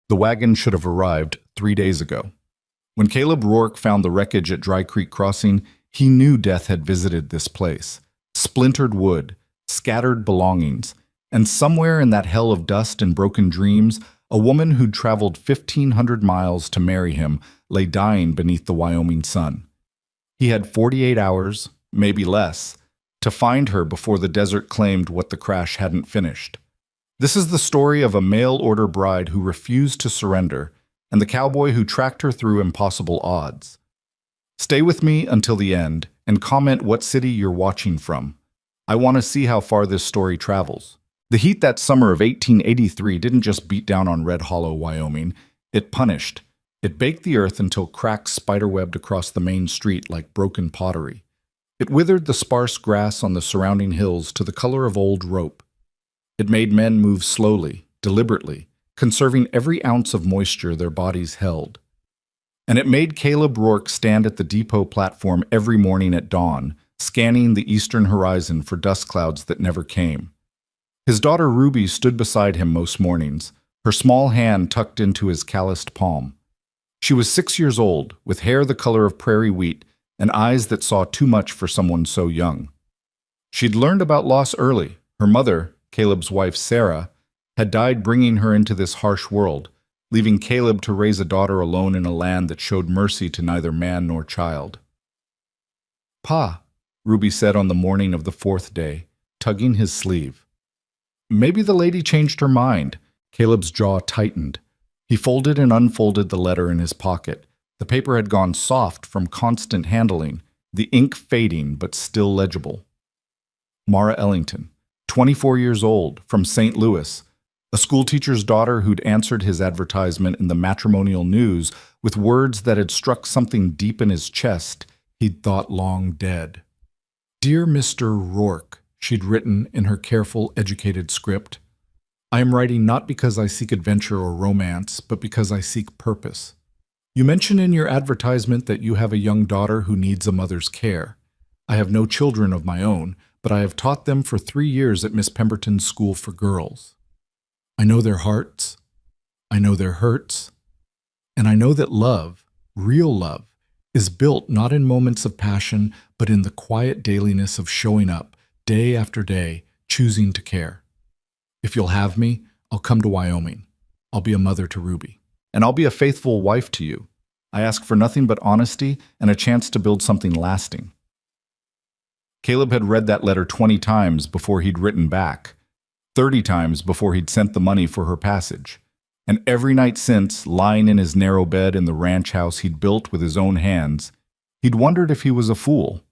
The wagon should have arrived 3 days ago. When Caleb Rourke found the wreckage at Dry Creek Crossing, he knew death had visited this place. Splintered wood, scattered belongings, and somewhere in that hell of dust and broken dreams, a woman who'd traveled 1,500 miles to marry him lay dying beneath the Wyoming sun. He had 48 hours, maybe less, to find her before the desert claimed what the crash hadn't finished. This is the story of a mail-order bride who refused to surrender, and the cowboy who tracked her through impossible odds. Stay with me until the end, and comment what city you're watching from. I want to see how far this story travels. The heat that summer of 1883 didn't just beat down on Red Hollow, Wyoming. It punished. It baked the earth until cracks spiderwebbed across the main street like broken pottery. It withered the sparse grass on the surrounding hills to the color of old rope. It made men move slowly, deliberately, conserving every ounce of moisture their bodies held. And it made Caleb Rourke stand at the depot platform every morning at dawn, scanning the eastern horizon for dust clouds that never came. His daughter Ruby stood beside him most mornings, her small hand tucked into his calloused palm. She was 6 years old, with hair the color of prairie wheat and eyes that saw too much for someone so young. She'd learned about loss early. Her mother, Caleb's wife Sarah, had died bringing her into this harsh world, leaving Caleb to raise a daughter alone in a land that showed mercy to neither man nor child. "Pa," Ruby said on the morning of the 4th day, tugging his sleeve. Maybe the lady changed her mind. Caleb's jaw tightened. He folded and unfolded the letter in his pocket. The paper had gone soft from constant handling, the ink fading but still legible. Mara Ellington, 24 years old, from St. Louis, a schoolteacher's daughter who'd answered his advertisement in the matrimonial news with words that had struck something deep in his chest he'd thought long dead. "Dear Mr. Rourke," she'd written in her careful, educated script, "I am writing not because I seek adventure or romance, but because I seek purpose. You mention in your advertisement that you have a young daughter who needs a mother's care. I have no children of my own, but I have taught them for 3 years at Miss Pemberton's School for Girls. I know their hearts, I know their hurts, and I know that love, real love, is built not in moments of passion, but in the quiet dailiness of showing up, day after day, choosing to care. If you'll have me, I'll come to Wyoming. I'll be a mother to Ruby. And I'll be a faithful wife to you. I ask for nothing but honesty and a chance to build something lasting." Caleb had read that letter 20 times before he'd written back, 30 times before he'd sent the money for her passage. And every night since, lying in his narrow bed in the ranch house he'd built with his own hands, he'd wondered if he was a fool.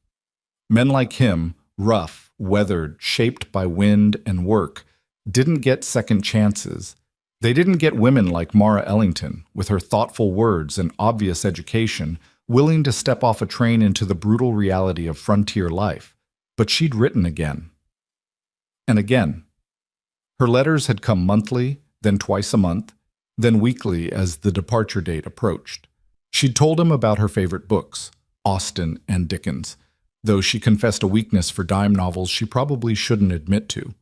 Men like him, rough, weathered, shaped by wind and work, didn't get second chances. They didn't get women like Mara Ellington, with her thoughtful words and obvious education, willing to step off a train into the brutal reality of frontier life. But she'd written again. And again. Her letters had come monthly, then twice a month, then weekly as the departure date approached. She'd told him about her favorite books, Austen and Dickens, though she confessed a weakness for dime novels she probably shouldn't admit to.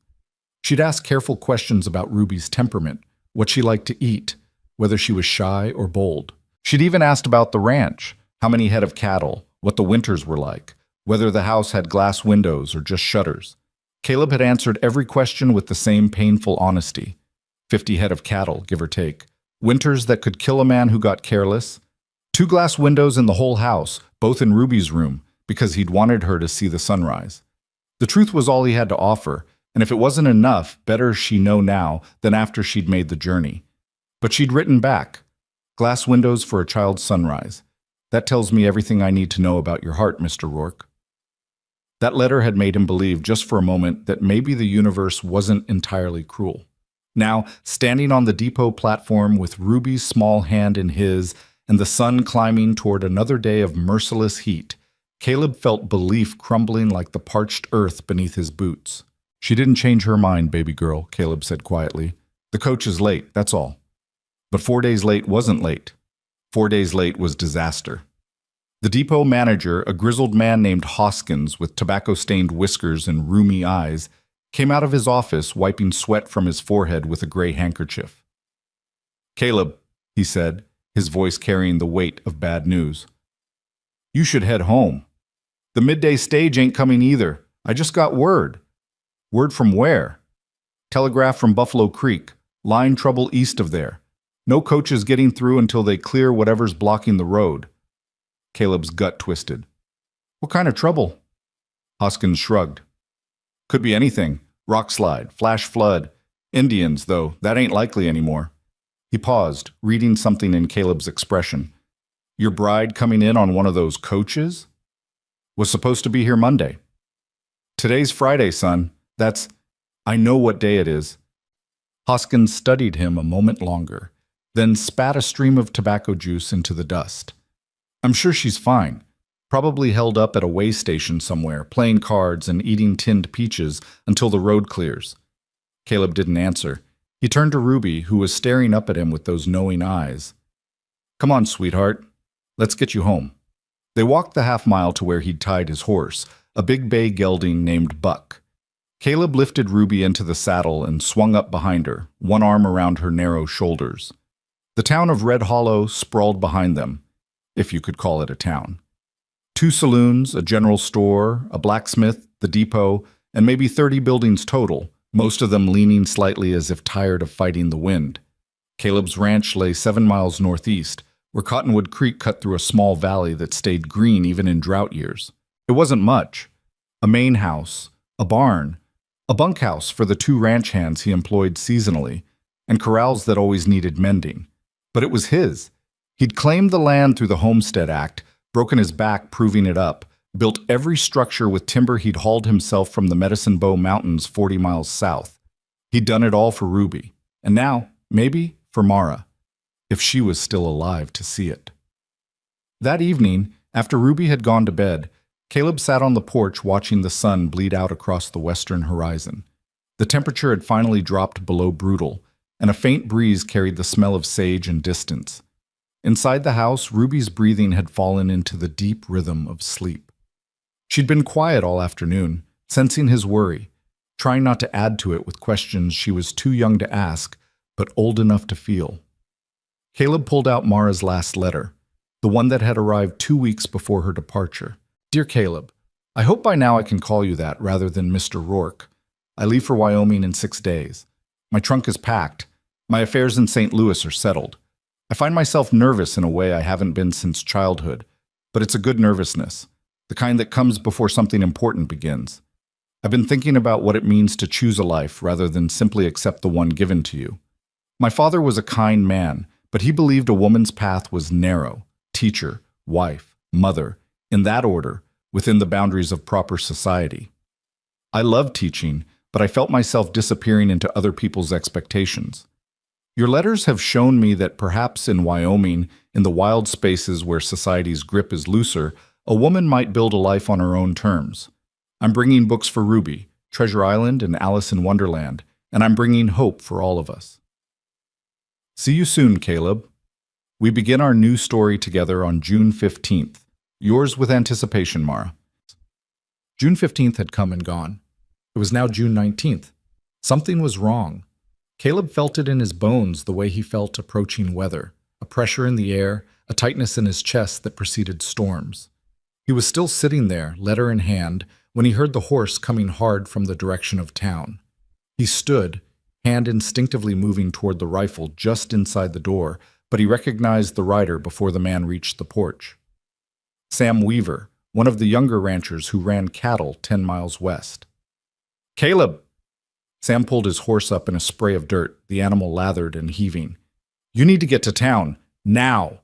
She'd asked careful questions about Ruby's temperament, what she liked to eat, whether she was shy or bold. She'd even asked about the ranch, how many head of cattle, what the winters were like, whether the house had glass windows or just shutters. Caleb had answered every question with the same painful honesty. 50 head of cattle, give or take. Winters that could kill a man who got careless. 2 glass windows in the whole house, both in Ruby's room, because he'd wanted her to see the sunrise. The truth was all he had to offer, and if it wasn't enough, better she know now than after she'd made the journey. But she'd written back, "Glass windows for a child's sunrise. That tells me everything I need to know about your heart, Mr. Rourke." That letter had made him believe just for a moment that maybe the universe wasn't entirely cruel. Now, standing on the depot platform with Ruby's small hand in his and the sun climbing toward another day of merciless heat, Caleb felt belief crumbling like the parched earth beneath his boots. "She didn't change her mind, baby girl," Caleb said quietly. "The coach is late, that's all." But 4 days late wasn't late. 4 days late was disaster. The depot manager, a grizzled man named Hoskins with tobacco-stained whiskers and rheumy eyes, came out of his office wiping sweat from his forehead with a gray handkerchief. "Caleb," he said, his voice carrying the weight of bad news. You should head home. The midday stage ain't coming either. I just got word. Word from where? Telegraph from Buffalo Creek. Line trouble east of there. No coaches getting through until they clear whatever's blocking the road. Caleb's gut twisted. What kind of trouble? Hoskins shrugged. Could be anything. Rock slide, flash flood. Indians, though, that ain't likely anymore. He paused, reading something in Caleb's expression. Your bride coming in on one of those coaches? Was supposed to be here Monday. Today's Friday, son. I know what day it is. Hoskins studied him a moment longer, then spat a stream of tobacco juice into the dust. I'm sure she's fine. Probably held up at a way station somewhere, playing cards and eating tinned peaches until the road clears. Caleb didn't answer. He turned to Ruby, who was staring up at him with those knowing eyes. Come on, sweetheart. Let's get you home. They walked the half-mile to where he'd tied his horse, a big bay gelding named Buck. Caleb lifted Ruby into the saddle and swung up behind her, one arm around her narrow shoulders. The town of Red Hollow sprawled behind them, if you could call it a town. 2 saloons, a general store, a blacksmith, the depot, and maybe 30 buildings total, most of them leaning slightly as if tired of fighting the wind. Caleb's ranch lay 7 miles northeast, where Cottonwood Creek cut through a small valley that stayed green even in drought years. It wasn't much. A main house, a barn, a bunkhouse for the 2 ranch hands he employed seasonally, and corrals that always needed mending. But it was his. He'd claimed the land through the Homestead Act, broken his back proving it up, built every structure with timber he'd hauled himself from the Medicine Bow Mountains 40 miles south. He'd done it all for Ruby, and now, maybe, for Mara, if she was still alive to see it. That evening, after Ruby had gone to bed, Caleb sat on the porch watching the sun bleed out across the western horizon. The temperature had finally dropped below brutal, and a faint breeze carried the smell of sage and distance. Inside the house, Ruby's breathing had fallen into the deep rhythm of sleep. She'd been quiet all afternoon, sensing his worry, trying not to add to it with questions she was too young to ask, but old enough to feel. Caleb pulled out Mara's last letter, the one that had arrived 2 weeks before her departure. Dear Caleb, I hope by now I can call you that rather than Mr. Rourke. I leave for Wyoming in 6 days. My trunk is packed. My affairs in St. Louis are settled. I find myself nervous in a way I haven't been since childhood, but it's a good nervousness, the kind that comes before something important begins. I've been thinking about what it means to choose a life rather than simply accept the one given to you. My father was a kind man, but he believed a woman's path was narrow: teacher, wife, mother, in that order, within the boundaries of proper society. I loved teaching, but I felt myself disappearing into other people's expectations. Your letters have shown me that perhaps in Wyoming, in the wild spaces where society's grip is looser, a woman might build a life on her own terms. I'm bringing books for Ruby, Treasure Island and Alice in Wonderland, and I'm bringing hope for all of us. See you soon, Caleb. We begin our new story together on June 15th. Yours with anticipation, Mara. June 15th had come and gone. It was now June 19th. Something was wrong. Caleb felt it in his bones the way he felt approaching weather, a pressure in the air, a tightness in his chest that preceded storms. He was still sitting there, letter in hand, when he heard the horse coming hard from the direction of town. He stood, hand instinctively moving toward the rifle just inside the door, but he recognized the rider before the man reached the porch. Sam Weaver, one of the younger ranchers who ran cattle 10 miles west. Caleb! Sam pulled his horse up in a spray of dirt, the animal lathered and heaving. You need to get to town, now!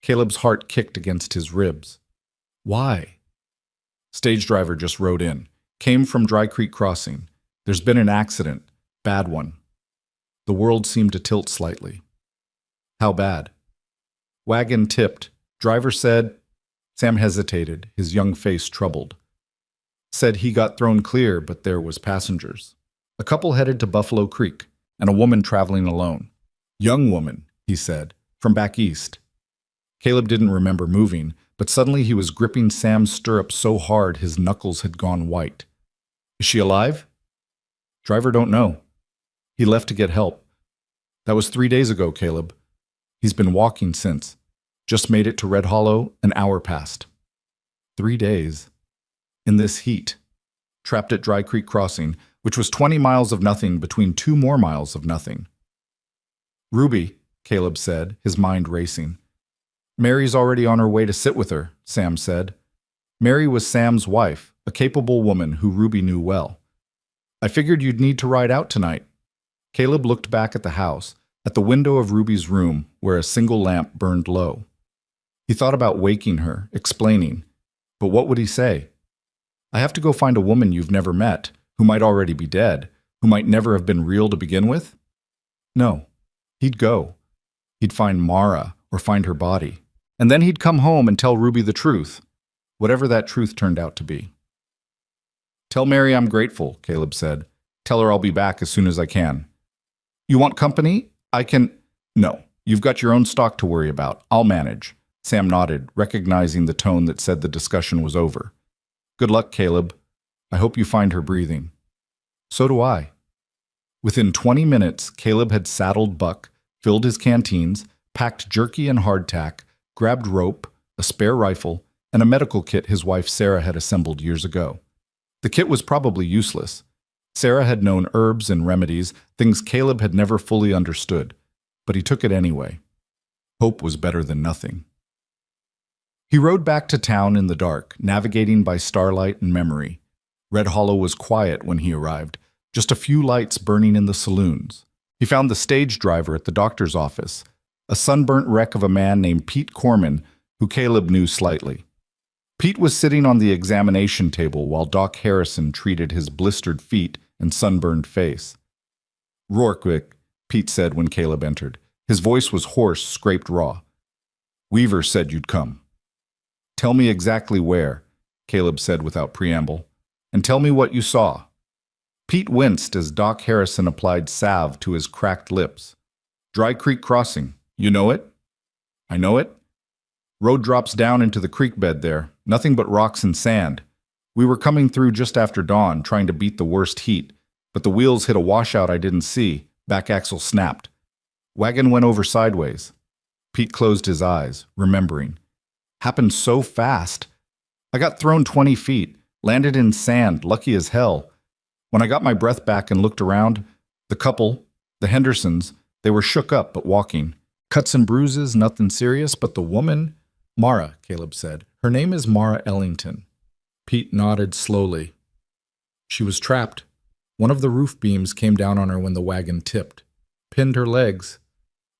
Caleb's heart kicked against his ribs. Why? Stage driver just rode in. Came from Dry Creek Crossing. There's been an accident. Bad one. The world seemed to tilt slightly. How bad? Wagon tipped. Driver said... Sam hesitated, his young face troubled. Said he got thrown clear, but there was passengers. A couple headed to Buffalo Creek, and a woman traveling alone. Young woman, he said, from back east. Caleb didn't remember moving, but suddenly he was gripping Sam's stirrup so hard his knuckles had gone white. Is she alive? Driver don't know. He left to get help. That was 3 days ago, Caleb. He's been walking since. Just made it to Red Hollow an hour past. 3 days. In this heat. Trapped at Dry Creek Crossing, which was 20 miles of nothing between 2 more miles of nothing. Ruby, Caleb said, his mind racing. Mary's already on her way to sit with her, Sam said. Mary was Sam's wife, a capable woman who Ruby knew well. I figured you'd need to ride out tonight. Caleb looked back at the house, at the window of Ruby's room where a single lamp burned low. He thought about waking her, explaining. But what would he say? I have to go find a woman you've never met, who might already be dead, who might never have been real to begin with? No. He'd go. He'd find Mara or find her body. And then he'd come home and tell Ruby the truth, whatever that truth turned out to be. Tell Mary I'm grateful, Caleb said. Tell her I'll be back as soon as I can. You want company? I can... No, you've got your own stock to worry about. I'll manage. Sam nodded, recognizing the tone that said the discussion was over. Good luck, Caleb. I hope you find her breathing. So do I. Within 20 minutes, Caleb had saddled Buck, filled his canteens, packed jerky and hardtack, grabbed rope, a spare rifle, and a medical kit his wife Sarah had assembled years ago. The kit was probably useless. Sarah had known herbs and remedies, things Caleb had never fully understood, but he took it anyway. Hope was better than nothing. He rode back to town in the dark, navigating by starlight and memory. Red Hollow was quiet when he arrived, just a few lights burning in the saloons. He found the stage driver at the doctor's office, a sunburnt wreck of a man named Pete Corman, who Caleb knew slightly. Pete was sitting on the examination table while Doc Harrison treated his blistered feet and sunburned face. Rourke, Pete said when Caleb entered. His voice was hoarse, scraped raw. Weaver said you'd come. Tell me exactly where, Caleb said without preamble, and tell me what you saw. Pete winced as Doc Harrison applied salve to his cracked lips. Dry Creek Crossing, you know it? I know it. Road drops down into the creek bed there, nothing but rocks and sand. We were coming through just after dawn, trying to beat the worst heat, but the wheels hit a washout I didn't see, back axle snapped. Wagon went over sideways. Pete closed his eyes, remembering. Happened so fast. I got thrown 20 feet, landed in sand, lucky as hell. When I got my breath back and looked around, the couple, the Hendersons, they were shook up but walking. Cuts and bruises, nothing serious, but the woman... Mara, Caleb said. Her name is Mara Ellington. Pete nodded slowly. She was trapped. One of the roof beams came down on her when the wagon tipped. Pinned her legs.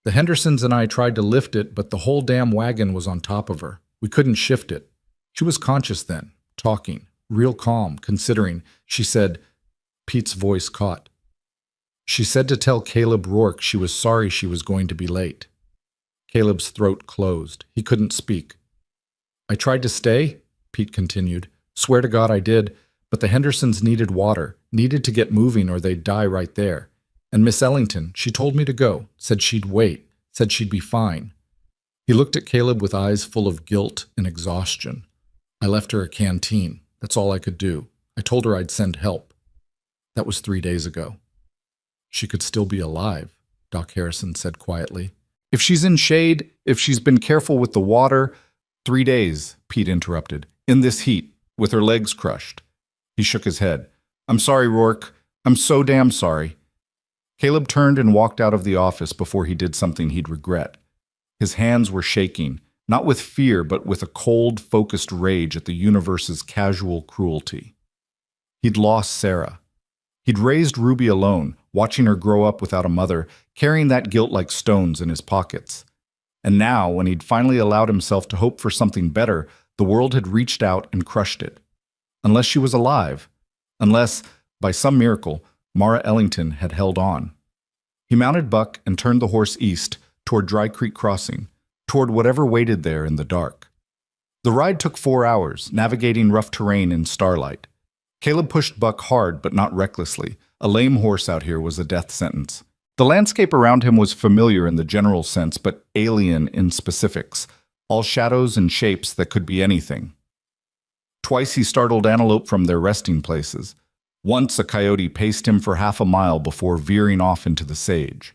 The Hendersons and I tried to lift it, but the whole damn wagon was on top of her. We couldn't shift it. She was conscious then, talking, real calm, considering. She said, Pete's voice caught. She said to tell Caleb Rourke she was sorry she was going to be late. Caleb's throat closed. He couldn't speak. I tried to stay, Pete continued. Swear to God I did, but the Hendersons needed water, needed to get moving or they'd die right there. And Miss Ellington, she told me to go, said she'd wait, said she'd be fine. He looked at Caleb with eyes full of guilt and exhaustion. I left her a canteen. That's all I could do. I told her I'd send help. That was 3 days ago. She could still be alive, Doc Harrison said quietly. If she's in shade, if she's been careful with the water... 3 days, Pete interrupted. In this heat, with her legs crushed. He shook his head. I'm sorry, Rourke. I'm so damn sorry. Caleb turned and walked out of the office before he did something he'd regret. His hands were shaking, not with fear, but with a cold, focused rage at the universe's casual cruelty. He'd lost Sarah. He'd raised Ruby alone, watching her grow up without a mother, carrying that guilt like stones in his pockets. And now, when he'd finally allowed himself to hope for something better, the world had reached out and crushed it. Unless she was alive. Unless, by some miracle, Mara Ellington had held on. He mounted Buck and turned the horse east, toward Dry Creek Crossing, toward whatever waited there in the dark. The ride took 4 hours, navigating rough terrain in starlight. Caleb pushed Buck hard but not recklessly. A lame horse out here was a death sentence. The landscape around him was familiar in the general sense, but alien in specifics, all shadows and shapes that could be anything. Twice he startled antelope from their resting places. Once a coyote paced him for half a mile before veering off into the sage.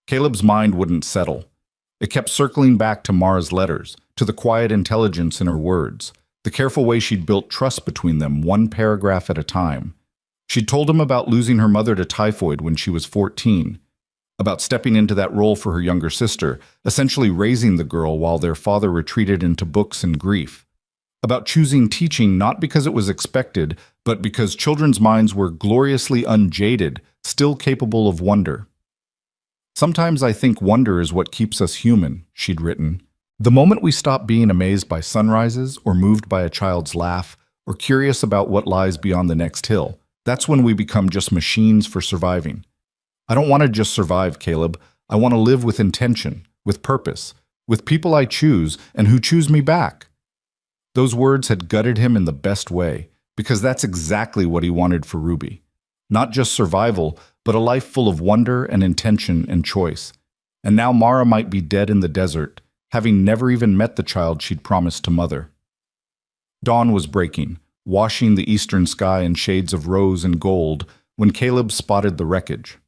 Caleb's mind wouldn't settle. It kept circling back to Mara's letters, to the quiet intelligence in her words, the careful way she'd built trust between them, one paragraph at a time. She'd told him about losing her mother to typhoid when she was 14, about stepping into that role for her younger sister, essentially raising the girl while their father retreated into books and grief, about choosing teaching not because it was expected, but because children's minds were gloriously unjaded, still capable of wonder. "Sometimes I think wonder is what keeps us human," she'd written. "The moment we stop being amazed by sunrises, or moved by a child's laugh, or curious about what lies beyond the next hill, that's when we become just machines for surviving. I don't want to just survive, Caleb. I want to live with intention, with purpose, with people I choose and who choose me back." Those words had gutted him in the best way, because that's exactly what he wanted for Ruby. Not just survival, but a life full of wonder and intention and choice. And now Mara might be dead in the desert, having never even met the child she'd promised to mother. Dawn was breaking, washing the eastern sky in shades of rose and gold, when Caleb spotted the wreckage.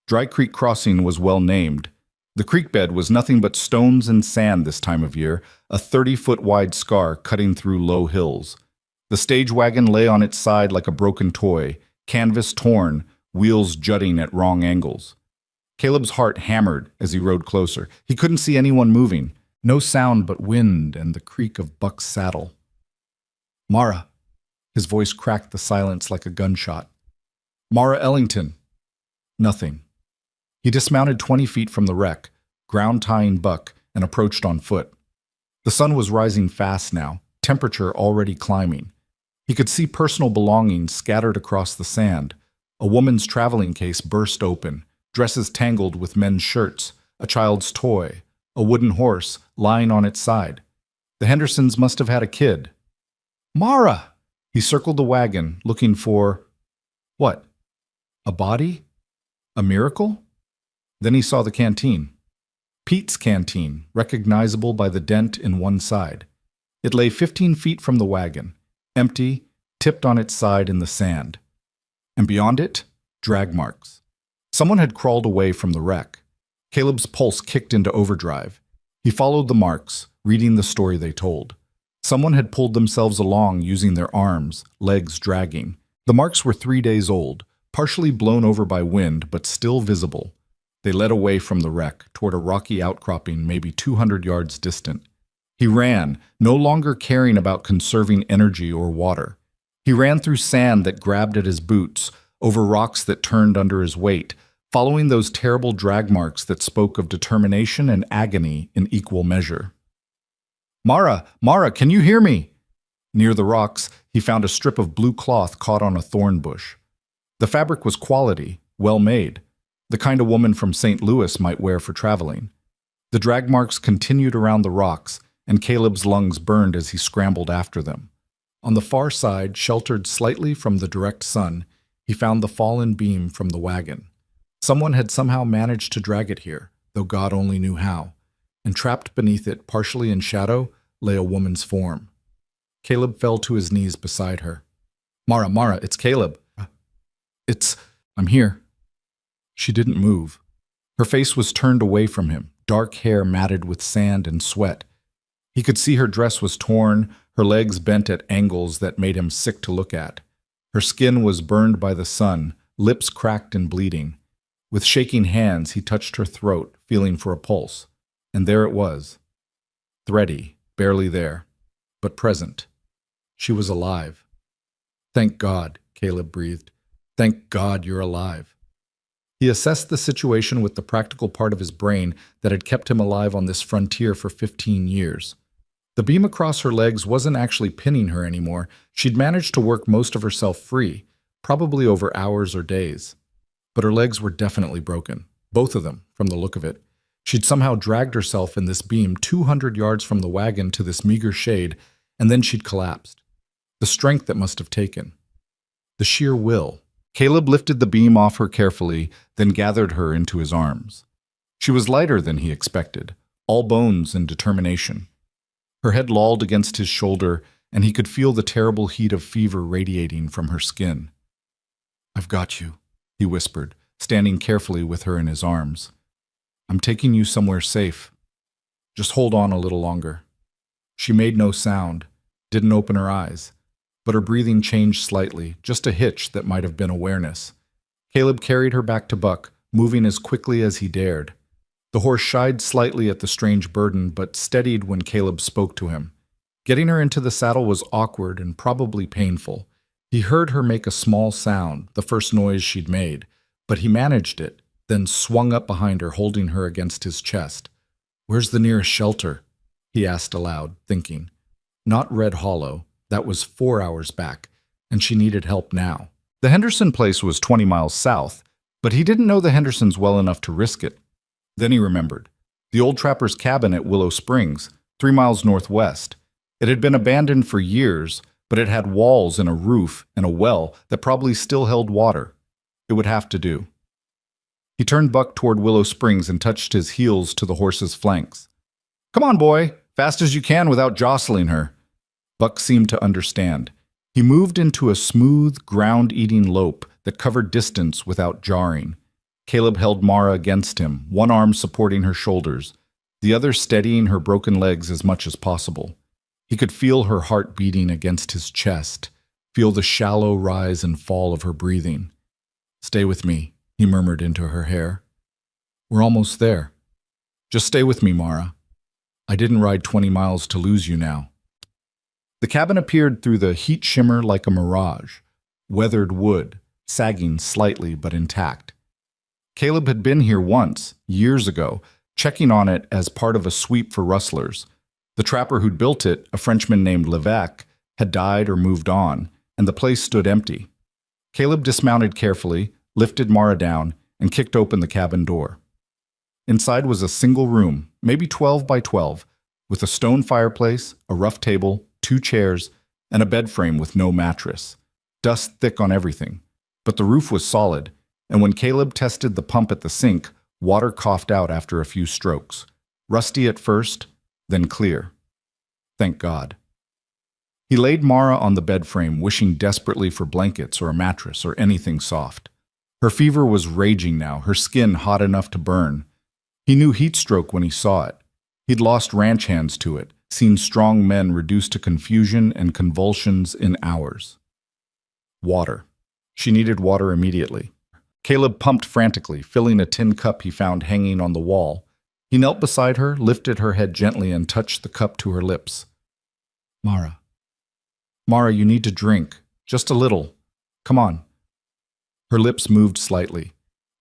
Dry Creek Crossing was well named. The creek bed was nothing but stones and sand this time of year, a 30-foot-wide scar cutting through low hills. The stage wagon lay on its side like a broken toy, canvas torn, wheels jutting at wrong angles. Caleb's heart hammered as he rode closer. He couldn't see anyone moving. No sound but wind and the creak of Buck's saddle. "Mara." His voice cracked the silence like a gunshot. "Mara Ellington." Nothing. He dismounted 20 feet from the wreck, ground-tying Buck, and approached on foot. The sun was rising fast now, temperature already climbing. He could see personal belongings scattered across the sand. A woman's traveling case burst open, dresses tangled with men's shirts, a child's toy, a wooden horse lying on its side. The Hendersons must have had a kid. "Mara!" He circled the wagon, looking for... what? A body? A miracle? Then he saw the canteen. Pete's canteen, recognizable by the dent in one side. It lay 15 feet from the wagon, empty, tipped on its side in the sand. And beyond it, drag marks. Someone had crawled away from the wreck. Caleb's pulse kicked into overdrive. He followed the marks, reading the story they told. Someone had pulled themselves along using their arms, legs dragging. The marks were 3 days old, partially blown over by wind, but still visible. They led away from the wreck, toward a rocky outcropping maybe 200 yards distant. He ran, no longer caring about conserving energy or water. He ran through sand that grabbed at his boots, over rocks that turned under his weight, following those terrible drag marks that spoke of determination and agony in equal measure. "Mara! Mara, can you hear me?" Near the rocks, he found a strip of blue cloth caught on a thorn bush. The fabric was quality, well made, the kind a woman from St. Louis might wear for traveling. The drag marks continued around the rocks, and Caleb's lungs burned as he scrambled after them. On the far side, sheltered slightly from the direct sun, he found the fallen beam from the wagon. Someone had somehow managed to drag it here, though God only knew how, and trapped beneath it, partially in shadow, lay a woman's form. Caleb fell to his knees beside her. "Mara, Mara, it's Caleb." I'm here." She didn't move. Her face was turned away from him, dark hair matted with sand and sweat. He could see her dress was torn, her legs bent at angles that made him sick to look at. Her skin was burned by the sun, lips cracked and bleeding. With shaking hands, he touched her throat, feeling for a pulse. And there it was. Thready, barely there, but present. She was alive. "Thank God," Caleb breathed. "Thank God you're alive." He assessed the situation with the practical part of his brain that had kept him alive on this frontier for 15 years. The beam across her legs wasn't actually pinning her anymore. She'd managed to work most of herself free, probably over hours or days. But her legs were definitely broken, both of them, from the look of it. She'd somehow dragged herself in this beam 200 yards from the wagon to this meager shade, and then she'd collapsed. The strength that must have taken. The sheer will. Caleb lifted the beam off her carefully, then gathered her into his arms. She was lighter than he expected, all bones and determination. Her head lolled against his shoulder, and he could feel the terrible heat of fever radiating from her skin. "I've got you," he whispered, standing carefully with her in his arms. "I'm taking you somewhere safe." Just hold on a little longer. She made no sound, didn't open her eyes, but her breathing changed slightly, just a hitch that might have been awareness. Caleb carried her back to Buck, moving as quickly as he dared. The horse shied slightly at the strange burden, but steadied when Caleb spoke to him. Getting her into the saddle was awkward and probably painful. He heard her make a small sound, the first noise she'd made, but he managed it, then swung up behind her, holding her against his chest. "Where's the nearest shelter?" he asked aloud, thinking. Not Red Hollow. That was 4 hours back, and she needed help now. The Henderson place was 20 miles south, but he didn't know the Hendersons well enough to risk it. Then he remembered. The old trapper's cabin at Willow Springs, 3 miles northwest. It had been abandoned for years, but it had walls and a roof and a well that probably still held water. It would have to do. He turned Buck toward Willow Springs and touched his heels to the horse's flanks. "Come on, boy, fast as you can without jostling her." Buck seemed to understand. He moved into a smooth, ground-eating lope that covered distance without jarring. Caleb held Mara against him, one arm supporting her shoulders, the other steadying her broken legs as much as possible. He could feel her heart beating against his chest, feel the shallow rise and fall of her breathing. "Stay with me," he murmured into her hair. "We're almost there. Just stay with me, Mara. I didn't ride 20 miles to lose you now." The cabin appeared through the heat shimmer like a mirage, weathered wood, sagging slightly but intact. Caleb had been here once, years ago, checking on it as part of a sweep for rustlers. The trapper who'd built it, a Frenchman named Levesque, had died or moved on, and the place stood empty. Caleb dismounted carefully, lifted Mara down, and kicked open the cabin door. Inside was a single room, maybe 12 by 12, with a stone fireplace, a rough table, 2 chairs, and a bed frame with no mattress. Dust thick on everything. But the roof was solid, and when Caleb tested the pump at the sink, water coughed out after a few strokes. Rusty at first, then clear. Thank God. He laid Mara on the bed frame, wishing desperately for blankets or a mattress or anything soft. Her fever was raging now, her skin hot enough to burn. He knew heat stroke when he saw it. He'd lost ranch hands to it, seen strong men reduced to confusion and convulsions in hours. Water. She needed water immediately. Caleb pumped frantically, filling a tin cup he found hanging on the wall. He knelt beside her, lifted her head gently, and touched the cup to her lips. "Mara. Mara, you need to drink. Just a little. Come on." Her lips moved slightly.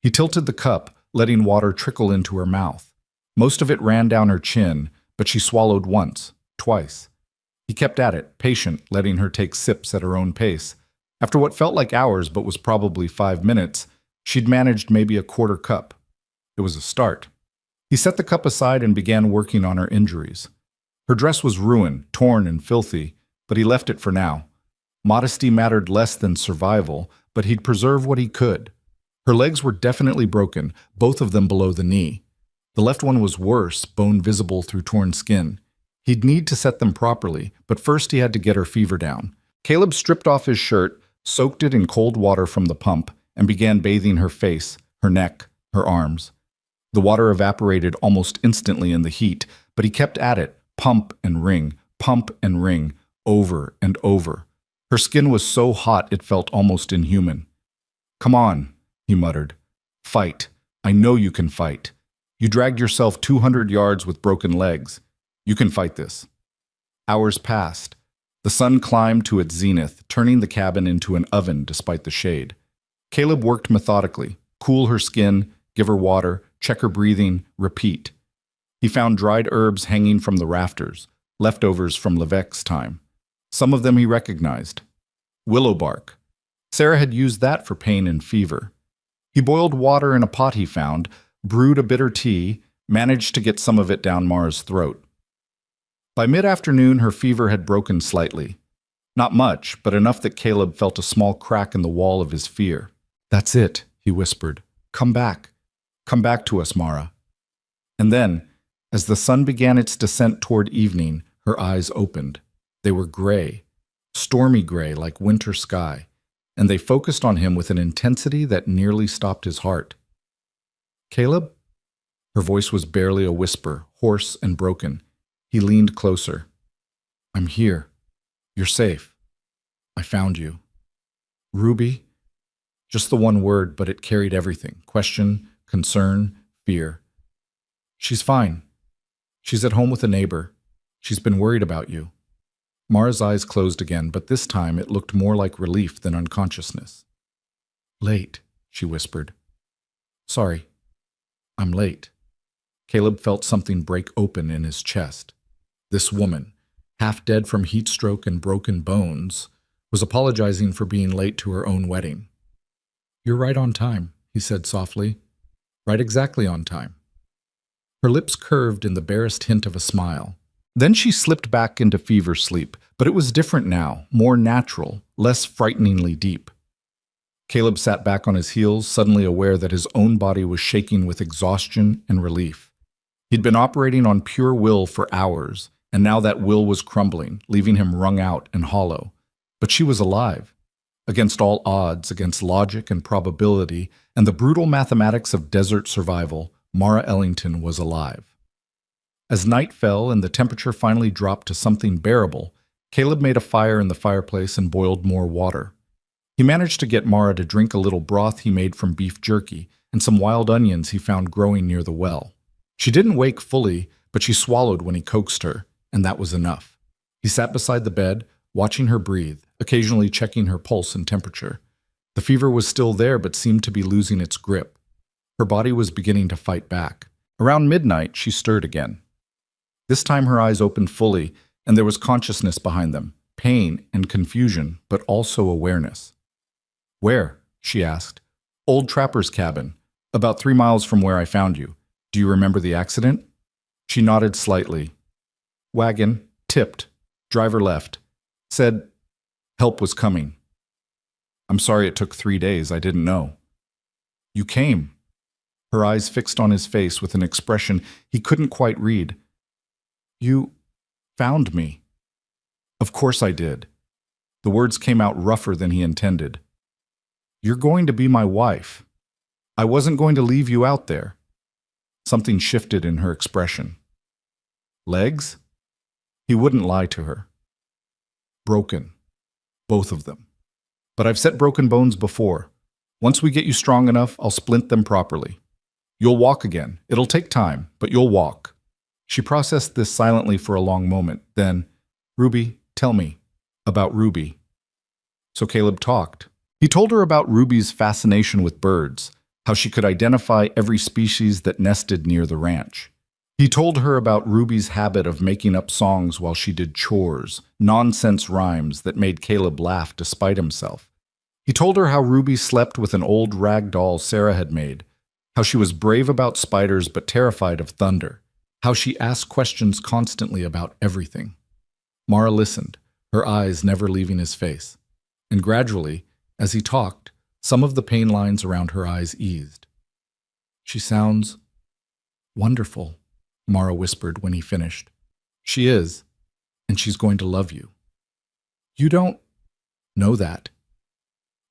He tilted the cup, letting water trickle into her mouth. Most of it ran down her chin, but she swallowed once, twice. He kept at it, patient, letting her take sips at her own pace. After what felt like hours but was probably 5 minutes, she'd managed maybe a quarter cup. It was a start. He set the cup aside and began working on her injuries. Her dress was ruined, torn and filthy, but he left it for now. Modesty mattered less than survival, but he'd preserve what he could. Her legs were definitely broken, both of them below the knee. The left one was worse, bone visible through torn skin. He'd need to set them properly, but first he had to get her fever down. Caleb stripped off his shirt, soaked it in cold water from the pump, and began bathing her face, her neck, her arms. The water evaporated almost instantly in the heat, but he kept at it, pump and ring, over and over. Her skin was so hot it felt almost inhuman. "Come on," he muttered. "Fight. I know you can fight. You dragged yourself 200 yards with broken legs. You can fight this." Hours passed. The sun climbed to its zenith, turning the cabin into an oven despite the shade. Caleb worked methodically, cool her skin, give her water, check her breathing, repeat. He found dried herbs hanging from the rafters, leftovers from Levesque's time. Some of them he recognized. Willow bark. Sarah had used that for pain and fever. He boiled water in a pot he found, brewed a bitter tea, managed to get some of it down Mara's throat. By mid-afternoon, her fever had broken slightly. Not much, but enough that Caleb felt a small crack in the wall of his fear. "That's it," he whispered. "Come back. Come back to us, Mara." And then, as the sun began its descent toward evening, her eyes opened. They were gray, stormy gray like winter sky, and they focused on him with an intensity that nearly stopped his heart. "Caleb?" Her voice was barely a whisper, hoarse and broken. He leaned closer. I'm here. You're safe. I found you. Ruby? Just the one word, but it carried everything. Question, concern, fear. She's fine. She's at home with a neighbor. She's been worried about you. Mara's eyes closed again, but this time it looked more like relief than unconsciousness. Late, she whispered. Sorry, I'm late. Caleb felt something break open in his chest. This woman, half dead from heat stroke and broken bones, was apologizing for being late to her own wedding. You're right on time, he said softly. Right exactly on time. Her lips curved in the barest hint of a smile. Then she slipped back into fever sleep, but it was different now, more natural, less frighteningly deep. Caleb sat back on his heels, suddenly aware that his own body was shaking with exhaustion and relief. He'd been operating on pure will for hours, and now that will was crumbling, leaving him wrung out and hollow. But she was alive. Against all odds, against logic and probability, and the brutal mathematics of desert survival, Mara Ellington was alive. As night fell and the temperature finally dropped to something bearable, Caleb made a fire in the fireplace and boiled more water. He managed to get Mara to drink a little broth he made from beef jerky and some wild onions he found growing near the well. She didn't wake fully, but she swallowed when he coaxed her, and that was enough. He sat beside the bed, watching her breathe, occasionally checking her pulse and temperature. The fever was still there but seemed to be losing its grip. Her body was beginning to fight back. Around midnight, she stirred again. This time her eyes opened fully, and there was consciousness behind them, pain and confusion, but also awareness. Where? She asked. Old Trapper's cabin, about 3 miles from where I found you. Do you remember the accident? She nodded slightly. Wagon, tipped, driver left. Said, help was coming. I'm sorry it took 3 days, I didn't know. You came. Her eyes fixed on his face with an expression he couldn't quite read. You found me. Of course I did. The words came out rougher than he intended. You're going to be my wife. I wasn't going to leave you out there. Something shifted in her expression. Legs? He wouldn't lie to her. Broken. Both of them. But I've set broken bones before. Once we get you strong enough, I'll splint them properly. You'll walk again. It'll take time, but you'll walk. She processed this silently for a long moment. Then, Ruby, tell me about Ruby. So Caleb talked. He told her about Ruby's fascination with birds, how she could identify every species that nested near the ranch. He told her about Ruby's habit of making up songs while she did chores, nonsense rhymes that made Caleb laugh despite himself. He told her how Ruby slept with an old rag doll Sarah had made, how she was brave about spiders but terrified of thunder, how she asked questions constantly about everything. Mara listened, her eyes never leaving his face. And gradually, as he talked, some of the pain lines around her eyes eased. She sounds wonderful, Mara whispered when he finished. She is, and she's going to love you. You don't know that.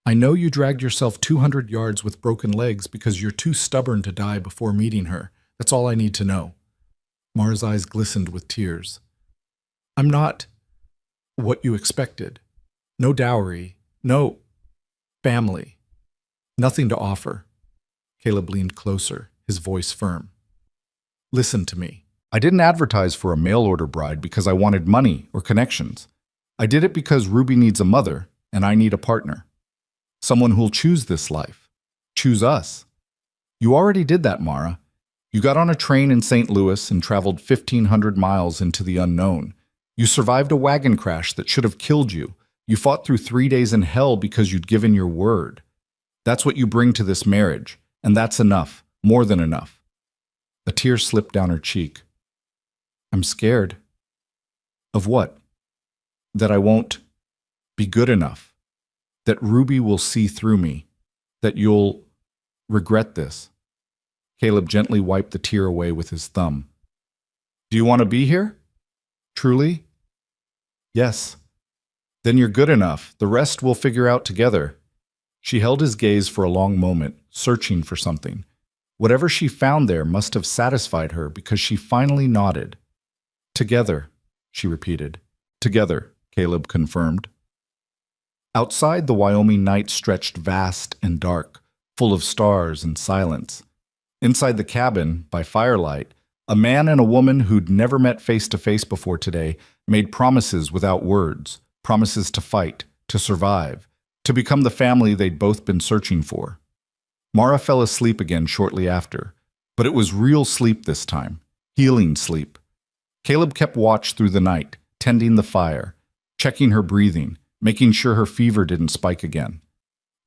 I know you dragged yourself 200 yards with broken legs because you're too stubborn to die before meeting her. That's all I need to know. Mara's eyes glistened with tears. I'm not what you expected. No dowry, no family, nothing to offer. Caleb leaned closer, his voice firm. Listen to me. I didn't advertise for a mail-order bride because I wanted money or connections. I did it because Ruby needs a mother, and I need a partner. Someone who'll choose this life. Choose us. You already did that, Mara. You got on a train in St. Louis and traveled 1,500 miles into the unknown. You survived a wagon crash that should have killed you. You fought through 3 days in hell because you'd given your word. That's what you bring to this marriage, and that's enough, more than enough. A tear slipped down her cheek. I'm scared. Of what? That I won't be good enough. That Ruby will see through me. That you'll regret this. Caleb gently wiped the tear away with his thumb. Do you want to be here? Truly? Yes. Then you're good enough. The rest we'll figure out together. She held his gaze for a long moment, searching for something. Whatever she found there must have satisfied her because she finally nodded. Together, she repeated. Together, Caleb confirmed. Outside, the Wyoming night stretched vast and dark, full of stars and silence. Inside the cabin, by firelight, a man and a woman who'd never met face to face before today made promises without words, promises to fight, to survive, to become the family they'd both been searching for. Mara fell asleep again shortly after, but it was real sleep this time, healing sleep. Caleb kept watch through the night, tending the fire, checking her breathing, making sure her fever didn't spike again.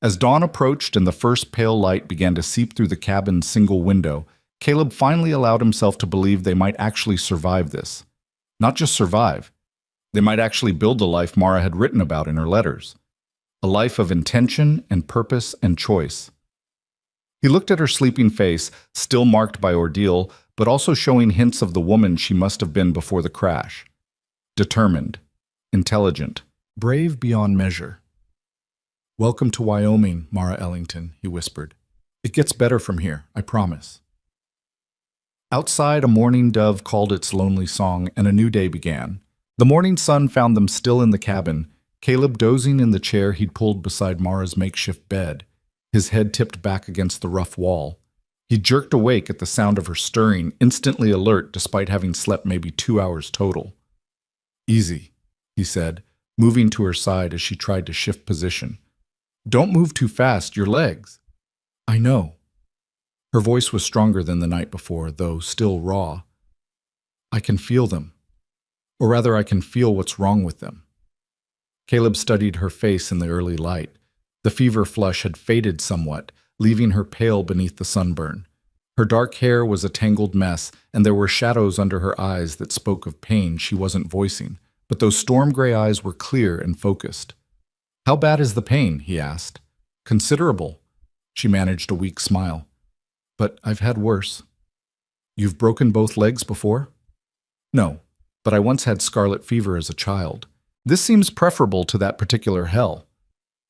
As dawn approached and the first pale light began to seep through the cabin's single window, Caleb finally allowed himself to believe they might actually survive this. Not just survive. They might actually build the life Mara had written about in her letters. A life of intention and purpose and choice. He looked at her sleeping face, still marked by ordeal, but also showing hints of the woman she must have been before the crash. Determined, intelligent, brave beyond measure. "Welcome to Wyoming, Mara Ellington," he whispered. "It gets better from here, I promise." Outside, a mourning dove called its lonely song, and a new day began. The morning sun found them still in the cabin, Caleb dozing in the chair he'd pulled beside Mara's makeshift bed, his head tipped back against the rough wall. He jerked awake at the sound of her stirring, instantly alert despite having slept maybe 2 hours total. "Easy," he said, moving to her side as she tried to shift position. "Don't move too fast, your legs." "I know." Her voice was stronger than the night before, though still raw. "I can feel them. Or rather, I can feel what's wrong with them." Caleb studied her face in the early light. The fever flush had faded somewhat, leaving her pale beneath the sunburn. Her dark hair was a tangled mess, and there were shadows under her eyes that spoke of pain she wasn't voicing, but those storm-gray eyes were clear and focused. "How bad is the pain?" he asked. "Considerable." She managed a weak smile. "But I've had worse." "You've broken both legs before?" "No, but I once had scarlet fever as a child. This seems preferable to that particular hell."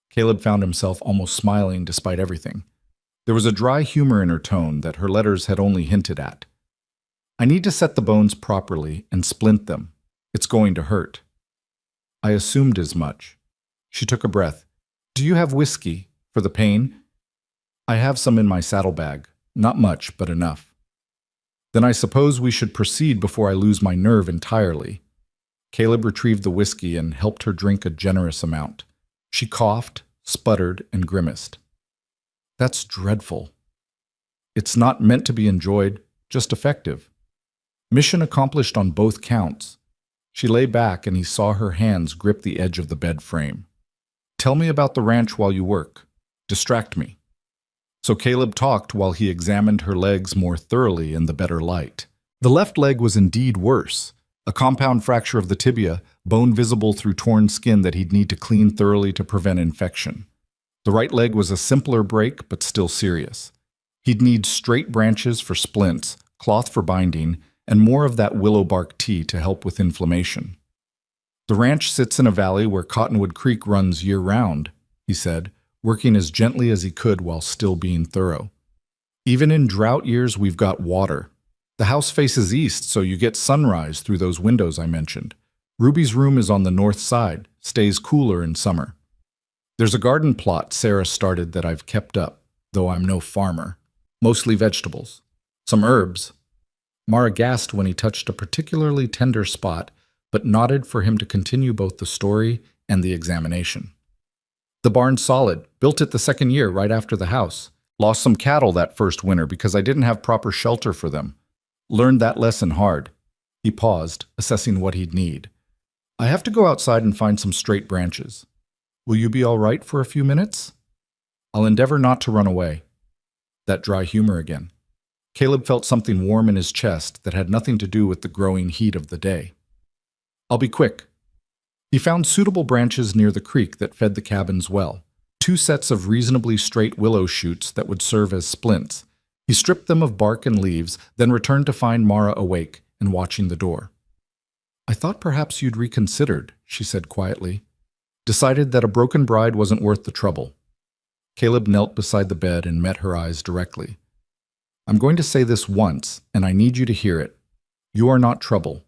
Caleb found himself almost smiling despite everything. There was a dry humor in her tone that her letters had only hinted at. "I need to set the bones properly and splint them. It's going to hurt." "I assumed as much." She took a breath. "Do you have whiskey for the pain?" "I have some in my saddlebag. Not much, but enough." "Then I suppose we should proceed before I lose my nerve entirely." Caleb retrieved the whiskey and helped her drink a generous amount. She coughed, sputtered, and grimaced. "That's dreadful." "It's not meant to be enjoyed, just effective." Mission accomplished on both counts. She lay back and he saw her hands grip the edge of the bed frame. "Tell me about the ranch while you work. Distract me." So Caleb talked while he examined her legs more thoroughly in the better light. The left leg was indeed worse. A compound fracture of the tibia, bone visible through torn skin that he'd need to clean thoroughly to prevent infection. The right leg was a simpler break, but still serious. He'd need straight branches for splints, cloth for binding, and more of that willow bark tea to help with inflammation. "The ranch sits in a valley where Cottonwood Creek runs year-round," he said, working as gently as he could while still being thorough. "Even in drought years, we've got water. The house faces east, so you get sunrise through those windows I mentioned. Ruby's room is on the north side, stays cooler in summer. There's a garden plot Sarah started that I've kept up, though I'm no farmer. Mostly vegetables. Some herbs." Mara gasped when he touched a particularly tender spot, but nodded for him to continue both the story and the examination. "The barn's solid. Built it the second year, right after the house. Lost some cattle that first winter because I didn't have proper shelter for them. Learned that lesson hard." He paused, assessing what he'd need. "I have to go outside and find some straight branches. Will you be all right for a few minutes?" "I'll endeavor not to run away." That dry humor again. Caleb felt something warm in his chest that had nothing to do with the growing heat of the day. "I'll be quick." He found suitable branches near the creek that fed the cabin's well, 2 sets of reasonably straight willow shoots that would serve as splints. He stripped them of bark and leaves, then returned to find Mara awake and watching the door. "I thought perhaps you'd reconsidered," she said quietly. "Decided that a broken bride wasn't worth the trouble." Caleb knelt beside the bed and met her eyes directly. I'm going to say this once, and I need you to hear it. You are not trouble.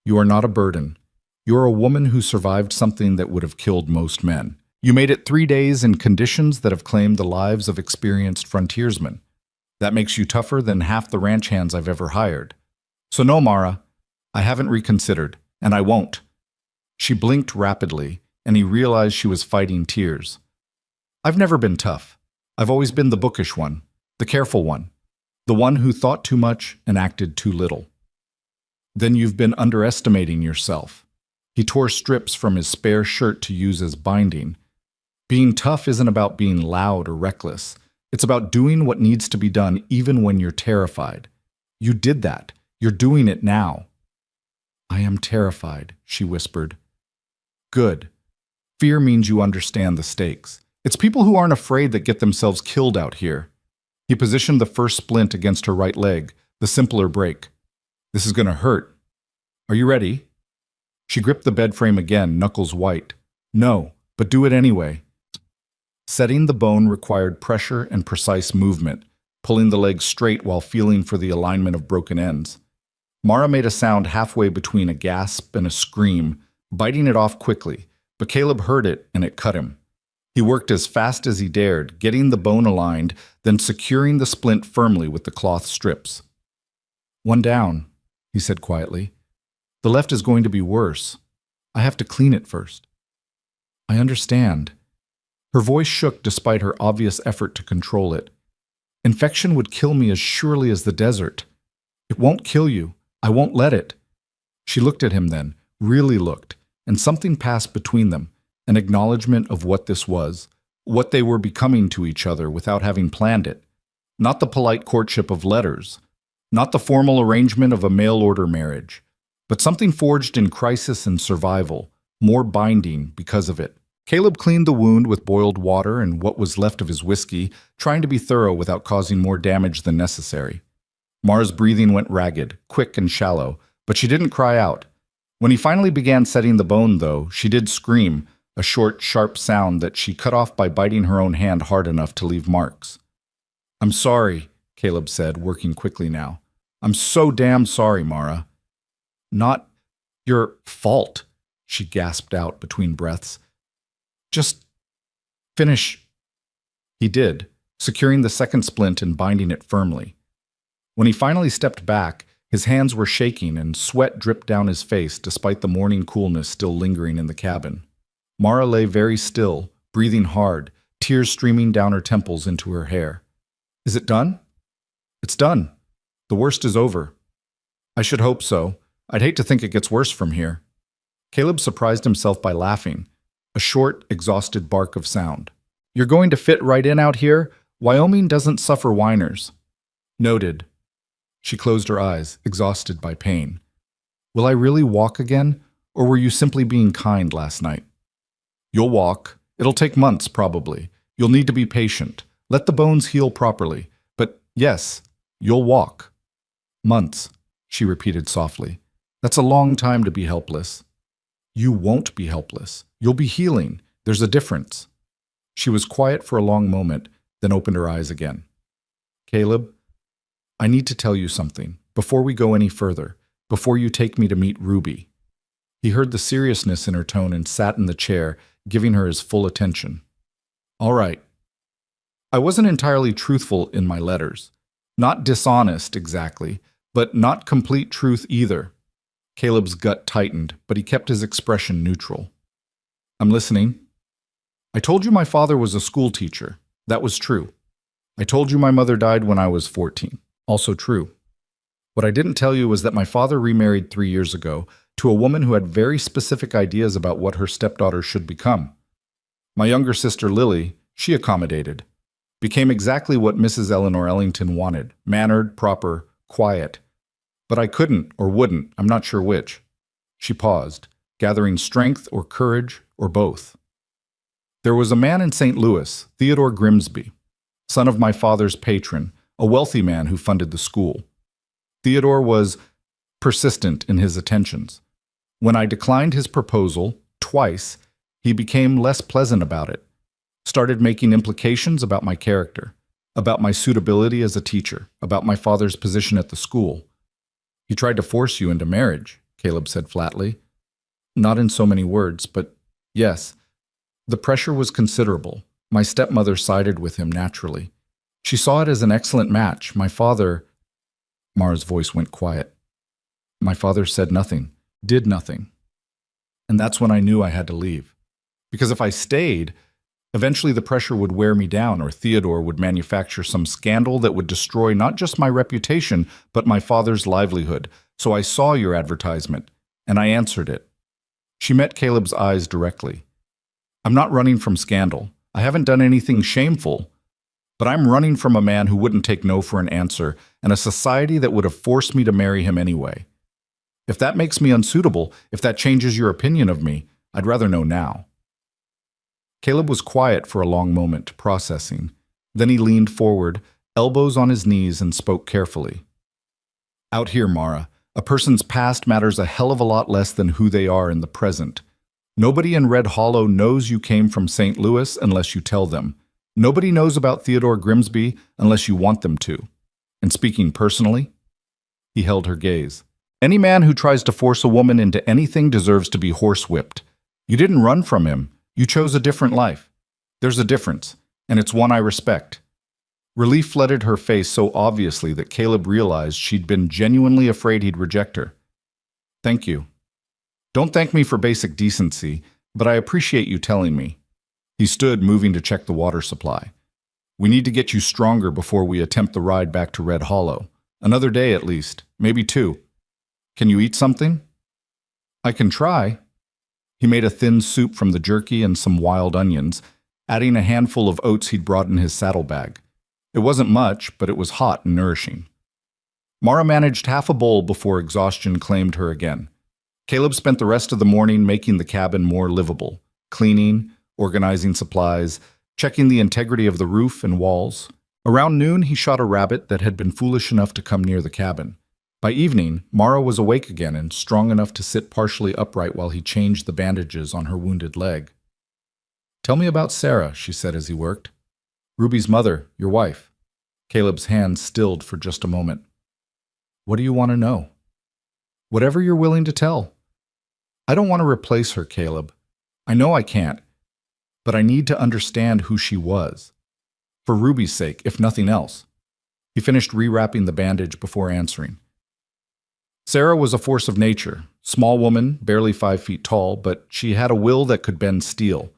You are not a burden. You are a woman who survived something that would have killed most men. You made it 3 days in conditions that have claimed the lives of experienced frontiersmen. That makes you tougher than half the ranch hands I've ever hired. So no, Mara, I haven't reconsidered, and I won't. She blinked rapidly, and he realized she was fighting tears. I've never been tough. I've always been the bookish one, the careful one, the one who thought too much and acted too little. Then you've been underestimating yourself. He tore strips from his spare shirt to use as binding. Being tough isn't about being loud or reckless. It's about doing what needs to be done even when you're terrified. You did that. You're doing it now. I am terrified, she whispered. Good. Fear means you understand the stakes. It's people who aren't afraid that get themselves killed out here. He positioned the first splint against her right leg, the simpler break. This is going to hurt. Are you ready? She gripped the bed frame again, knuckles white. No, but do it anyway. Setting the bone required pressure and precise movement, pulling the leg straight while feeling for the alignment of broken ends. Mara made a sound halfway between a gasp and a scream, biting it off quickly, but Caleb heard it and it cut him. He worked as fast as he dared, getting the bone aligned, then securing the splint firmly with the cloth strips. One down, he said quietly. The left is going to be worse. I have to clean it first. I understand. Her voice shook despite her obvious effort to control it. Infection would kill me as surely as the desert. It won't kill you. I won't let it. She looked at him then, really looked, and something passed between them, an acknowledgement of what this was, what they were becoming to each other without having planned it. Not the polite courtship of letters, not the formal arrangement of a mail-order marriage, but something forged in crisis and survival, more binding because of it. Caleb cleaned the wound with boiled water and what was left of his whiskey, trying to be thorough without causing more damage than necessary. Mara's breathing went ragged, quick and shallow, but she didn't cry out. When he finally began setting the bone, though, she did scream, a short, sharp sound that she cut off by biting her own hand hard enough to leave marks. I'm sorry, Caleb said, working quickly now. I'm so damn sorry, Mara. Not your fault, she gasped out between breaths. Just finish. He did, securing the second splint and binding it firmly. When he finally stepped back, his hands were shaking and sweat dripped down his face despite the morning coolness still lingering in the cabin. Mara lay very still, breathing hard, tears streaming down her temples into her hair. Is it done? It's done. The worst is over. I should hope so. I'd hate to think it gets worse from here. Caleb surprised himself by laughing, a short, exhausted bark of sound. You're going to fit right in out here? Wyoming doesn't suffer whiners. Noted. She closed her eyes, exhausted by pain. Will I really walk again, or were you simply being kind last night? You'll walk. It'll take months, probably. You'll need to be patient. Let the bones heal properly. But yes, you'll walk. Months, she repeated softly. That's a long time to be helpless. You won't be helpless. You'll be healing. There's a difference. She was quiet for a long moment, then opened her eyes again. Caleb, I need to tell you something, before we go any further, before you take me to meet Ruby. He heard the seriousness in her tone and sat in the chair, giving her his full attention. All right. I wasn't entirely truthful in my letters. Not dishonest, exactly, but not complete truth either. Caleb's gut tightened, but he kept his expression neutral. I'm listening. I told you my father was a school teacher. That was true. I told you my mother died when I was 14. Also true. What I didn't tell you was that my father remarried 3 years ago to a woman who had very specific ideas about what her stepdaughter should become. My younger sister Lily, she accommodated. Became exactly what Mrs. Eleanor Ellington wanted, mannered, proper, quiet. But I couldn't or wouldn't, I'm not sure which. She paused, gathering strength or courage or both. There was a man in St. Louis, Theodore Grimsby, son of my father's patron, a wealthy man who funded the school. Theodore was persistent in his attentions. When I declined his proposal, twice, he became less pleasant about it, started making implications about my character. about my suitability as a teacher, about my father's position at the school. He tried to force you into marriage, Caleb said flatly. Not in so many words, but yes. The pressure was considerable. My stepmother sided with him naturally. She saw it as an excellent match. My father... Mara's voice went quiet. My father said nothing, did nothing. And that's when I knew I had to leave. Because if I stayed, eventually the pressure would wear me down, or Theodore would manufacture some scandal that would destroy not just my reputation, but my father's livelihood. So I saw your advertisement, and I answered it. She met Caleb's eyes directly. I'm not running from scandal. I haven't done anything shameful. But I'm running from a man who wouldn't take no for an answer, and a society that would have forced me to marry him anyway. If that makes me unsuitable, if that changes your opinion of me, I'd rather know now. Caleb was quiet for a long moment, processing. Then he leaned forward, elbows on his knees, and spoke carefully. Out here, Mara, a person's past matters a hell of a lot less than who they are in the present. Nobody in Red Hollow knows you came from St. Louis unless you tell them. Nobody knows about Theodore Grimsby unless you want them to. And speaking personally, he held her gaze. Any man who tries to force a woman into anything deserves to be horsewhipped. You didn't run from him. You chose a different life. There's a difference, and it's one I respect. Relief flooded her face so obviously that Caleb realized she'd been genuinely afraid he'd reject her. Thank you. Don't thank me for basic decency, but I appreciate you telling me. He stood, moving to check the water supply. We need to get you stronger before we attempt the ride back to Red Hollow. Another day at least, maybe 2. Can you eat something? I can try. He made a thin soup from the jerky and some wild onions, adding a handful of oats he'd brought in his saddlebag. It wasn't much, but it was hot and nourishing. Mara managed half a bowl before exhaustion claimed her again. Caleb spent the rest of the morning making the cabin more livable, cleaning, organizing supplies, checking the integrity of the roof and walls. Around noon, he shot a rabbit that had been foolish enough to come near the cabin. By evening, Mara was awake again and strong enough to sit partially upright while he changed the bandages on her wounded leg. Tell me about Sarah, she said as he worked. Ruby's mother, your wife. Caleb's hand stilled for just a moment. What do you want to know? Whatever you're willing to tell. I don't want to replace her, Caleb. I know I can't. But I need to understand who she was. For Ruby's sake, if nothing else. He finished rewrapping the bandage before answering. Sarah was a force of nature, small woman, barely 5 feet tall, but she had a will that could bend steel.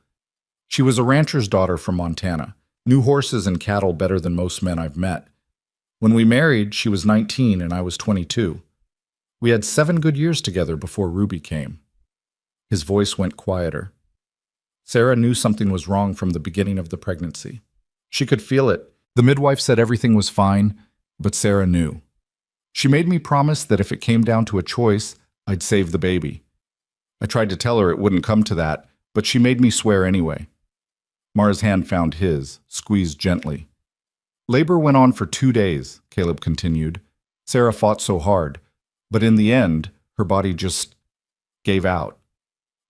She was a rancher's daughter from Montana, knew horses and cattle better than most men I've met. When we married, she was 19 and I was 22. We had 7 good years together before Ruby came. His voice went quieter. Sarah knew something was wrong from the beginning of the pregnancy. She could feel it. The midwife said everything was fine, but Sarah knew. She made me promise that if it came down to a choice, I'd save the baby. I tried to tell her it wouldn't come to that, but she made me swear anyway. Mara's hand found his, squeezed gently. Labor went on for 2 days, Caleb continued. Sarah fought so hard, but in the end, her body just gave out.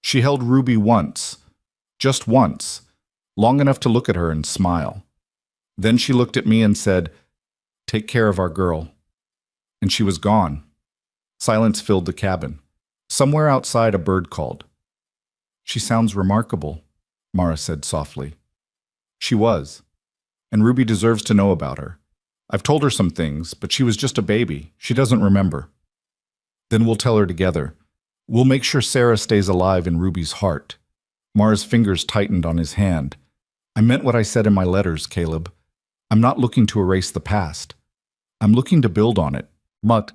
She held Ruby once, just once, long enough to look at her and smile. Then she looked at me and said, "Take care of our girl." And she was gone. Silence filled the cabin. Somewhere outside, a bird called. She sounds remarkable, Mara said softly. She was. And Ruby deserves to know about her. I've told her some things, but she was just a baby. She doesn't remember. Then we'll tell her together. We'll make sure Sarah stays alive in Ruby's heart. Mara's fingers tightened on his hand. I meant what I said in my letters, Caleb. I'm not looking to erase the past. I'm looking to build on it. But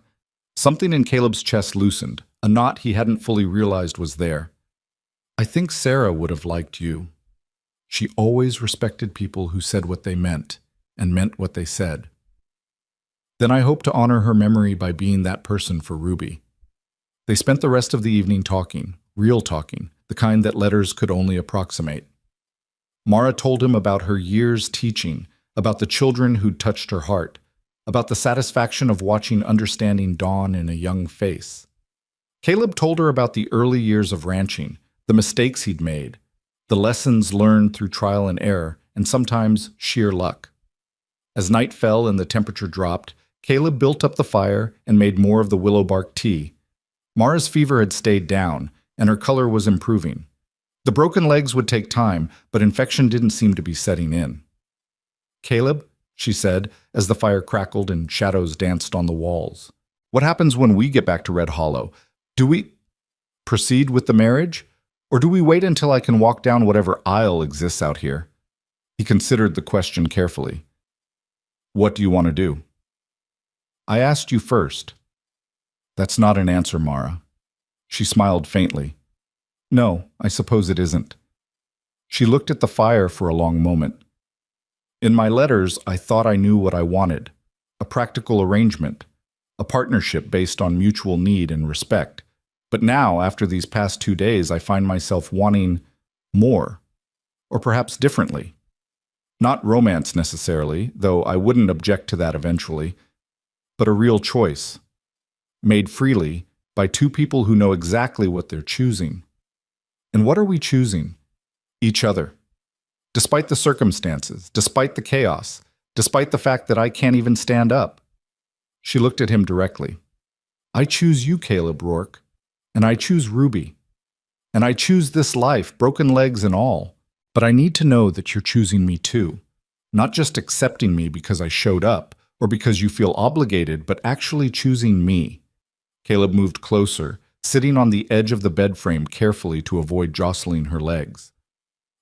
something in Caleb's chest loosened, a knot he hadn't fully realized was there. I think Sarah would have liked you. She always respected people who said what they meant, and meant what they said. Then I hope to honor her memory by being that person for Ruby. They spent the rest of the evening talking, real talking, the kind that letters could only approximate. Mara told him about her years teaching, about the children who'd touched her heart, about the satisfaction of watching understanding dawn in a young face. Caleb told her about the early years of ranching, the mistakes he'd made, the lessons learned through trial and error, and sometimes sheer luck. As night fell and the temperature dropped, Caleb built up the fire and made more of the willow bark tea. Mara's fever had stayed down, and her color was improving. The broken legs would take time, but infection didn't seem to be setting in. "Caleb," she said, as the fire crackled and shadows danced on the walls, "what happens when we get back to Red Hollow? Do we proceed with the marriage? Or do we wait until I can walk down whatever aisle exists out here?" He considered the question carefully. "What do you want to do?" "I asked you first." "That's not an answer, Mara." She smiled faintly. "No, I suppose it isn't." She looked at the fire for a long moment. "In my letters, I thought I knew what I wanted. A practical arrangement. A partnership based on mutual need and respect. But now, after these past 2 days, I find myself wanting more. Or perhaps differently. Not romance necessarily, though I wouldn't object to that eventually, but a real choice. Made freely by two people who know exactly what they're choosing. And what are we choosing? Each other. Despite the circumstances, despite the chaos, despite the fact that I can't even stand up." She looked at him directly. "I choose you, Caleb Rourke. And I choose Ruby. And I choose this life, broken legs and all. But I need to know that you're choosing me too. Not just accepting me because I showed up, or because you feel obligated, but actually choosing me." Caleb moved closer, sitting on the edge of the bed frame carefully to avoid jostling her legs.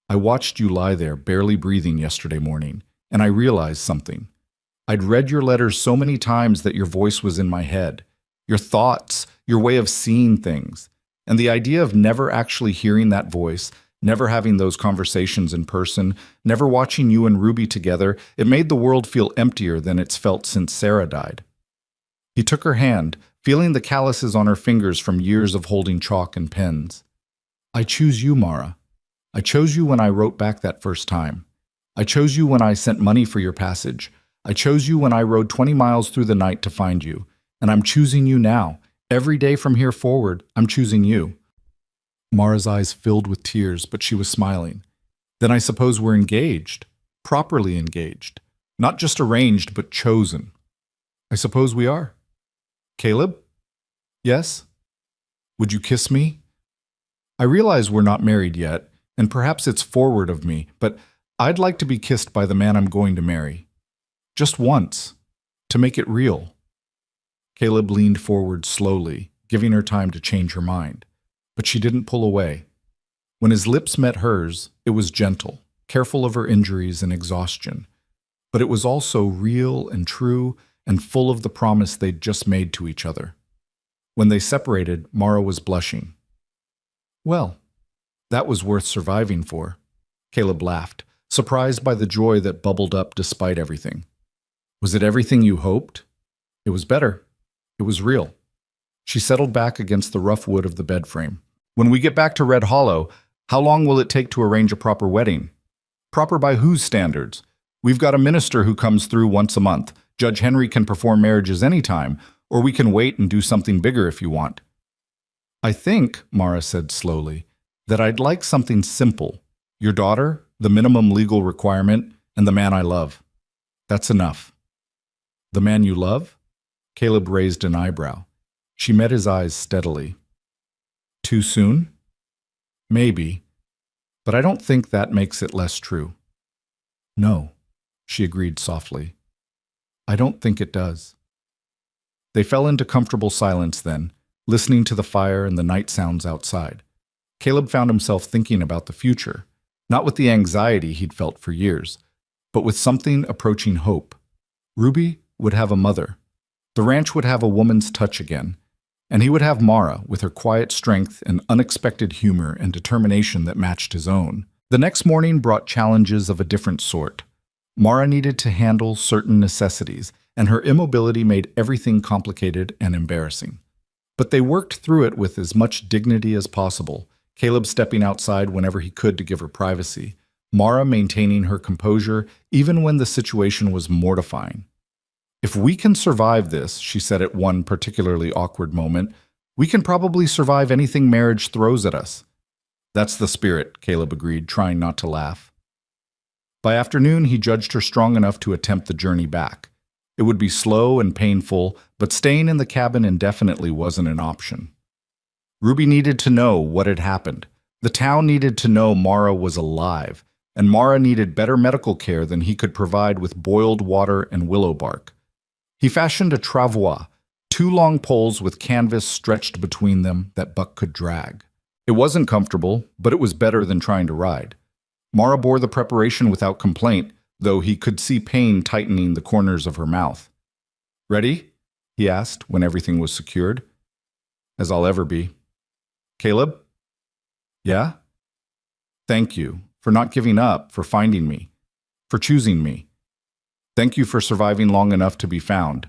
"I watched you lie there, barely breathing yesterday morning, and I realized something. I'd read your letters so many times that your voice was in my head. Your thoughts, your way of seeing things. And the idea of never actually hearing that voice, never having those conversations in person, never watching you and Ruby together, it made the world feel emptier than it's felt since Sarah died." He took her hand, feeling the calluses on her fingers from years of holding chalk and pens. "I choose you, Mara. I chose you when I wrote back that first time. I chose you when I sent money for your passage. I chose you when I rode 20 miles through the night to find you. And I'm choosing you now. Every day from here forward, I'm choosing you." Mara's eyes filled with tears, but she was smiling. "Then I suppose we're engaged. Properly engaged. Not just arranged, but chosen." "I suppose we are." "Caleb?" "Yes?" "Would you kiss me?" "I realize we're not married yet, and perhaps it's forward of me, but I'd like to be kissed by the man I'm going to marry. Just once. To make it real." Caleb leaned forward slowly, giving her time to change her mind. But she didn't pull away. When his lips met hers, it was gentle, careful of her injuries and exhaustion. But it was also real and true and full of the promise they'd just made to each other. When they separated, Mara was blushing. "Well, that was worth surviving for." Caleb laughed, surprised by the joy that bubbled up despite everything. "Was it everything you hoped?" "It was better. It was real." She settled back against the rough wood of the bed frame. "When we get back to Red Hollow, how long will it take to arrange a proper wedding?" "Proper by whose standards? We've got a minister who comes through once a month. Judge Henry can perform marriages anytime, or we can wait and do something bigger if you want." "I think," Mara said slowly, "that I'd like something simple. Your daughter, the minimum legal requirement, and the man I love. That's enough." "The man you love?" Caleb raised an eyebrow. She met his eyes steadily. "Too soon?" "Maybe. But I don't think that makes it less true." "No," she agreed softly. "I don't think it does." They fell into comfortable silence then, listening to the fire and the night sounds outside. Caleb found himself thinking about the future, not with the anxiety he'd felt for years, but with something approaching hope. Ruby would have a mother. The ranch would have a woman's touch again, and he would have Mara with her quiet strength and unexpected humor and determination that matched his own. The next morning brought challenges of a different sort. Mara needed to handle certain necessities, and her immobility made everything complicated and embarrassing. But they worked through it with as much dignity as possible, Caleb stepping outside whenever he could to give her privacy, Mara maintaining her composure even when the situation was mortifying. "If we can survive this," she said at one particularly awkward moment, "we can probably survive anything marriage throws at us." "That's the spirit," Caleb agreed, trying not to laugh. By afternoon, he judged her strong enough to attempt the journey back. It would be slow and painful, but staying in the cabin indefinitely wasn't an option. Ruby needed to know what had happened. The town needed to know Mara was alive, and Mara needed better medical care than he could provide with boiled water and willow bark. He fashioned a travois, 2 long poles with canvas stretched between them that Buck could drag. It wasn't comfortable, but it was better than trying to ride. Mara bore the preparation without complaint, though he could see pain tightening the corners of her mouth. "Ready?" he asked when everything was secured. "As I'll ever be." "Caleb?" "Yeah?" "Thank you for not giving up, for finding me, for choosing me. Thank you for surviving long enough to be found."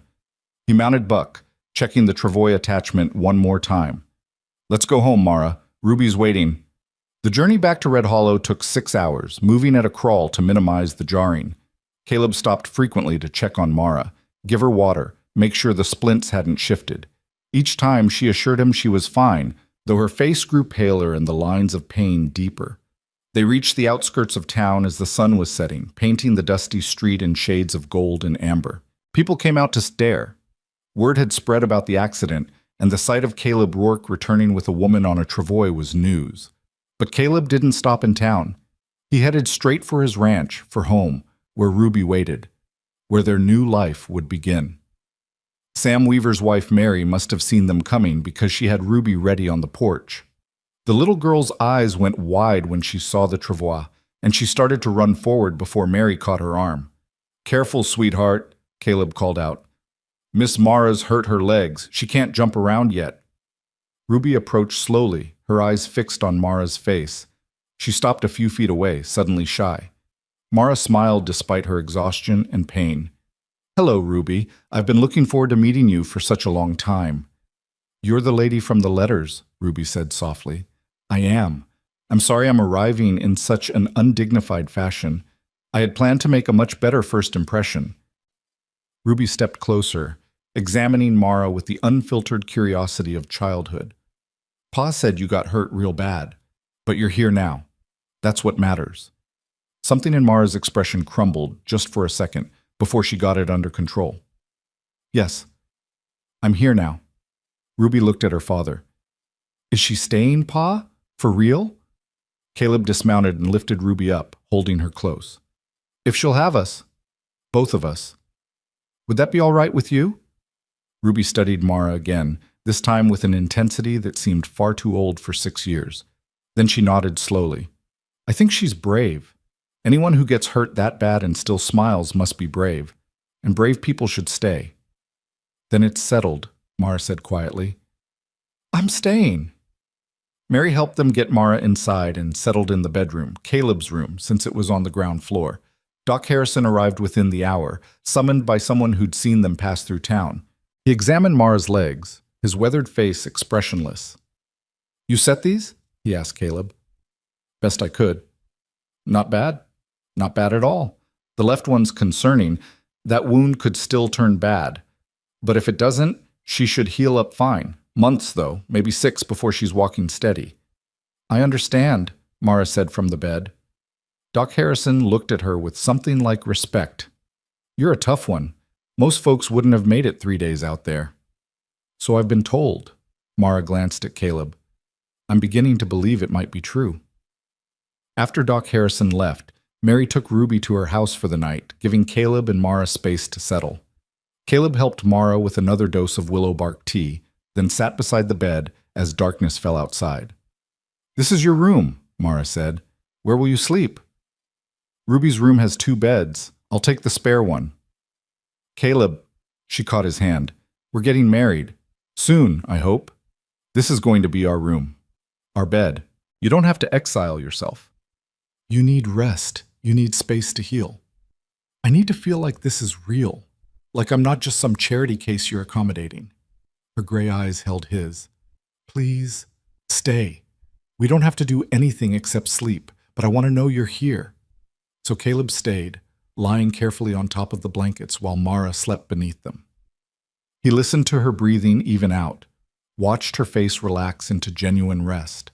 He mounted Buck, checking the travois attachment one more time. "Let's go home, Mara. Ruby's waiting." The journey back to Red Hollow took 6 hours, moving at a crawl to minimize the jarring. Caleb stopped frequently to check on Mara, give her water, make sure the splints hadn't shifted. Each time she assured him she was fine, though her face grew paler and the lines of pain deeper. They reached the outskirts of town as the sun was setting, painting the dusty street in shades of gold and amber. People came out to stare. Word had spread about the accident, and the sight of Caleb Rourke returning with a woman on a travois was news. But Caleb didn't stop in town. He headed straight for his ranch, for home, where Ruby waited, where their new life would begin. Sam Weaver's wife Mary must have seen them coming because she had Ruby ready on the porch. The little girl's eyes went wide when she saw the travois, and she started to run forward before Mary caught her arm. "Careful, sweetheart," Caleb called out. "Miss Mara's hurt her legs. She can't jump around yet." Ruby approached slowly, her eyes fixed on Mara's face. She stopped a few feet away, suddenly shy. Mara smiled despite her exhaustion and pain. "Hello, Ruby. I've been looking forward to meeting you for such a long time." "You're the lady from the letters," Ruby said softly. "I am. I'm sorry I'm arriving in such an undignified fashion. I had planned to make a much better first impression." Ruby stepped closer, examining Mara with the unfiltered curiosity of childhood. "Pa said you got hurt real bad, but you're here now. That's what matters." Something in Mara's expression crumbled just for a second before she got it under control. "Yes, I'm here now." Ruby looked at her father. "Is she staying, Pa? For real?" Caleb dismounted and lifted Ruby up, holding her close. "If she'll have us. Both of us. Would that be all right with you?" Ruby studied Mara again, this time with an intensity that seemed far too old for 6 years. Then she nodded slowly. "I think she's brave. Anyone who gets hurt that bad and still smiles must be brave, and brave people should stay." "Then it's settled," Mara said quietly. "I'm staying." Mary helped them get Mara inside and settled in the bedroom, Caleb's room, since it was on the ground floor. Doc Harrison arrived within the hour, summoned by someone who'd seen them pass through town. He examined Mara's legs, his weathered face expressionless. "You set these?" he asked Caleb. "Best I could." "Not bad. Not bad at all. The left one's concerning. That wound could still turn bad. But if it doesn't, she should heal up fine. Months, though, maybe 6 before she's walking steady." "I understand," Mara said from the bed. Doc Harrison looked at her with something like respect. "You're a tough one. Most folks wouldn't have made it 3 days out there." "So I've been told." Mara glanced at Caleb. "I'm beginning to believe it might be true." After Doc Harrison left, Mary took Ruby to her house for the night, giving Caleb and Mara space to settle. Caleb helped Mara with another dose of willow bark tea, then sat beside the bed as darkness fell outside. "This is your room," Mara said. "Where will you sleep?" "Ruby's room has 2 beds. I'll take the spare one." "Caleb," she caught his hand, "we're getting married. Soon, I hope. This is going to be our room. Our bed. You don't have to exile yourself. You need rest. You need space to heal. I need to feel like this is real, like I'm not just some charity case you're accommodating." Her gray eyes held his. "Please, stay. We don't have to do anything except sleep, but I want to know you're here." So Caleb stayed, lying carefully on top of the blankets while Mara slept beneath them. He listened to her breathing even out, watched her face relax into genuine rest.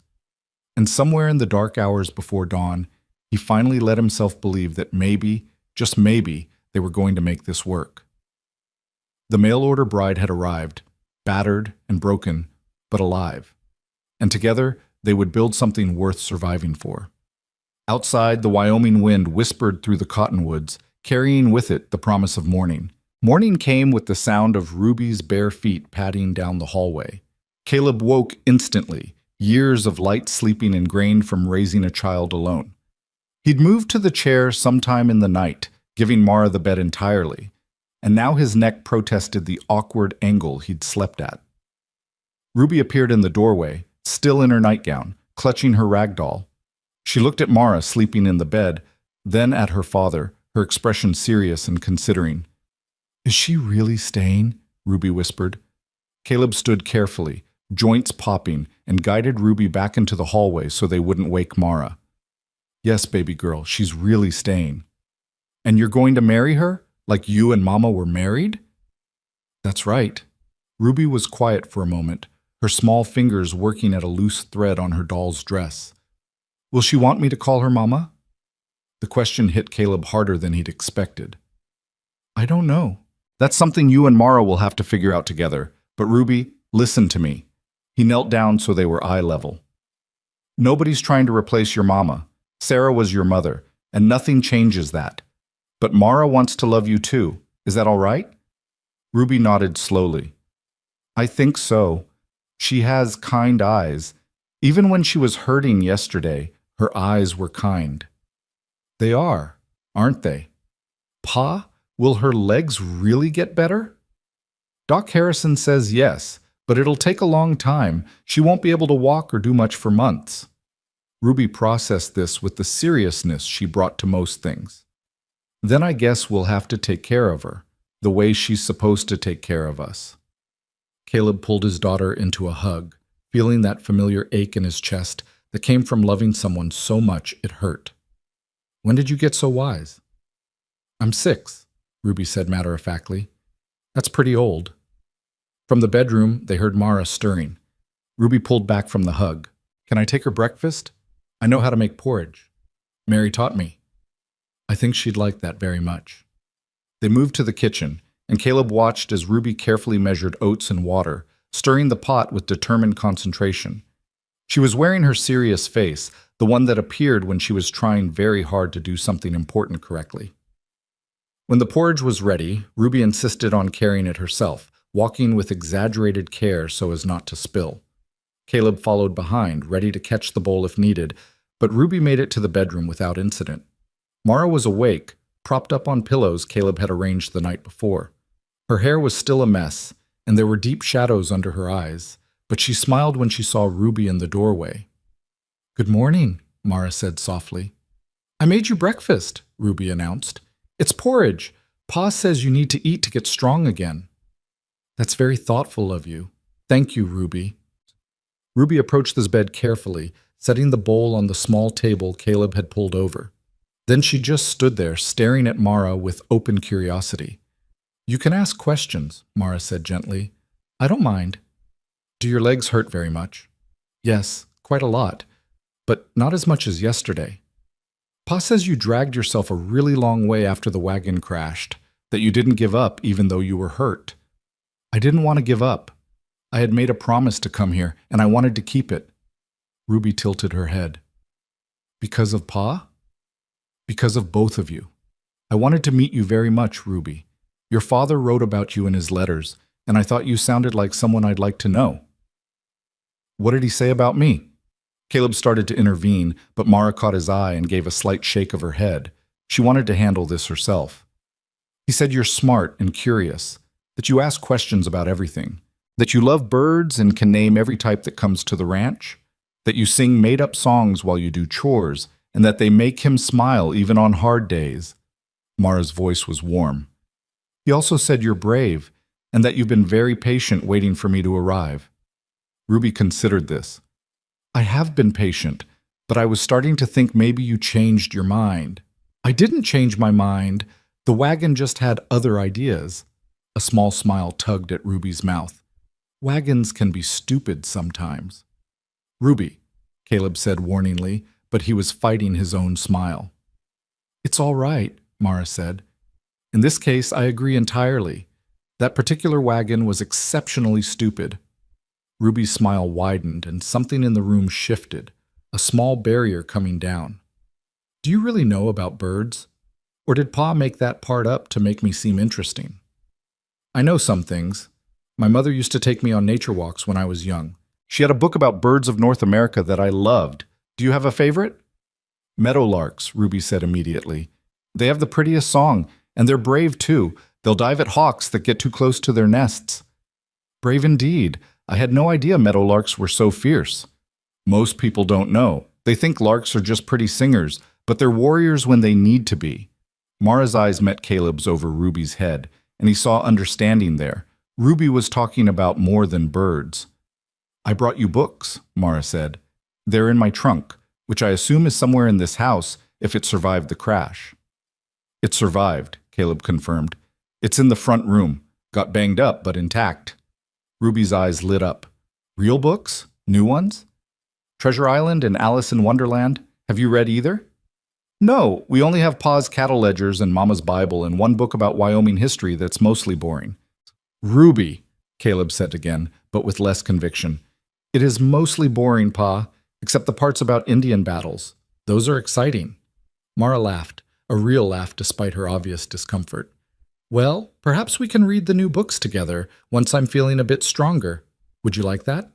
And somewhere in the dark hours before dawn, He finally let himself believe that maybe, just maybe, they were going to make this work. The mail-order bride had arrived, battered and broken, but alive. And together, they would build something worth surviving for. Outside, the Wyoming wind whispered through the cottonwoods, carrying with it the promise of morning. Morning came with the sound of Ruby's bare feet padding down the hallway. Caleb woke instantly, years of light sleeping ingrained from raising a child alone. He'd moved to the chair sometime in the night, giving Mara the bed entirely, and now his neck protested the awkward angle he'd slept at. Ruby appeared in the doorway, still in her nightgown, clutching her rag doll. She looked at Mara sleeping in the bed, then at her father, her expression serious and considering. "Is she really staying?" Ruby whispered. Caleb stood carefully, joints popping, and guided Ruby back into the hallway so they wouldn't wake Mara. "Yes, baby girl, she's really staying." "And you're going to marry her, like you and Mama were married?" "That's right." Ruby was quiet for a moment, her small fingers working at a loose thread on her doll's dress. "Will she want me to call her Mama?" The question hit Caleb harder than he'd expected. "I don't know. That's something you and Mara will have to figure out together. But Ruby, listen to me." He knelt down so they were eye level. "Nobody's trying to replace your mama. Sarah was your mother, and nothing changes that. But Mara wants to love you too. Is that all right?" Ruby nodded slowly. "I think so. She has kind eyes. Even when she was hurting yesterday, her eyes were kind." "They are, aren't they? Pa, will her legs really get better?" "Doc Harrison says yes, but it'll take a long time. She won't be able to walk or do much for months." Ruby processed this with the seriousness she brought to most things. "Then I guess we'll have to take care of her, the way she's supposed to take care of us." Caleb pulled his daughter into a hug, feeling that familiar ache in his chest that came from loving someone so much it hurt. "When did you get so wise?" "I'm 6, Ruby said matter-of-factly. "That's pretty old." From the bedroom, they heard Mara stirring. Ruby pulled back from the hug. "Can I take her breakfast? I know how to make porridge. Mary taught me." "I think she'd like that very much." They moved to the kitchen, and Caleb watched as Ruby carefully measured oats and water, stirring the pot with determined concentration. She was wearing her serious face, the one that appeared when she was trying very hard to do something important correctly. When the porridge was ready, Ruby insisted on carrying it herself, walking with exaggerated care so as not to spill. Caleb followed behind, ready to catch the bowl if needed, but Ruby made it to the bedroom without incident. Mara was awake, propped up on pillows Caleb had arranged the night before. Her hair was still a mess, and there were deep shadows under her eyes, but she smiled when she saw Ruby in the doorway. "Good morning," Mara said softly. "I made you breakfast," Ruby announced. "It's porridge. Pa says you need to eat to get strong again." "That's very thoughtful of you. Thank you, Ruby." Ruby approached his bed carefully, setting the bowl on the small table Caleb had pulled over. Then she just stood there, staring at Mara with open curiosity. "You can ask questions," Mara said gently. "I don't mind." "Do your legs hurt very much?" "Yes, quite a lot, but not as much as yesterday." "Pa says you dragged yourself a really long way after the wagon crashed, that you didn't give up even though you were hurt." "I didn't want to give up. I had made a promise to come here, and I wanted to keep it." Ruby tilted her head. "Because of Pa?" "Because of both of you. I wanted to meet you very much, Ruby. Your father wrote about you in his letters, and I thought you sounded like someone I'd like to know." "What did he say about me?" Caleb started to intervene, but Mara caught his eye and gave a slight shake of her head. She wanted to handle this herself. "He said you're smart and curious, that you ask questions about everything, that you love birds and can name every type that comes to the ranch, that you sing made-up songs while you do chores, and that they make him smile even on hard days." Mara's voice was warm. "He also said you're brave, and that you've been very patient waiting for me to arrive." Ruby considered this. "I have been patient, but I was starting to think maybe you changed your mind." "I didn't change my mind. The wagon just had other ideas." A small smile tugged at Ruby's mouth. "Wagons can be stupid sometimes." "Ruby," Caleb said warningly, but he was fighting his own smile. "It's all right," Mara said. "In this case, I agree entirely. That particular wagon was exceptionally stupid." Ruby's smile widened and something in the room shifted, a small barrier coming down. "Do you really know about birds? Or did Pa make that part up to make me seem interesting?" "I know some things. My mother used to take me on nature walks when I was young. She had a book about birds of North America that I loved. Do you have a favorite?" "Meadowlarks," Ruby said immediately. "They have the prettiest song, and they're brave too. They'll dive at hawks that get too close to their nests." "Brave indeed. I had no idea meadowlarks were so fierce." "Most people don't know. They think larks are just pretty singers, but they're warriors when they need to be." Mara's eyes met Caleb's over Ruby's head, and he saw understanding there. Ruby was talking about more than birds. "I brought you books," Mara said. "They're in my trunk, which I assume is somewhere in this house if it survived the crash." "It survived," Caleb confirmed. "It's in the front room. Got banged up, but intact." Ruby's eyes lit up. "Real books? New ones? Treasure Island and Alice in Wonderland? Have you read either?" "No, we only have Pa's cattle ledgers and Mama's Bible and one book about Wyoming history that's mostly boring." "Ruby," Caleb said again, but with less conviction. "It is mostly boring, Pa, except the parts about Indian battles. Those are exciting." Mara laughed, a real laugh despite her obvious discomfort. "Well, perhaps we can read the new books together once I'm feeling a bit stronger. Would you like that?"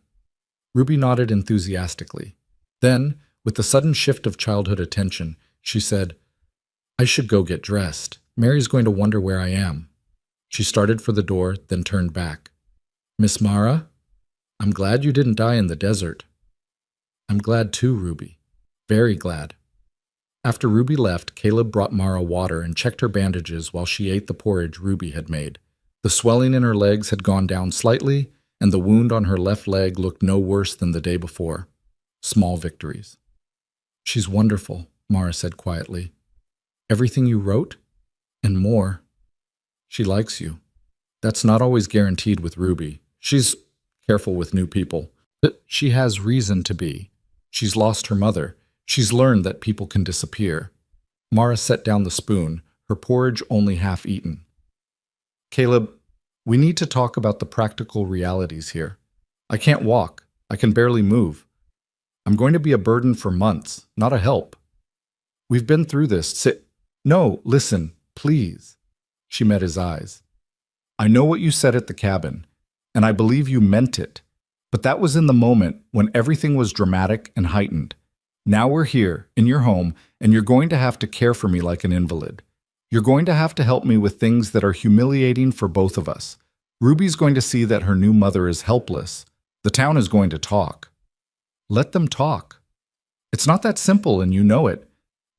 Ruby nodded enthusiastically. Then, with the sudden shift of childhood attention, she said, "I should go get dressed. Mary's going to wonder where I am." She started for the door, then turned back. "Miss Mara, I'm glad you didn't die in the desert." "I'm glad too, Ruby. Very glad." After Ruby left, Caleb brought Mara water and checked her bandages while she ate the porridge Ruby had made. The swelling in her legs had gone down slightly, and the wound on her left leg looked no worse than the day before. Small victories. "She's wonderful," Mara said quietly. "Everything you wrote? And more. She likes you. That's not always guaranteed with Ruby. She's careful with new people. But she has reason to be. She's lost her mother. She's learned that people can disappear." Mara set down the spoon, her porridge only half eaten. "Caleb, we need to talk about the practical realities here. I can't walk. I can barely move. I'm going to be a burden for months, not a help. We've been through this. No, listen, please." She met his eyes. "I know what you said at the cabin, and I believe you meant it, but that was in the moment when everything was dramatic and heightened. Now we're here, in your home, and you're going to have to care for me like an invalid. You're going to have to help me with things that are humiliating for both of us. Ruby's going to see that her new mother is helpless. The town is going to talk." "Let them talk. It's not that simple, and you know it.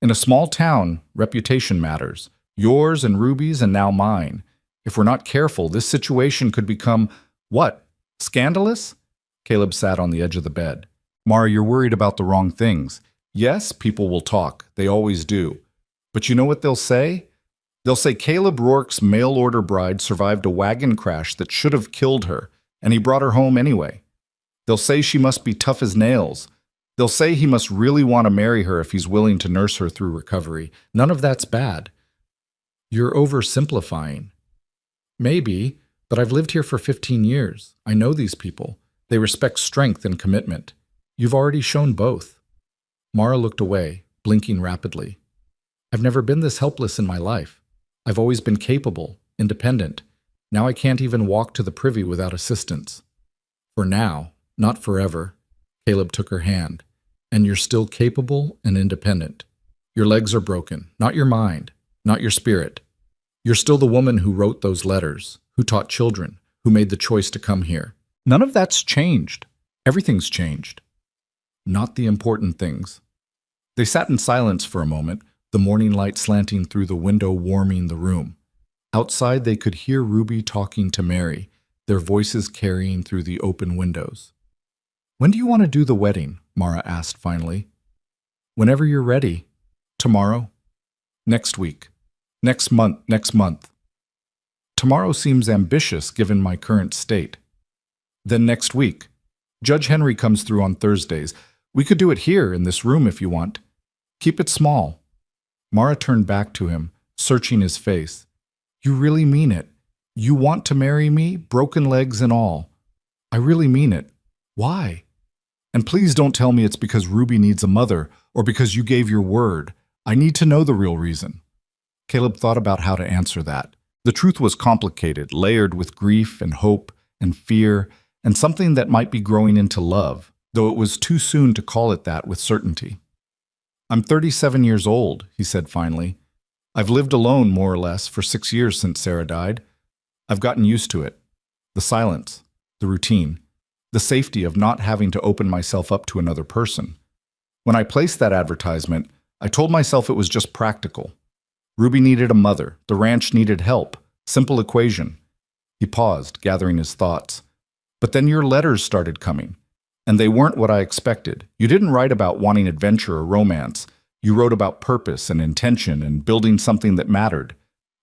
In a small town, reputation matters. Yours and Ruby's and now mine. If we're not careful, this situation could become, what, scandalous?" Caleb sat on the edge of the bed. "Mara, you're worried about the wrong things. Yes, people will talk. They always do. But you know what they'll say? They'll say Caleb Rourke's mail-order bride survived a wagon crash that should have killed her, and he brought her home anyway. They'll say she must be tough as nails. They'll say he must really want to marry her if he's willing to nurse her through recovery. None of that's bad." "You're oversimplifying." "Maybe, but I've lived here for 15 years. I know these people. They respect strength and commitment. You've already shown both." Mara looked away, blinking rapidly. "I've never been this helpless in my life. I've always been capable, independent. Now I can't even walk to the privy without assistance." "For now, not forever." Caleb took her hand. "And you're still capable and independent. Your legs are broken, not your mind, not your spirit. You're still the woman who wrote those letters, who taught children, who made the choice to come here. None of that's changed. Everything's changed. Not the important things." They sat in silence for a moment, the morning light slanting through the window warming the room. Outside they could hear Ruby talking to Mary, their voices carrying through the open windows. "When do you want to do the wedding?" Mara asked finally. "Whenever you're ready. Tomorrow? Next week? Next month? Tomorrow seems ambitious given my current state. Then next week. Judge Henry comes through on Thursdays. We could do it here in this room if you want. Keep it small. Mara turned back to him, searching his face. You really mean it? You want to marry me, broken legs and all? I really mean it. Why? And please don't tell me it's because Ruby needs a mother or because you gave your word. I need to know the real reason. Caleb thought about how to answer that. The truth was complicated, layered with grief and hope and fear and something that might be growing into love, though it was too soon to call it that with certainty. I'm 37 years old, he said finally. I've lived alone, more or less, for 6 years since Sarah died. I've gotten used to it. The silence, the routine, the safety of not having to open myself up to another person. When I placed that advertisement, I told myself it was just practical. Ruby needed a mother. The ranch needed help. Simple equation. He paused, gathering his thoughts. But then your letters started coming. And they weren't what I expected. You didn't write about wanting adventure or romance. You wrote about purpose and intention and building something that mattered.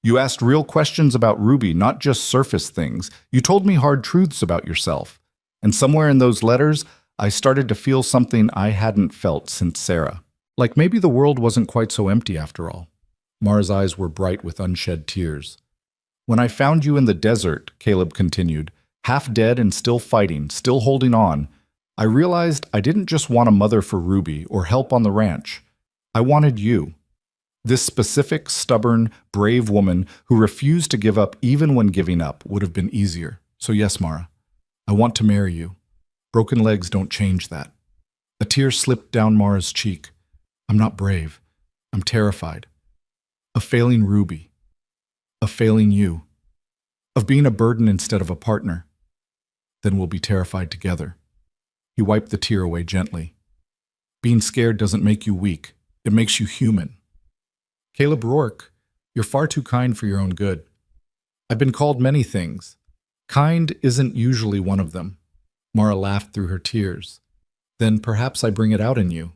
You asked real questions about Ruby, not just surface things. You told me hard truths about yourself. And somewhere in those letters, I started to feel something I hadn't felt since Sarah. Like maybe the world wasn't quite so empty after all. Mara's eyes were bright with unshed tears. When I found you in the desert, Caleb continued, half dead and still fighting, still holding on, I realized I didn't just want a mother for Ruby or help on the ranch. I wanted you. This specific, stubborn, brave woman who refused to give up even when giving up would have been easier. So yes, Mara, I want to marry you. Broken legs don't change that. A tear slipped down Mara's cheek. I'm not brave. I'm terrified. Of failing Ruby. Of failing you. Of being a burden instead of a partner. Then we'll be terrified together. He wiped the tear away gently. Being scared doesn't make you weak. It makes you human. Caleb Rourke, you're far too kind for your own good. I've been called many things. Kind isn't usually one of them. Mara laughed through her tears. Then perhaps I bring it out in you.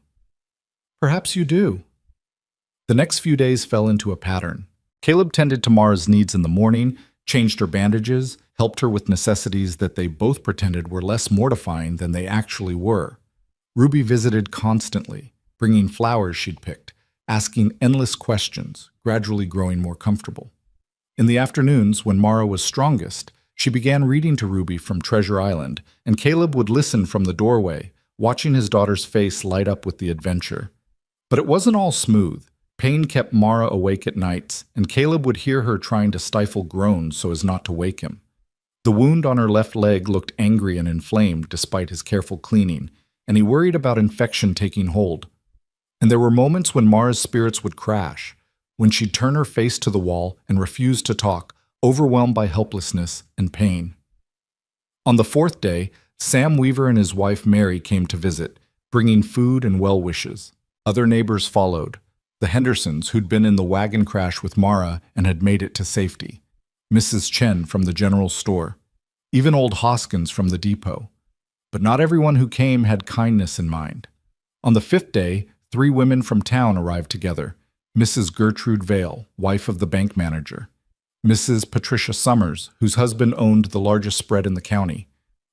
Perhaps you do. The next few days fell into a pattern. Caleb tended to Mara's needs in the morning, changed her bandages, helped her with necessities that they both pretended were less mortifying than they actually were. Ruby visited constantly, bringing flowers she'd picked, asking endless questions, gradually growing more comfortable. In the afternoons, when Mara was strongest, she began reading to Ruby from Treasure Island, and Caleb would listen from the doorway, watching his daughter's face light up with the adventure. But it wasn't all smooth. Pain kept Mara awake at nights, and Caleb would hear her trying to stifle groans so as not to wake him. The wound on her left leg looked angry and inflamed despite his careful cleaning, and he worried about infection taking hold. And there were moments when Mara's spirits would crash, when she'd turn her face to the wall and refuse to talk, overwhelmed by helplessness and pain. On the fourth day, Sam Weaver and his wife Mary came to visit, bringing food and well wishes. Other neighbors followed. The Hendersons, who'd been in the wagon crash with Mara and had made it to safety. Mrs. Chen from the general store. Even old Hoskins from the depot. But not everyone who came had kindness in mind. On the fifth day, 3 women from town arrived together. Mrs. Gertrude Vale, wife of the bank manager. Mrs. Patricia Summers, whose husband owned the largest spread in the county.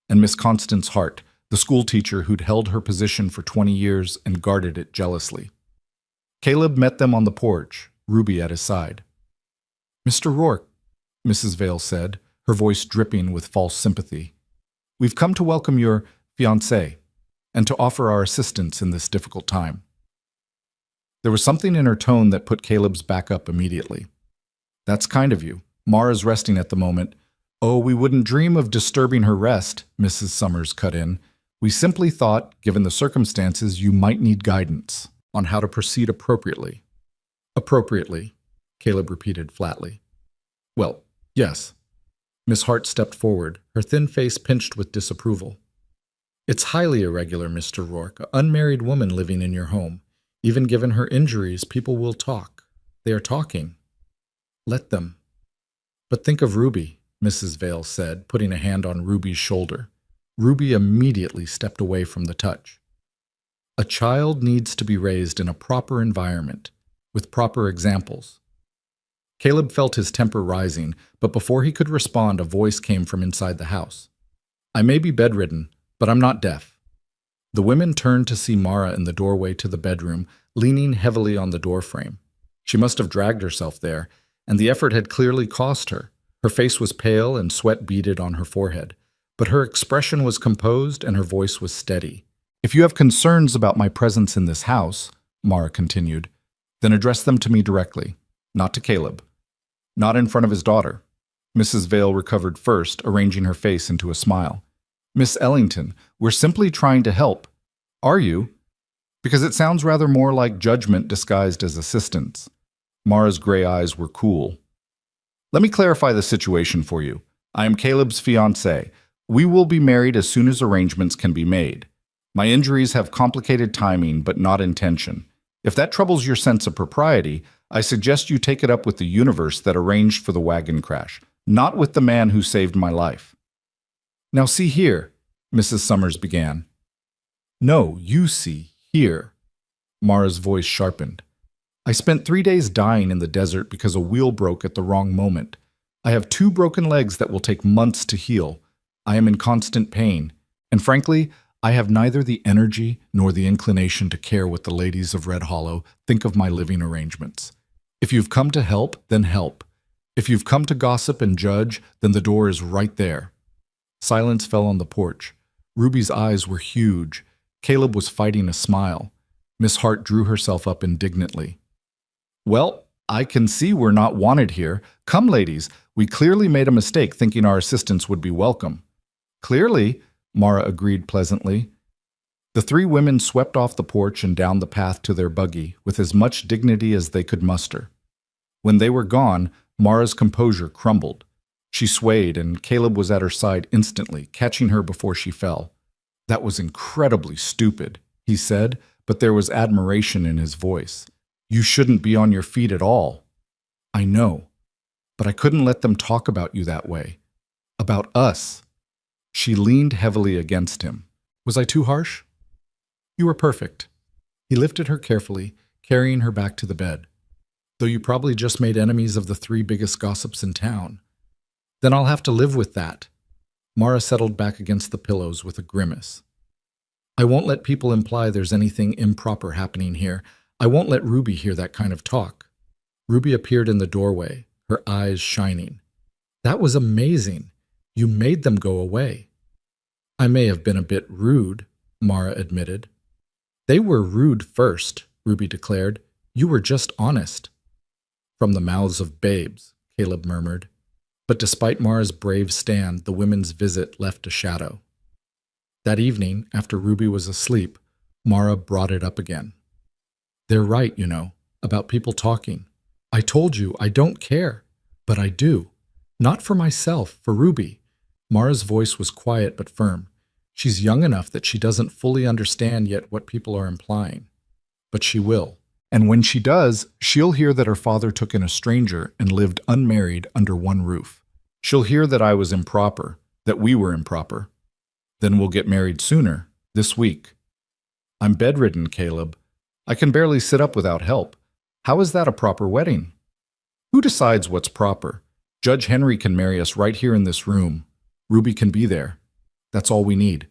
And Miss Constance Hart, the schoolteacher who'd held her position for 20 years and guarded it jealously. Caleb met them on the porch, Ruby at his side. Mr. Rourke, Mrs. Vale said, her voice dripping with false sympathy. We've come to welcome your fiancé and to offer our assistance in this difficult time. There was something in her tone that put Caleb's back up immediately. That's kind of you. Mara's resting at the moment. Oh, we wouldn't dream of disturbing her rest, Mrs. Summers cut in. We simply thought, given the circumstances, you might need guidance on how to proceed appropriately. Appropriately, Caleb repeated flatly. Well, yes. Miss Hart stepped forward, her thin face pinched with disapproval. It's highly irregular, Mr. Rourke, an unmarried woman living in your home. Even given her injuries, people will talk. They are talking. Let them. But think of Ruby, Mrs. Vale said, putting a hand on Ruby's shoulder. Ruby immediately stepped away from the touch. A child needs to be raised in a proper environment, with proper examples. Caleb felt his temper rising, but before he could respond, a voice came from inside the house. I may be bedridden, but I'm not deaf. The women turned to see Mara in the doorway to the bedroom, leaning heavily on the doorframe. She must have dragged herself there, and the effort had clearly cost her. Her face was pale and sweat beaded on her forehead, but her expression was composed and her voice was steady. "If you have concerns about my presence in this house," Mara continued, "then address them to me directly, not to Caleb. Not in front of his daughter." Mrs. Vale recovered first, arranging her face into a smile. "Miss Ellington, we're simply trying to help." "Are you?" "Because it sounds rather more like judgment disguised as assistance." Mara's gray eyes were cool. "Let me clarify the situation for you. I am Caleb's fiancée. We will be married as soon as arrangements can be made. My injuries have complicated timing, but not intention. If that troubles your sense of propriety, I suggest you take it up with the universe that arranged for the wagon crash, not with the man who saved my life." "Now see here," Mrs. Summers began. "No, you see here." Mara's voice sharpened. "I spent 3 days dying in the desert because a wheel broke at the wrong moment. I have 2 broken legs that will take months to heal. I am in constant pain, and frankly, I have neither the energy nor the inclination to care what the ladies of Red Hollow think of my living arrangements. If you've come to help, then help. If you've come to gossip and judge, then the door is right there." Silence fell on the porch. Ruby's eyes were huge. Caleb was fighting a smile. Miss Hart drew herself up indignantly. "Well, I can see we're not wanted here. Come, ladies, we clearly made a mistake thinking our assistance would be welcome." "Clearly," Mara agreed pleasantly. The 3 women swept off the porch and down the path to their buggy with as much dignity as they could muster. When they were gone, Mara's composure crumbled. She swayed, and Caleb was at her side instantly, catching her before she fell. "That was incredibly stupid," he said, but there was admiration in his voice. "You shouldn't be on your feet at all." "I know, but I couldn't let them talk about you that way. About us." She leaned heavily against him. "Was I too harsh?" "You were perfect." He lifted her carefully, carrying her back to the bed. "Though you probably just made enemies of the 3 biggest gossips in town. Then I'll have to live with that." Mara settled back against the pillows with a grimace. "I won't let people imply there's anything improper happening here. I won't let Ruby hear that kind of talk." Ruby appeared in the doorway, her eyes shining. "That was amazing. You made them go away." "I may have been a bit rude," Mara admitted. "They were rude first," Ruby declared. "You were just honest." "From the mouths of babes," Caleb murmured. But despite Mara's brave stand, the women's visit left a shadow. That evening, after Ruby was asleep, Mara brought it up again. "They're right, you know, about people talking. I told you I don't care, but I do. Not for myself, for Ruby." Mara's voice was quiet but firm. "She's young enough that she doesn't fully understand yet what people are implying. But she will. And when she does, she'll hear that her father took in a stranger and lived unmarried under one roof. She'll hear that I was improper, that we were improper. Then we'll get married sooner, this week." "I'm bedridden, Caleb. I can barely sit up without help. How is that a proper wedding?" "Who decides what's proper? Judge Henry can marry us right here in this room. Ruby can be there. That's all we need."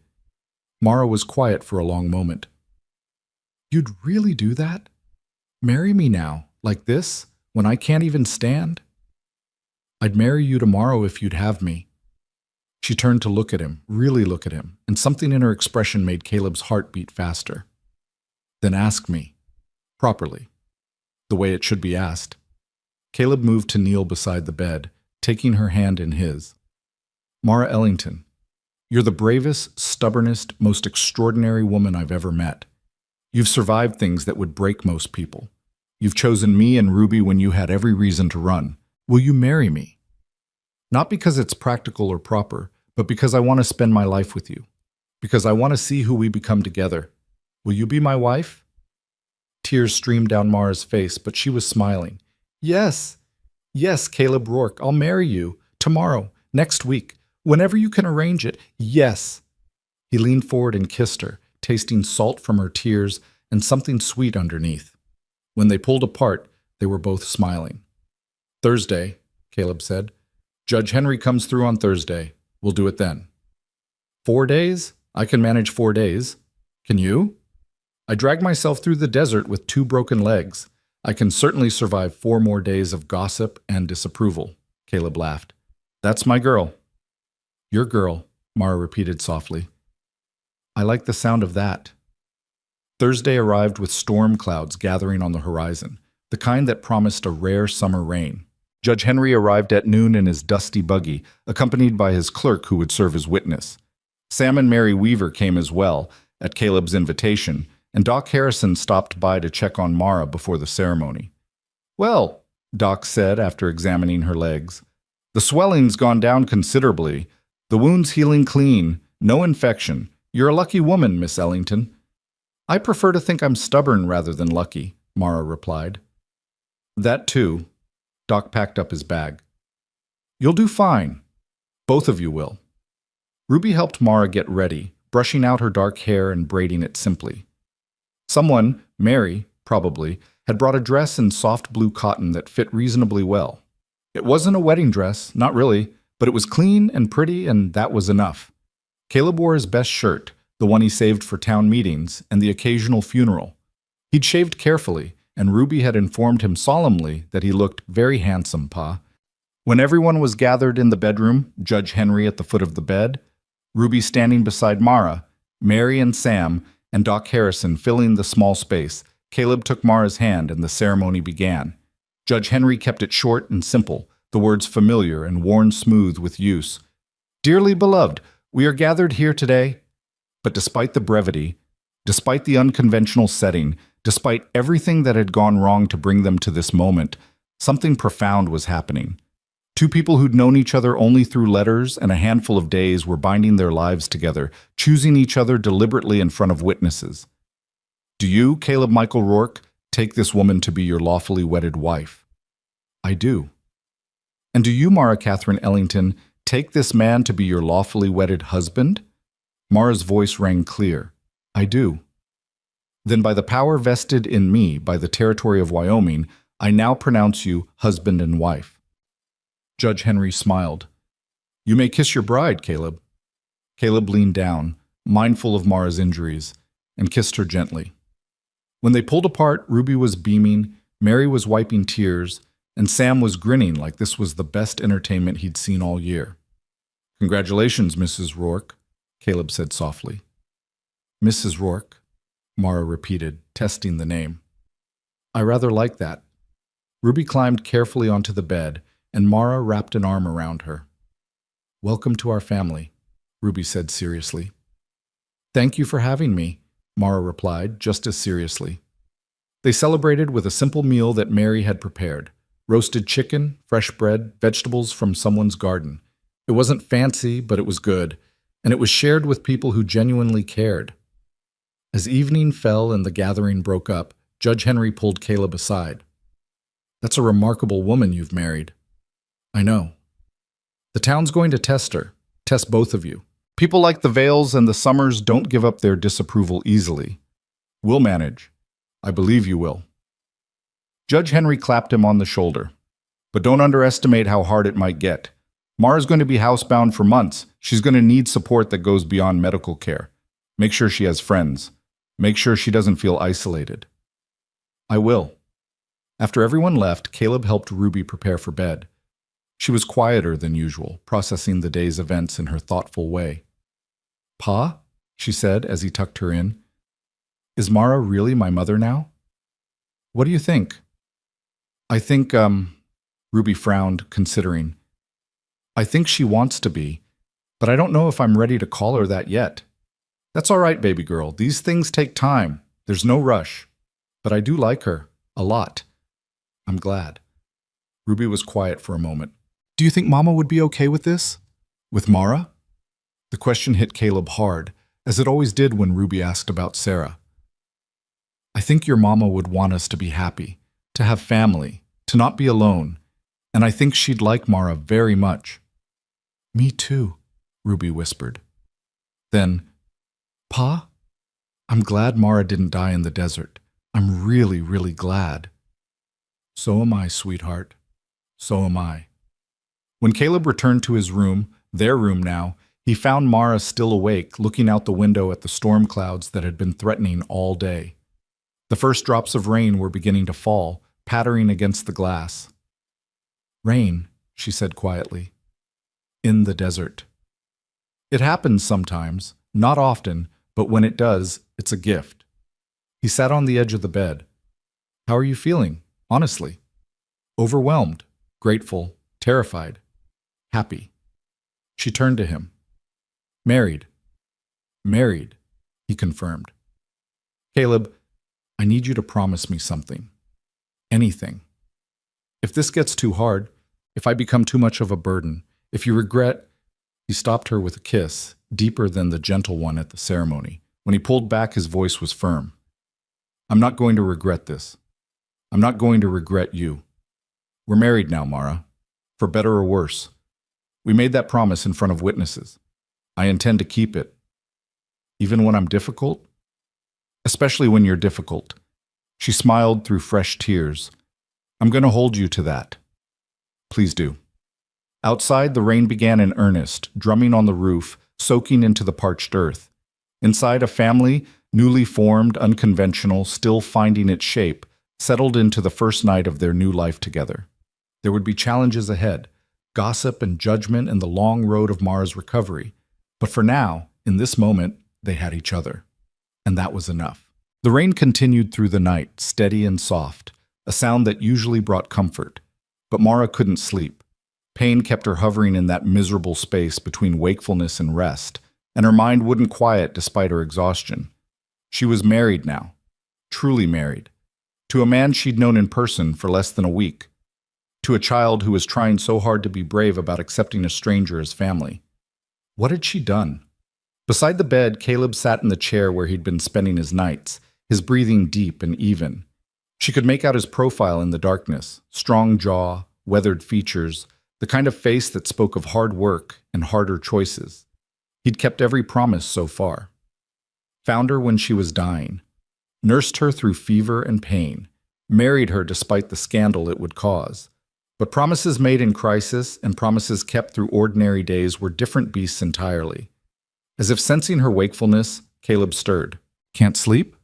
Mara was quiet for a long moment. "You'd really do that? Marry me now, like this, when I can't even stand?" "I'd marry you tomorrow if you'd have me." She turned to look at him, really look at him, and something in her expression made Caleb's heart beat faster. "Then ask me. Properly. The way it should be asked." Caleb moved to kneel beside the bed, taking her hand in his. "Mara Ellington, you're the bravest, stubbornest, most extraordinary woman I've ever met. You've survived things that would break most people. You've chosen me and Ruby when you had every reason to run. Will you marry me? Not because it's practical or proper, but because I want to spend my life with you. Because I want to see who we become together. Will you be my wife?" Tears streamed down Mara's face, but she was smiling. "Yes, yes, Caleb Rourke, I'll marry you. Tomorrow, next week, whenever you can arrange it. Yes." He leaned forward and kissed her, tasting salt from her tears and something sweet underneath. When they pulled apart, they were both smiling. "Thursday," Caleb said. "Judge Henry comes through on Thursday. We'll do it then." 4 days? I can manage 4 days. Can you? I dragged myself through the desert with 2 broken legs. I can certainly survive 4 more days of gossip and disapproval, Caleb laughed. That's my girl. Your girl, Mara repeated softly. I like the sound of that. Thursday arrived with storm clouds gathering on the horizon, the kind that promised a rare summer rain. Judge Henry arrived at noon in his dusty buggy, accompanied by his clerk who would serve as witness. Sam and Mary Weaver came as well, at Caleb's invitation, and Doc Harrison stopped by to check on Mara before the ceremony. Well, Doc said after examining her legs, the swelling's gone down considerably. The wound's healing clean, no infection. You're a lucky woman, Miss Ellington. I prefer to think I'm stubborn rather than lucky, Mara replied. That too. Doc packed up his bag. You'll do fine. Both of you will. Ruby helped Mara get ready, brushing out her dark hair and braiding it simply. Someone, Mary, probably, had brought a dress in soft blue cotton that fit reasonably well. It wasn't a wedding dress, not really, but it was clean and pretty, and that was enough. Caleb wore his best shirt, the one he saved for town meetings and the occasional funeral. He'd shaved carefully, and Ruby had informed him solemnly that he looked very handsome, Pa. When everyone was gathered in the bedroom, Judge Henry at the foot of the bed, Ruby standing beside Mara, Mary and Sam, and Doc Harrison filling the small space, Caleb took Mara's hand and the ceremony began. Judge Henry kept it short and simple, the words familiar and worn smooth with use. Dearly beloved, we are gathered here today. But despite the brevity, despite the unconventional setting, despite everything that had gone wrong to bring them to this moment, something profound was happening. 2 people who'd known each other only through letters and a handful of days were binding their lives together, choosing each other deliberately in front of witnesses. Do you, Caleb Michael Rourke, take this woman to be your lawfully wedded wife? I do. And do you, Mara Catherine Ellington, take this man to be your lawfully wedded husband? Mara's voice rang clear. I do. Then by the power vested in me by the territory of Wyoming, I now pronounce you husband and wife. Judge Henry smiled. You may kiss your bride, Caleb. Caleb leaned down, mindful of Mara's injuries, and kissed her gently. When they pulled apart, Ruby was beaming, Mary was wiping tears, and Sam was grinning like this was the best entertainment he'd seen all year. Congratulations, Mrs. Rourke, Caleb said softly. Mrs. Rourke, Mara repeated, testing the name. I rather like that. Ruby climbed carefully onto the bed, and Mara wrapped an arm around her. Welcome to our family, Ruby said seriously. Thank you for having me, Mara replied, just as seriously. They celebrated with a simple meal that Mary had prepared. Roasted chicken, fresh bread, vegetables from someone's garden. It wasn't fancy, but it was good, and it was shared with people who genuinely cared. As evening fell and the gathering broke up, Judge Henry pulled Caleb aside. That's a remarkable woman you've married. I know. The town's going to test her, test both of you. People like the Vales and the Summers don't give up their disapproval easily. We'll manage. I believe you will. Judge Henry clapped him on the shoulder. But don't underestimate how hard it might get. Mara's going to be housebound for months. She's going to need support that goes beyond medical care. Make sure she has friends. Make sure she doesn't feel isolated. I will. After everyone left, Caleb helped Ruby prepare for bed. She was quieter than usual, processing the day's events in her thoughtful way. Pa, she said as he tucked her in, is Mara really my mother now? What do you think? I think, Ruby frowned, considering. I think she wants to be, but I don't know if I'm ready to call her that yet. That's all right, baby girl. These things take time. There's no rush. But I do like her. A lot. I'm glad. Ruby was quiet for a moment. Do you think Mama would be okay with this? With Mara? The question hit Caleb hard, as it always did when Ruby asked about Sarah. I think your mama would want us to be happy, to have family, to not be alone, and I think she'd like Mara very much. Me too, Ruby whispered. Then, Pa, I'm glad Mara didn't die in the desert. I'm really, really glad. So am I, sweetheart. So am I. When Caleb returned to his room, their room now, He found Mara still awake, looking out the window at the storm clouds that had been threatening all day. The first drops of rain were beginning to fall, pattering against the glass. "Rain," she said quietly. "In the desert." It happens sometimes, not often, but when it does, it's a gift. He sat on the edge of the bed. "How are you feeling, honestly?" "Overwhelmed, grateful, terrified, happy." She turned to him. "Married." "Married," he confirmed. "Caleb, I need you to promise me something. Anything. If this gets too hard, if I become too much of a burden, if you regret—" He stopped her with a kiss, deeper than the gentle one at the ceremony. When he pulled back, his voice was firm. "I'm not going to regret this. I'm not going to regret you. We're married now, Mara. For better or worse. We made that promise in front of witnesses. I intend to keep it. Even when I'm difficult? Especially when you're difficult." She smiled through fresh tears. "I'm going to hold you to that. Please do." Outside, the rain began in earnest, drumming on the roof, soaking into the parched earth. Inside, a family, newly formed, unconventional, still finding its shape, settled into the first night of their new life together. There would be challenges ahead, gossip and judgment and the long road of Mara's recovery. But for now, in this moment, they had each other. And that was enough. The rain continued through the night, steady and soft, a sound that usually brought comfort. But Mara couldn't sleep. Pain kept her hovering in that miserable space between wakefulness and rest, and her mind wouldn't quiet despite her exhaustion. She was married now, truly married, to a man she'd known in person for less than a week, to a child who was trying so hard to be brave about accepting a stranger as family. What had she done? Beside the bed, Caleb sat in the chair where he'd been spending his nights, his breathing deep and even. She could make out his profile in the darkness, strong jaw, weathered features, the kind of face that spoke of hard work and harder choices. He'd kept every promise so far. Found her when she was dying, nursed her through fever and pain, married her despite the scandal it would cause. But promises made in crisis and promises kept through ordinary days were different beasts entirely. As if sensing her wakefulness, Caleb stirred. "Can't sleep?"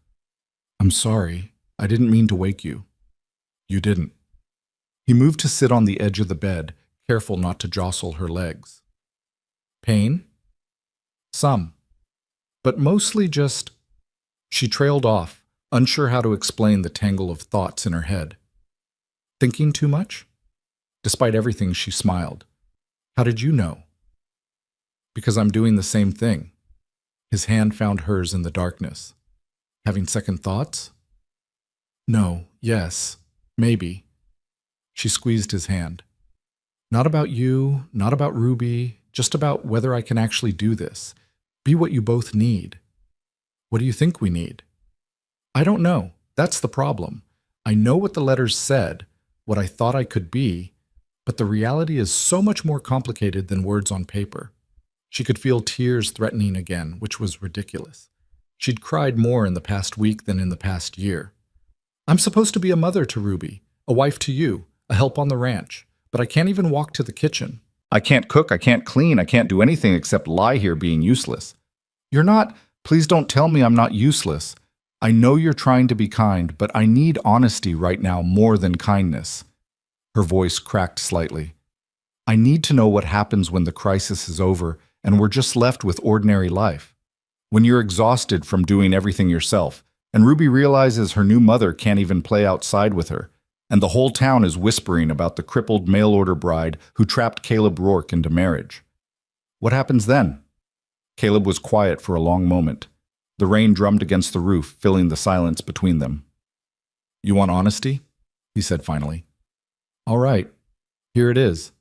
"I'm sorry. I didn't mean to wake you." "You didn't." He moved to sit on the edge of the bed, careful not to jostle her legs. "Pain?" "Some. But mostly just—" She trailed off, unsure how to explain the tangle of thoughts in her head. "Thinking too much?" Despite everything, she smiled. "How did you know?" "Because I'm doing the same thing." His hand found hers in the darkness. "Having second thoughts?" "No, yes, maybe." She squeezed his hand. "Not about you, not about Ruby, just about whether I can actually do this. Be what you both need." "What do you think we need?" "I don't know. That's the problem. I know what the letters said, what I thought I could be, but the reality is so much more complicated than words on paper." She could feel tears threatening again, which was ridiculous. She'd cried more in the past week than in the past year. "I'm supposed to be a mother to Ruby, a wife to you, a help on the ranch, but I can't even walk to the kitchen. I can't cook, I can't clean, I can't do anything except lie here being useless." "You're not— Please don't tell me I'm not useless. I know you're trying to be kind, but I need honesty right now more than kindness." Her voice cracked slightly. "I need to know what happens when the crisis is over and we're just left with ordinary life. When you're exhausted from doing everything yourself, and Ruby realizes her new mother can't even play outside with her, and the whole town is whispering about the crippled mail-order bride who trapped Caleb Rourke into marriage. What happens then?" Caleb was quiet for a long moment. The rain drummed against the roof, filling the silence between them. "You want honesty?" he said finally. "All right, here it is.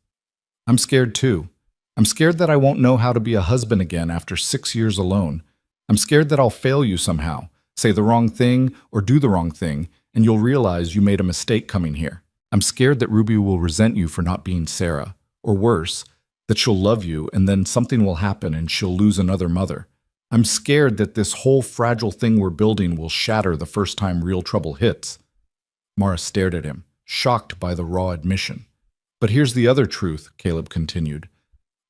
I'm scared too. I'm scared that I won't know how to be a husband again after 6 years alone. I'm scared that I'll fail you somehow, say the wrong thing or do the wrong thing, and you'll realize you made a mistake coming here. I'm scared that Ruby will resent you for not being Sarah, or worse, that she'll love you and then something will happen and she'll lose another mother. I'm scared that this whole fragile thing we're building will shatter the first time real trouble hits." Mara stared at him, shocked by the raw admission. "But here's the other truth," Caleb continued.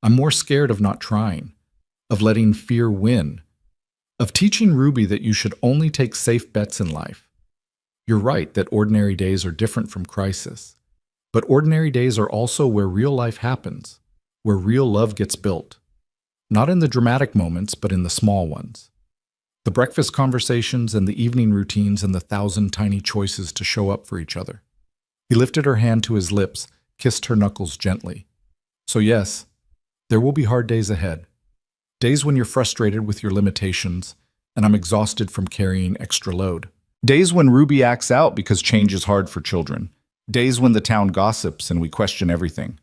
"I'm more scared of not trying. of letting fear win, of teaching Ruby that you should only take safe bets in life. You're right that ordinary days are different from crisis, but ordinary days are also where real life happens, where real love gets built. Not in the dramatic moments, but in the small ones. The breakfast conversations and the evening routines and the 1,000 tiny choices to show up for each other. He lifted her hand to his lips, kissed her knuckles gently. So yes, there will be hard days ahead. Days when you're frustrated with your limitations, and I'm exhausted from carrying extra load. Days when Ruby acts out because change is hard for children. Days when the town gossips and we question everything.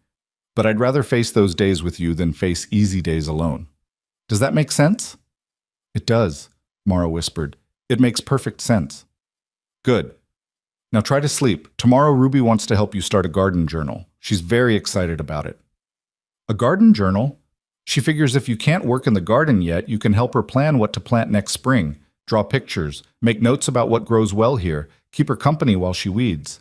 But I'd rather face those days with you than face easy days alone. Does that make sense? It does, Mara whispered. It makes perfect sense. Good. Now try to sleep. Tomorrow Ruby wants to help you start a garden journal. She's very excited about it. A garden journal? She figures if you can't work in the garden yet, you can help her plan what to plant next spring, draw pictures, make notes about what grows well here, keep her company while she weeds.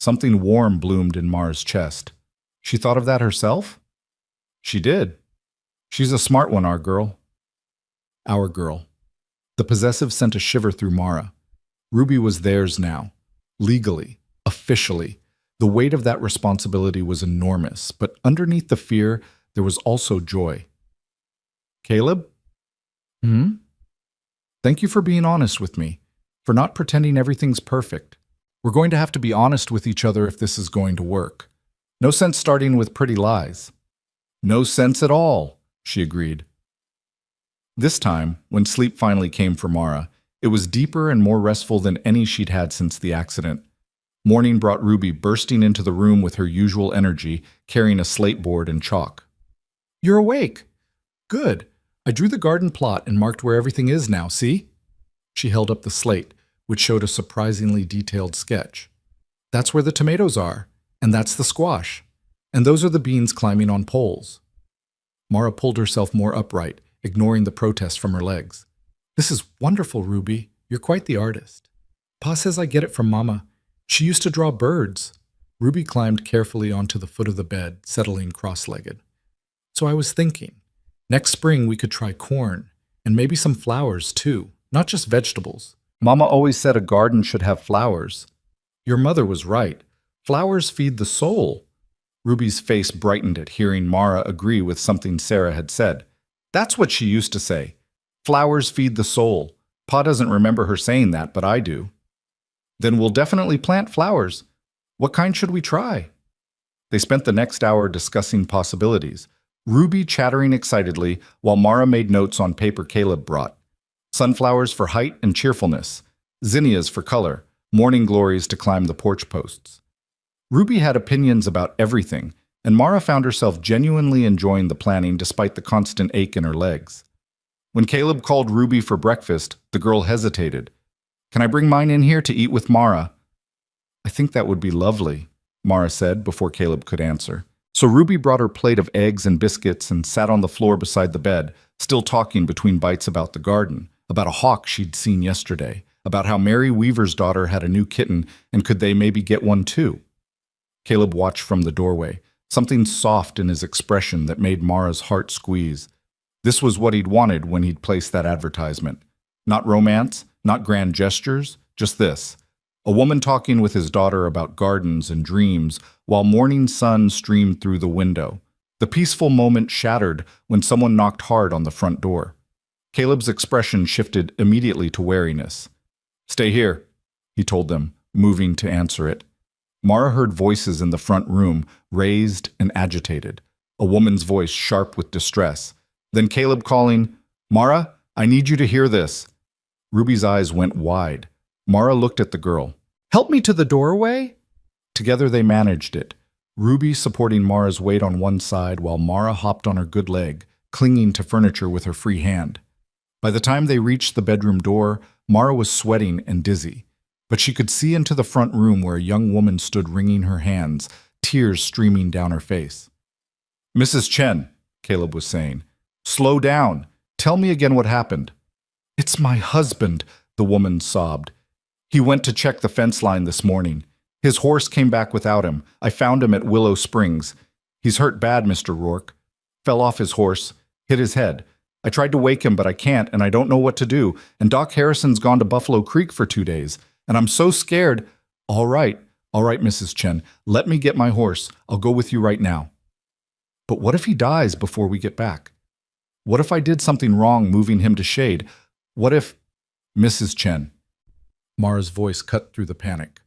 Something warm bloomed in Mara's chest. She thought of that herself? She did. She's a smart one, our girl. Our girl. The possessive sent a shiver through Mara. Ruby was theirs now. Legally. Officially. The weight of that responsibility was enormous, but underneath the fear, there was also joy. Caleb? Thank you for being honest with me, for not pretending everything's perfect. We're going to have to be honest with each other if this is going to work. No sense starting with pretty lies. No sense at all, she agreed. This time, when sleep finally came for Mara, it was deeper and more restful than any she'd had since the accident. Morning brought Ruby bursting into the room with her usual energy, carrying a slate board and chalk. You're awake. Good. I drew the garden plot and marked where everything is now, see? She held up the slate, which showed a surprisingly detailed sketch. That's where the tomatoes are, and that's the squash, and those are the beans climbing on poles. Mara pulled herself more upright, ignoring the protest from her legs. This is wonderful, Ruby. You're quite the artist. Pa says I get it from Mama. She used to draw birds. Ruby climbed carefully onto the foot of the bed, settling cross-legged. So I was thinking, next spring we could try corn, and maybe some flowers too, not just vegetables. Mama always said a garden should have flowers. Your mother was right. Flowers feed the soul. Ruby's face brightened at hearing Mara agree with something Sarah had said. That's what she used to say. Flowers feed the soul. Pa doesn't remember her saying that, but I do. Then we'll definitely plant flowers. What kind should we try? They spent the next hour discussing possibilities, Ruby chattering excitedly while Mara made notes on paper Caleb brought. Sunflowers for height and cheerfulness, zinnias for color, morning glories to climb the porch posts. Ruby had opinions about everything, and Mara found herself genuinely enjoying the planning despite the constant ache in her legs. When Caleb called Ruby for breakfast, the girl hesitated. Can I bring mine in here to eat with Mara? I think that would be lovely, Mara said before Caleb could answer. So Ruby brought her plate of eggs and biscuits and sat on the floor beside the bed, still talking between bites about the garden, about a hawk she'd seen yesterday, about how Mary Weaver's daughter had a new kitten and could they maybe get one too. Caleb watched from the doorway, something soft in his expression that made Mara's heart squeeze. This was what he'd wanted when he'd placed that advertisement. Not romance, not grand gestures, just this. A woman talking with his daughter about gardens and dreams while morning sun streamed through the window. The peaceful moment shattered when someone knocked hard on the front door. Caleb's expression shifted immediately to wariness. Stay here, he told them, moving to answer it. Mara heard voices in the front room, raised and agitated. A woman's voice sharp with distress. Then Caleb calling, Mara, I need you to hear this. Ruby's eyes went wide. Mara looked at the girl. Help me to the doorway? Together they managed it, Ruby supporting Mara's weight on one side while Mara hopped on her good leg, clinging to furniture with her free hand. By the time they reached the bedroom door, Mara was sweating and dizzy, but she could see into the front room where a young woman stood wringing her hands, tears streaming down her face. Mrs. Chen, Caleb was saying, slow down. Tell me again what happened. It's my husband, the woman sobbed. He went to check the fence line this morning. His horse came back without him. I found him at Willow Springs. He's hurt bad, Mr. Rourke. Fell off his horse. Hit his head. I tried to wake him, but I can't, and I don't know what to do. And Doc Harrison's gone to Buffalo Creek for 2 days. And I'm so scared. All right, Mrs. Chen. Let me get my horse. I'll go with you right now. But what if he dies before we get back? What if I did something wrong moving him to shade? What if... Mrs. Chen. Mara's voice cut through the panic.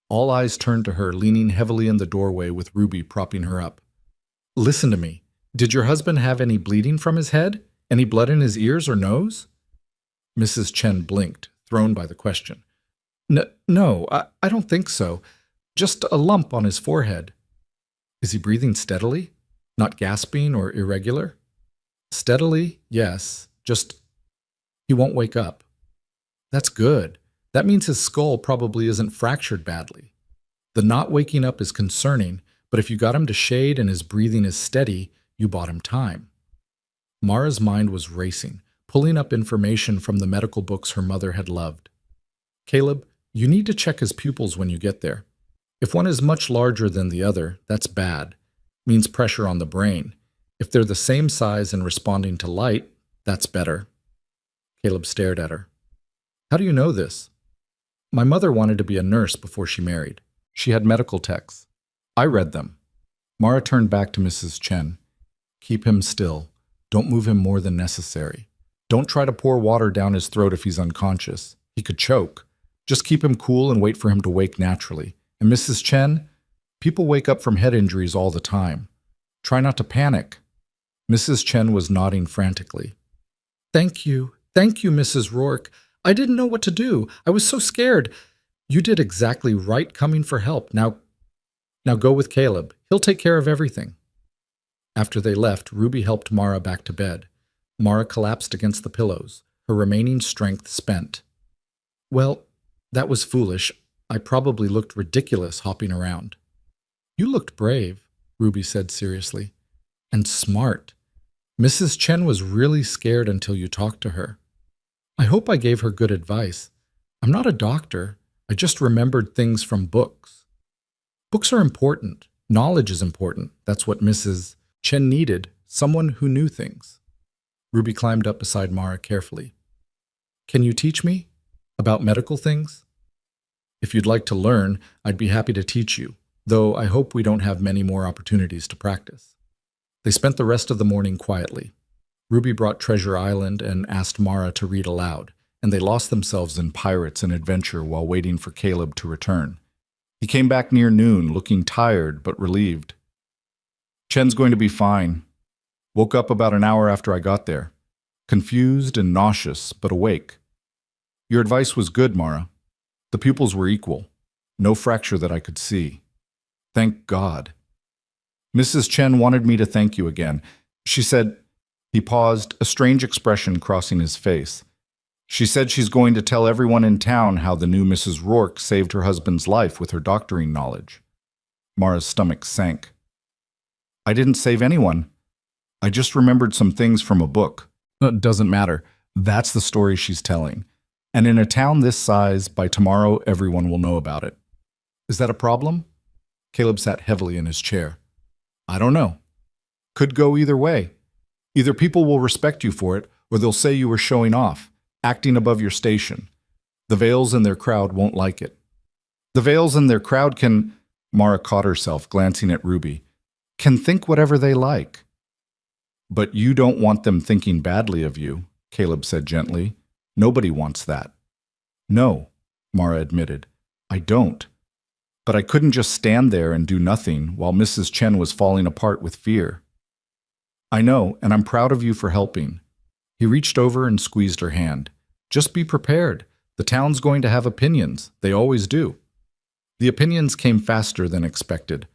All eyes turned to her, leaning heavily in the doorway with Ruby propping her up. Listen to me. Did your husband have any bleeding from his head? Any blood in his ears or nose? Mrs. Chen blinked, thrown by the question. No, I don't think so. Just a lump on his forehead. Is he breathing steadily? Not gasping or irregular? Steadily, yes. Just, he won't wake up. That's good. That means his skull probably isn't fractured badly. The not waking up is concerning, but if you got him to shade and his breathing is steady, you bought him time. Mara's mind was racing, pulling up information from the medical books her mother had loved. Caleb, you need to check his pupils when you get there. If one is much larger than the other, that's bad. Means pressure on the brain. If they're the same size and responding to light, that's better. Caleb stared at her. How do you know this? My mother wanted to be a nurse before she married. She had medical texts. I read them. Mara turned back to Mrs. Chen. Keep him still. Don't move him more than necessary. Don't try to pour water down his throat if he's unconscious. He could choke. Just keep him cool and wait for him to wake naturally. And Mrs. Chen, people wake up from head injuries all the time. Try not to panic. Mrs. Chen was nodding frantically. Thank you, Mrs. Rourke. I didn't know what to do. I was so scared. You did exactly right coming for help. Now go with Caleb. He'll take care of everything. After they left, Ruby helped Mara back to bed. Mara collapsed against the pillows, her remaining strength spent. Well, that was foolish. I probably looked ridiculous hopping around. You looked brave, Ruby said seriously. And smart. Mrs. Chen was really scared until you talked to her. I hope I gave her good advice. I'm not a doctor. I just remembered things from books. Books are important. Knowledge is important. That's what Mrs. Chen needed, someone who knew things. Ruby climbed up beside Mara carefully. Can you teach me? About medical things? If you'd like to learn, I'd be happy to teach you, though I hope we don't have many more opportunities to practice. They spent the rest of the morning quietly. Ruby brought Treasure Island and asked Mara to read aloud, and they lost themselves in pirates and adventure while waiting for Caleb to return. He came back near noon, looking tired but relieved. Chen's going to be fine. Woke up about an hour after I got there. Confused and nauseous, but awake. Your advice was good, Mara. The pupils were equal. No fracture that I could see. Thank God. Mrs. Chen wanted me to thank you again. She said... He paused, a strange expression crossing his face. She said she's going to tell everyone in town how the new Mrs. Rourke saved her husband's life with her doctoring knowledge. Mara's stomach sank. I didn't save anyone. I just remembered some things from a book. It doesn't matter. That's the story she's telling. And in a town this size, by tomorrow everyone will know about it. Is that a problem? Caleb sat heavily in his chair. I don't know. Could go either way. Either people will respect you for it, or they'll say you were showing off, acting above your station. The Vales and their crowd won't like it. The Vales and their crowd can... Mara caught herself, glancing at Ruby. Can think whatever they like. But you don't want them thinking badly of you, Caleb said gently. Nobody wants that. No, Mara admitted. I don't. But I couldn't just stand there and do nothing while Mrs. Chen was falling apart with fear. I know, and I'm proud of you for helping. He reached over and squeezed her hand. Just be prepared. The town's going to have opinions. They always do. The opinions came faster than expected.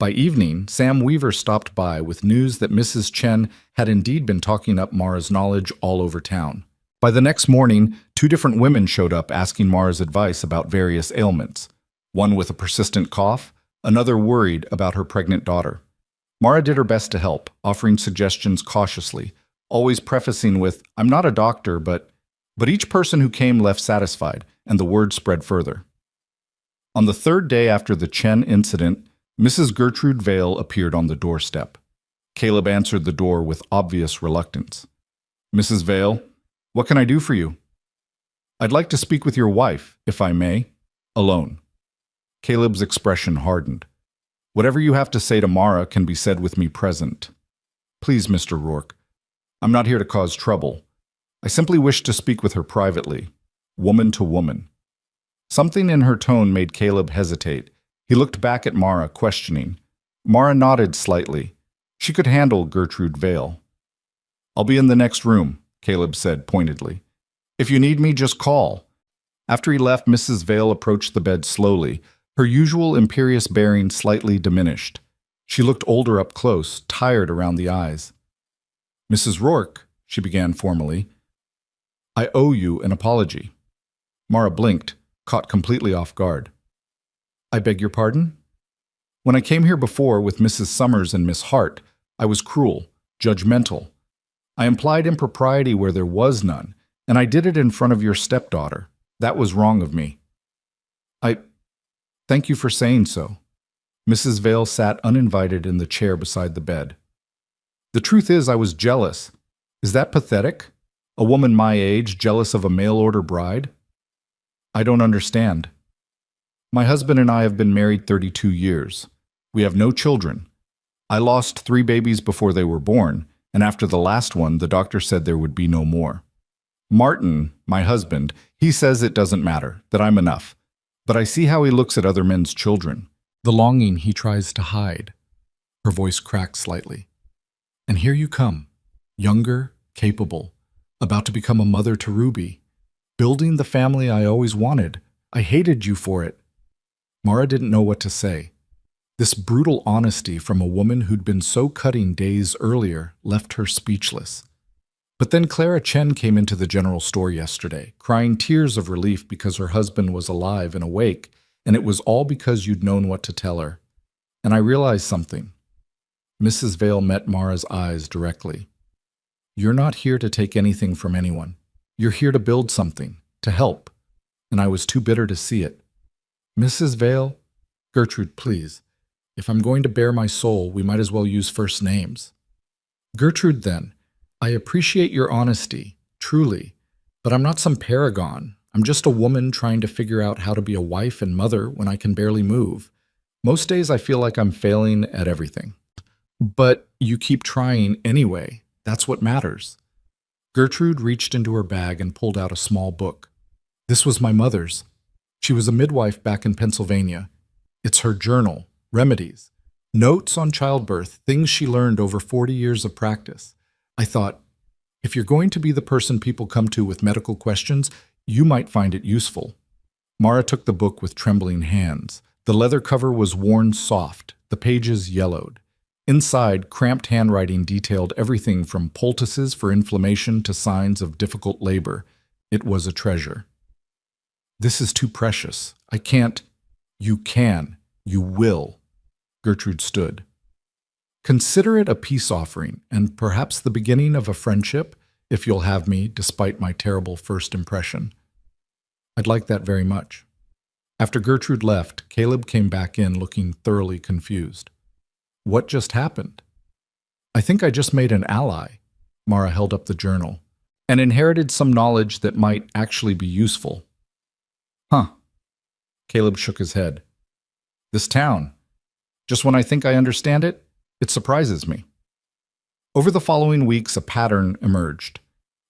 By evening, Sam Weaver stopped by with news that Mrs. Chen had indeed been talking up Mara's knowledge all over town. By the next morning, 2 different women showed up asking Mara's advice about various ailments. One with a persistent cough, another worried about her pregnant daughter. Mara did her best to help, offering suggestions cautiously, always prefacing with, I'm not a doctor, but each person who came left satisfied, and the word spread further. On the 3rd day after the Chen incident, Mrs. Gertrude Vale appeared on the doorstep. Caleb answered the door with obvious reluctance. Mrs. Vale, what can I do for you? I'd like to speak with your wife, if I may, alone. Caleb's expression hardened. Whatever you have to say to Mara can be said with me present. Please, Mr. Rourke. I'm not here to cause trouble. I simply wish to speak with her privately, woman to woman. Something in her tone made Caleb hesitate. He looked back at Mara, questioning. Mara nodded slightly. She could handle Gertrude Vale. I'll be in the next room, Caleb said pointedly. If you need me, just call. After he left, Mrs. Vale approached the bed slowly, her usual imperious bearing slightly diminished. She looked older up close, tired around the eyes. Mrs. Rourke, she began formally, I owe you an apology. Mara blinked, caught completely off guard. I beg your pardon? When I came here before with Mrs. Summers and Miss Hart, I was cruel, judgmental. I implied impropriety where there was none, and I did it in front of your stepdaughter. That was wrong of me. Thank you for saying so. Mrs. Vale sat uninvited in the chair beside the bed. The truth is, I was jealous. Is that pathetic? A woman my age jealous of a mail-order bride? I don't understand. My husband and I have been married 32 years. We have no children. I lost 3 babies before they were born, and after the last one, the doctor said there would be no more. Martin, my husband, he says it doesn't matter, that I'm enough. But I see how he looks at other men's children, the longing he tries to hide. Her voice cracked slightly. And here you come, younger, capable, about to become a mother to Ruby, building the family I always wanted. I hated you for it. Mara didn't know what to say. This brutal honesty from a woman who'd been so cutting days earlier left her speechless. But then Clara Chen came into the general store yesterday, crying tears of relief because her husband was alive and awake, and it was all because you'd known what to tell her. And I realized something. Mrs. Vale met Mara's eyes directly. You're not here to take anything from anyone. You're here to build something, to help. And I was too bitter to see it. Mrs. Vale, Gertrude, please. If I'm going to bare my soul, we might as well use first names. Gertrude, then. I appreciate your honesty, truly, but I'm not some paragon. I'm just a woman trying to figure out how to be a wife and mother when I can barely move. Most days I feel like I'm failing at everything. But you keep trying anyway. That's what matters. Gertrude reached into her bag and pulled out a small book. This was my mother's. She was a midwife back in Pennsylvania. It's her journal, remedies, notes on childbirth, things she learned over 40 years of practice. I thought, if you're going to be the person people come to with medical questions, you might find it useful. Mara took the book with trembling hands. The leather cover was worn soft, the pages yellowed. Inside, cramped handwriting detailed everything from poultices for inflammation to signs of difficult labor. It was a treasure. This is too precious. I can't. You can. You will. Gertrude stood. Consider it a peace offering, and perhaps the beginning of a friendship, if you'll have me, despite my terrible first impression. I'd like that very much. After Gertrude left, Caleb came back in looking thoroughly confused. What just happened? I think I just made an ally. Mara held up the journal, and inherited some knowledge that might actually be useful. Huh. Caleb shook his head. This town. Just when I think I understand it, it surprises me. Over the following weeks, a pattern emerged.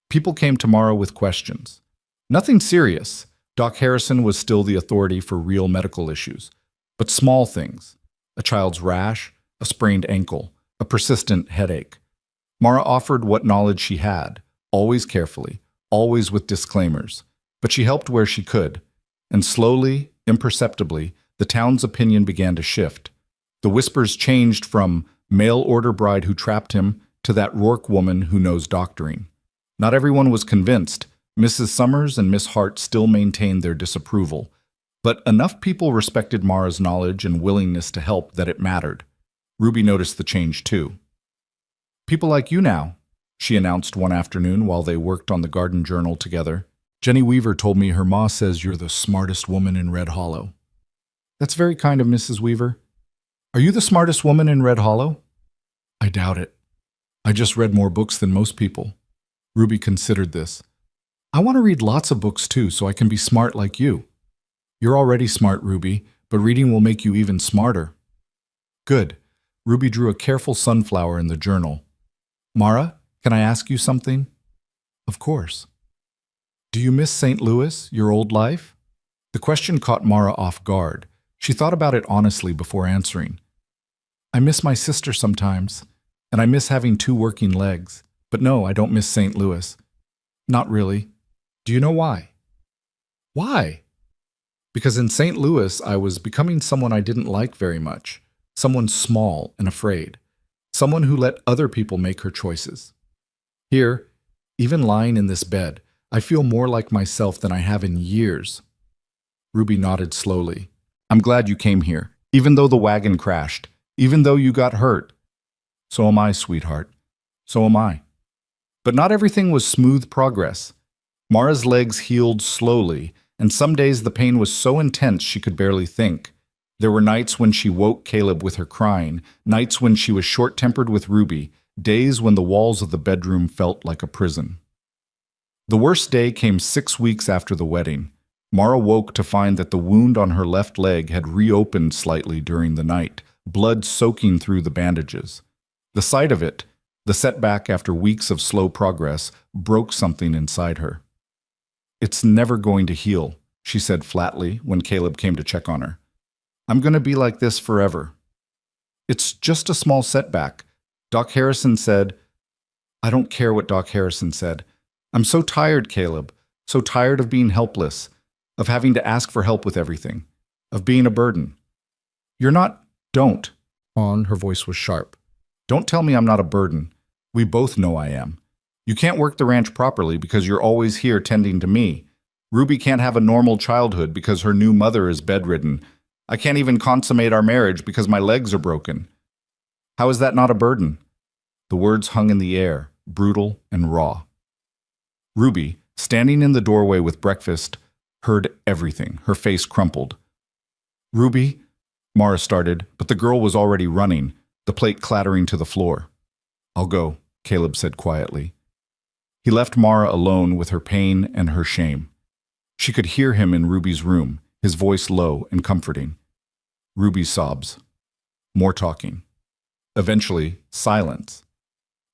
People came to Mara with questions. Nothing serious. Doc Harrison was still the authority for real medical issues. But small things. A child's rash, a sprained ankle, a persistent headache. Mara offered what knowledge she had, always carefully, always with disclaimers. But she helped where she could. And slowly, imperceptibly, the town's opinion began to shift. The whispers changed from mail-order bride who trapped him to that Rourke woman who knows doctoring. Not everyone was convinced. Mrs. Summers and Miss Hart still maintained their disapproval. But enough people respected Mara's knowledge and willingness to help that it mattered. Ruby noticed the change too. People like you now, she announced one afternoon while they worked on the garden journal together. Jenny Weaver told me her ma says you're the smartest woman in Red Hollow. That's very kind of Mrs. Weaver. Are you the smartest woman in Red Hollow? I doubt it. I just read more books than most people. Ruby considered this. I want to read lots of books too, so I can be smart like you. You're already smart, Ruby, but reading will make you even smarter. Good. Ruby drew a careful sunflower in the journal. Mara, can I ask you something? Of course. Do you miss St. Louis, your old life? The question caught Mara off guard. She thought about it honestly before answering. I miss my sister sometimes, and I miss having 2 working legs. But no, I don't miss St. Louis. Not really. Do you know why? Why? Because in St. Louis, I was becoming someone I didn't like very much. Someone small and afraid. Someone who let other people make her choices. Here, even lying in this bed, I feel more like myself than I have in years. Ruby nodded slowly. I'm glad you came here, even though the wagon crashed, even though you got hurt. So am I, sweetheart. So am I. But not everything was smooth progress. Mara's legs healed slowly, and some days the pain was so intense she could barely think. There were nights when she woke Caleb with her crying, nights when she was short-tempered with Ruby, days when the walls of the bedroom felt like a prison. The worst day came 6 weeks after the wedding. Mara woke to find that the wound on her left leg had reopened slightly during the night, blood soaking through the bandages. The sight of it, the setback after weeks of slow progress, broke something inside her. It's never going to heal, she said flatly when Caleb came to check on her. I'm going to be like this forever. It's just a small setback. Doc Harrison said, I don't care what Doc Harrison said. I'm so tired, Caleb, so tired of being helpless, of having to ask for help with everything, of being a burden. You're not, don't. Her voice was sharp. Don't tell me I'm not a burden. We both know I am. You can't work the ranch properly because you're always here tending to me. Ruby can't have a normal childhood because her new mother is bedridden. I can't even consummate our marriage because my legs are broken. How is that not a burden? The words hung in the air, brutal and raw. Ruby, standing in the doorway with breakfast, heard everything. Her face crumpled. Ruby, Mara started, but the girl was already running, the plate clattering to the floor. I'll go, Caleb said quietly. He left Mara alone with her pain and her shame. She could hear him in Ruby's room, his voice low and comforting. Ruby's sobs. More talking. Eventually, silence.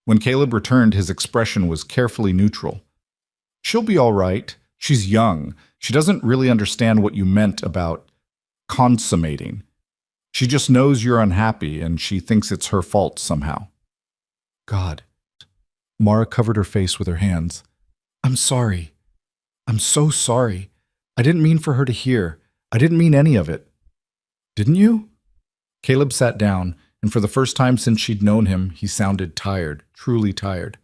When Caleb returned, his expression was carefully neutral. She'll be all right. She's young. She doesn't really understand what you meant about consummating. She just knows you're unhappy and she thinks it's her fault somehow. God. Mara covered her face with her hands. I'm sorry. I'm so sorry. I didn't mean for her to hear. I didn't mean any of it. Didn't you? Caleb sat down, and for the first time since she'd known him, he sounded tired, truly tired.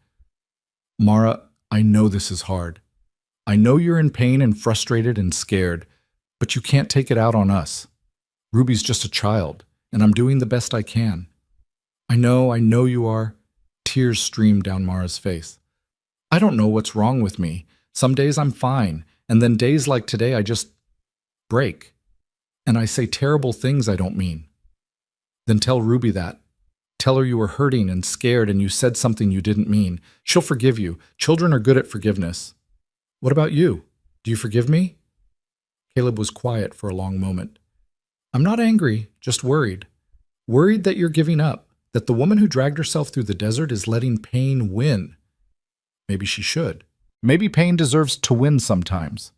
Mara, I know this is hard. I know you're in pain and frustrated and scared, but you can't take it out on us. Ruby's just a child, and I'm doing the best I can. I know you are. Tears streamed down Mara's face. I don't know what's wrong with me. Some days I'm fine, and then days like today I just break. And I say terrible things I don't mean. Then tell Ruby that. Tell her you were hurting and scared and you said something you didn't mean. She'll forgive you. Children are good at forgiveness. What about you? Do you forgive me? Caleb was quiet for a long moment. I'm not angry, just worried. Worried that you're giving up, that the woman who dragged herself through the desert is letting pain win. Maybe she should. Maybe pain deserves to win sometimes.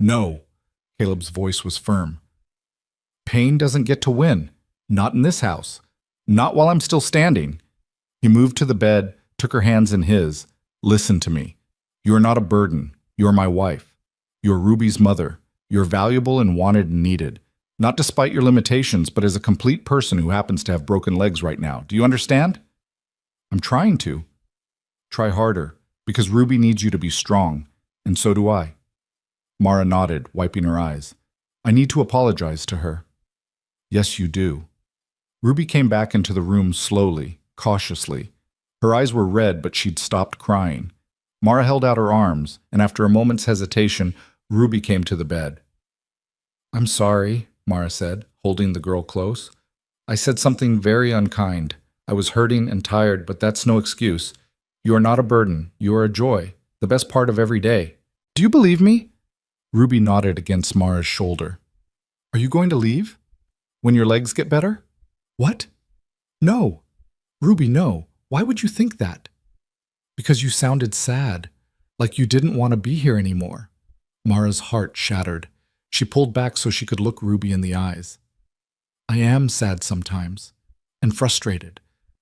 No, Caleb's voice was firm. Pain doesn't get to win. Not in this house. Not while I'm still standing. He moved to the bed, took her hands in his. Listen to me. You are not a burden. You are my wife. You are Ruby's mother. You're valuable and wanted and needed. Not despite your limitations, but as a complete person who happens to have broken legs right now. Do you understand? I'm trying to. Try harder, because Ruby needs you to be strong, and so do I. Mara nodded, wiping her eyes. I need to apologize to her. Yes, you do. Ruby came back into the room slowly, cautiously. Her eyes were red, but she'd stopped crying. Mara held out her arms, and after a moment's hesitation, Ruby came to the bed. I'm sorry, Mara said, holding the girl close. I said something very unkind. I was hurting and tired, but that's no excuse. You are not a burden. You are a joy, the best part of every day. Do you believe me? Ruby nodded against Mara's shoulder. Are you going to leave? When your legs get better? What? No. Ruby, no. Why would you think that? Because you sounded sad, like you didn't want to be here anymore. Mara's heart shattered. She pulled back so she could look Ruby in the eyes. I am sad sometimes, and frustrated,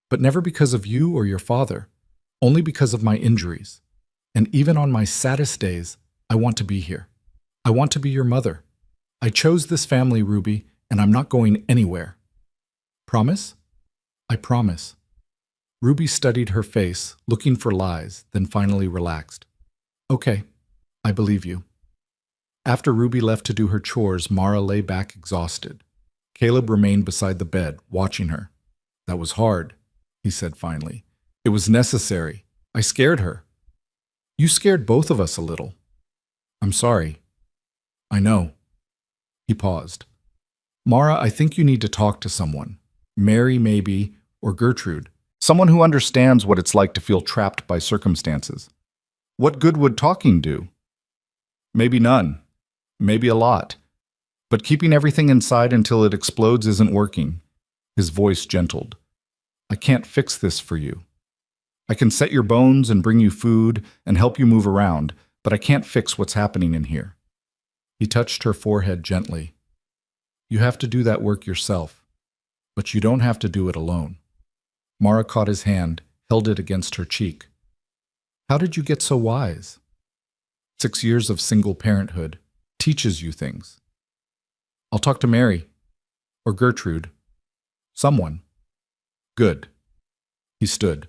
but never because of you or your father, only because of my injuries. And even on my saddest days, I want to be here. I want to be your mother. I chose this family, Ruby, and I'm not going anywhere. Promise? I promise. Ruby studied her face, looking for lies, then finally relaxed. Okay, I believe you. After Ruby left to do her chores, Mara lay back exhausted. Caleb remained beside the bed, watching her. That was hard, he said finally. It was necessary. I scared her. You scared both of us a little. I'm sorry. I know. He paused. Mara, I think you need to talk to someone. Mary, maybe, or Gertrude. Someone who understands what it's like to feel trapped by circumstances. What good would talking do? Maybe none. Maybe a lot. But keeping everything inside until it explodes isn't working. His voice gentled. I can't fix this for you. I can set your bones and bring you food and help you move around, but I can't fix what's happening in here. He touched her forehead gently. You have to do that work yourself, but you don't have to do it alone. Mara caught his hand, held it against her cheek. How did you get so wise? 6 years of single parenthood teaches you things. I'll talk to Mary. Or Gertrude. Someone. Good. He stood.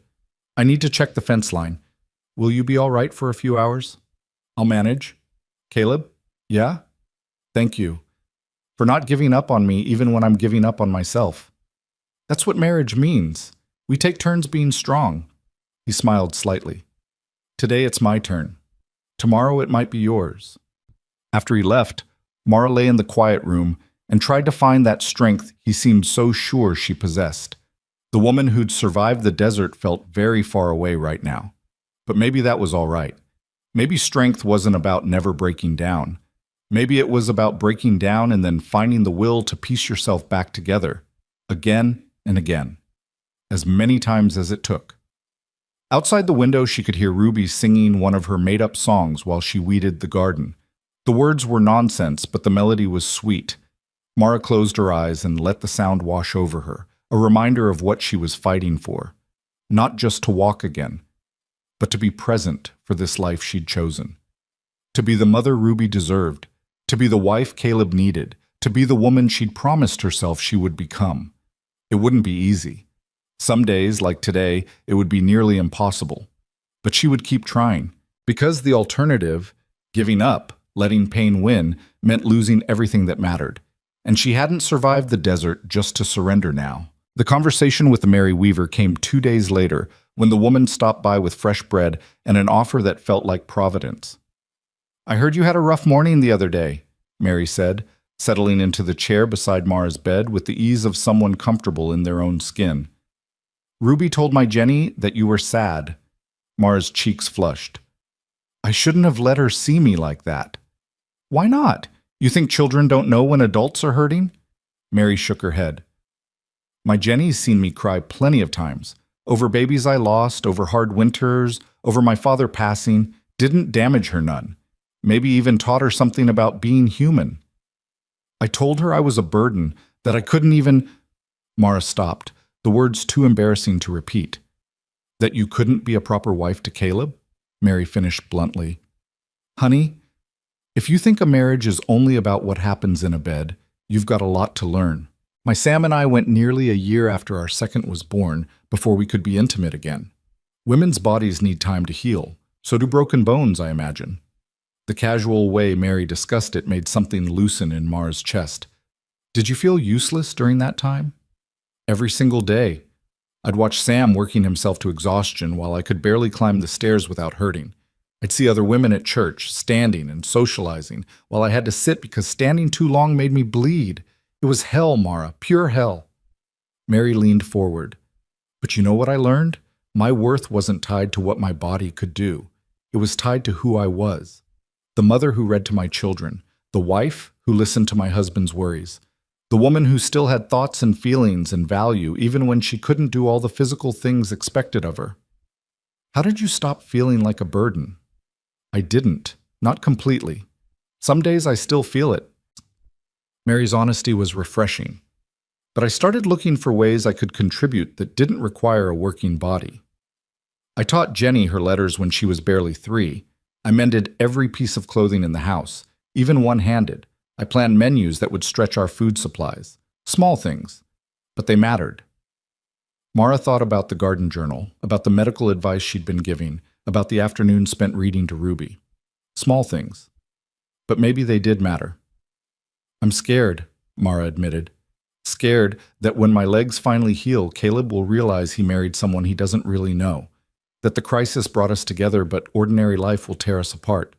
I need to check the fence line. Will you be all right for a few hours? I'll manage. Caleb? Yeah? Thank you. For not giving up on me even when I'm giving up on myself. That's what marriage means. We take turns being strong. He smiled slightly. Today it's my turn. Tomorrow it might be yours. After he left, Mara lay in the quiet room and tried to find that strength he seemed so sure she possessed. The woman who'd survived the desert felt very far away right now. But maybe that was all right. Maybe strength wasn't about never breaking down. Maybe it was about breaking down and then finding the will to piece yourself back together, again and again, as many times as it took. Outside the window, she could hear Ruby singing one of her made-up songs while she weeded the garden. The words were nonsense, but the melody was sweet. Mara closed her eyes and let the sound wash over her, a reminder of what she was fighting for. Not just to walk again, but to be present for this life she'd chosen. To be the mother Ruby deserved, to be the wife Caleb needed, to be the woman she'd promised herself she would become. It wouldn't be easy. Some days, like today, it would be nearly impossible. But she would keep trying, because the alternative, giving up, letting pain win, meant losing everything that mattered. And she hadn't survived the desert just to surrender now. The conversation with the Mary Weaver came 2 days later, when the woman stopped by with fresh bread and an offer that felt like providence. I heard you had a rough morning the other day, Mary said, settling into the chair beside Mara's bed with the ease of someone comfortable in their own skin. Ruby told my Jenny that you were sad. Mara's cheeks flushed. I shouldn't have let her see me like that. Why not? You think children don't know when adults are hurting? Mary shook her head. My Jenny's seen me cry plenty of times. Over babies I lost, over hard winters, over my father passing. Didn't damage her none. Maybe even taught her something about being human. I told her I was a burden, that I couldn't even... Mara stopped, the words too embarrassing to repeat. That you couldn't be a proper wife to Caleb? Mary finished bluntly. Honey, if you think a marriage is only about what happens in a bed, you've got a lot to learn. My Sam and I went nearly a year after our second was born before we could be intimate again. Women's bodies need time to heal, so do broken bones, I imagine. The casual way Mary discussed it made something loosen in Mara's chest. Did you feel useless during that time? Every single day. I'd watch Sam working himself to exhaustion while I could barely climb the stairs without hurting. I'd see other women at church, standing and socializing, while I had to sit because standing too long made me bleed. It was hell, Mara, pure hell. Mary leaned forward. But you know what I learned? My worth wasn't tied to what my body could do. It was tied to who I was. The mother who read to my children, the wife who listened to my husband's worries, the woman who still had thoughts and feelings and value even when she couldn't do all the physical things expected of her. How did you stop feeling like a burden? I didn't, not completely. Some days I still feel it. Mary's honesty was refreshing. But I started looking for ways I could contribute that didn't require a working body. I taught Jenny her letters when she was barely 3. I mended every piece of clothing in the house, even one-handed. I planned menus that would stretch our food supplies. Small things, but they mattered. Mara thought about the garden journal, about the medical advice she'd been giving, about the afternoon spent reading to Ruby. Small things. But maybe they did matter. I'm scared, Mara admitted. Scared that when my legs finally heal, Caleb will realize he married someone he doesn't really know. That the crisis brought us together, but ordinary life will tear us apart.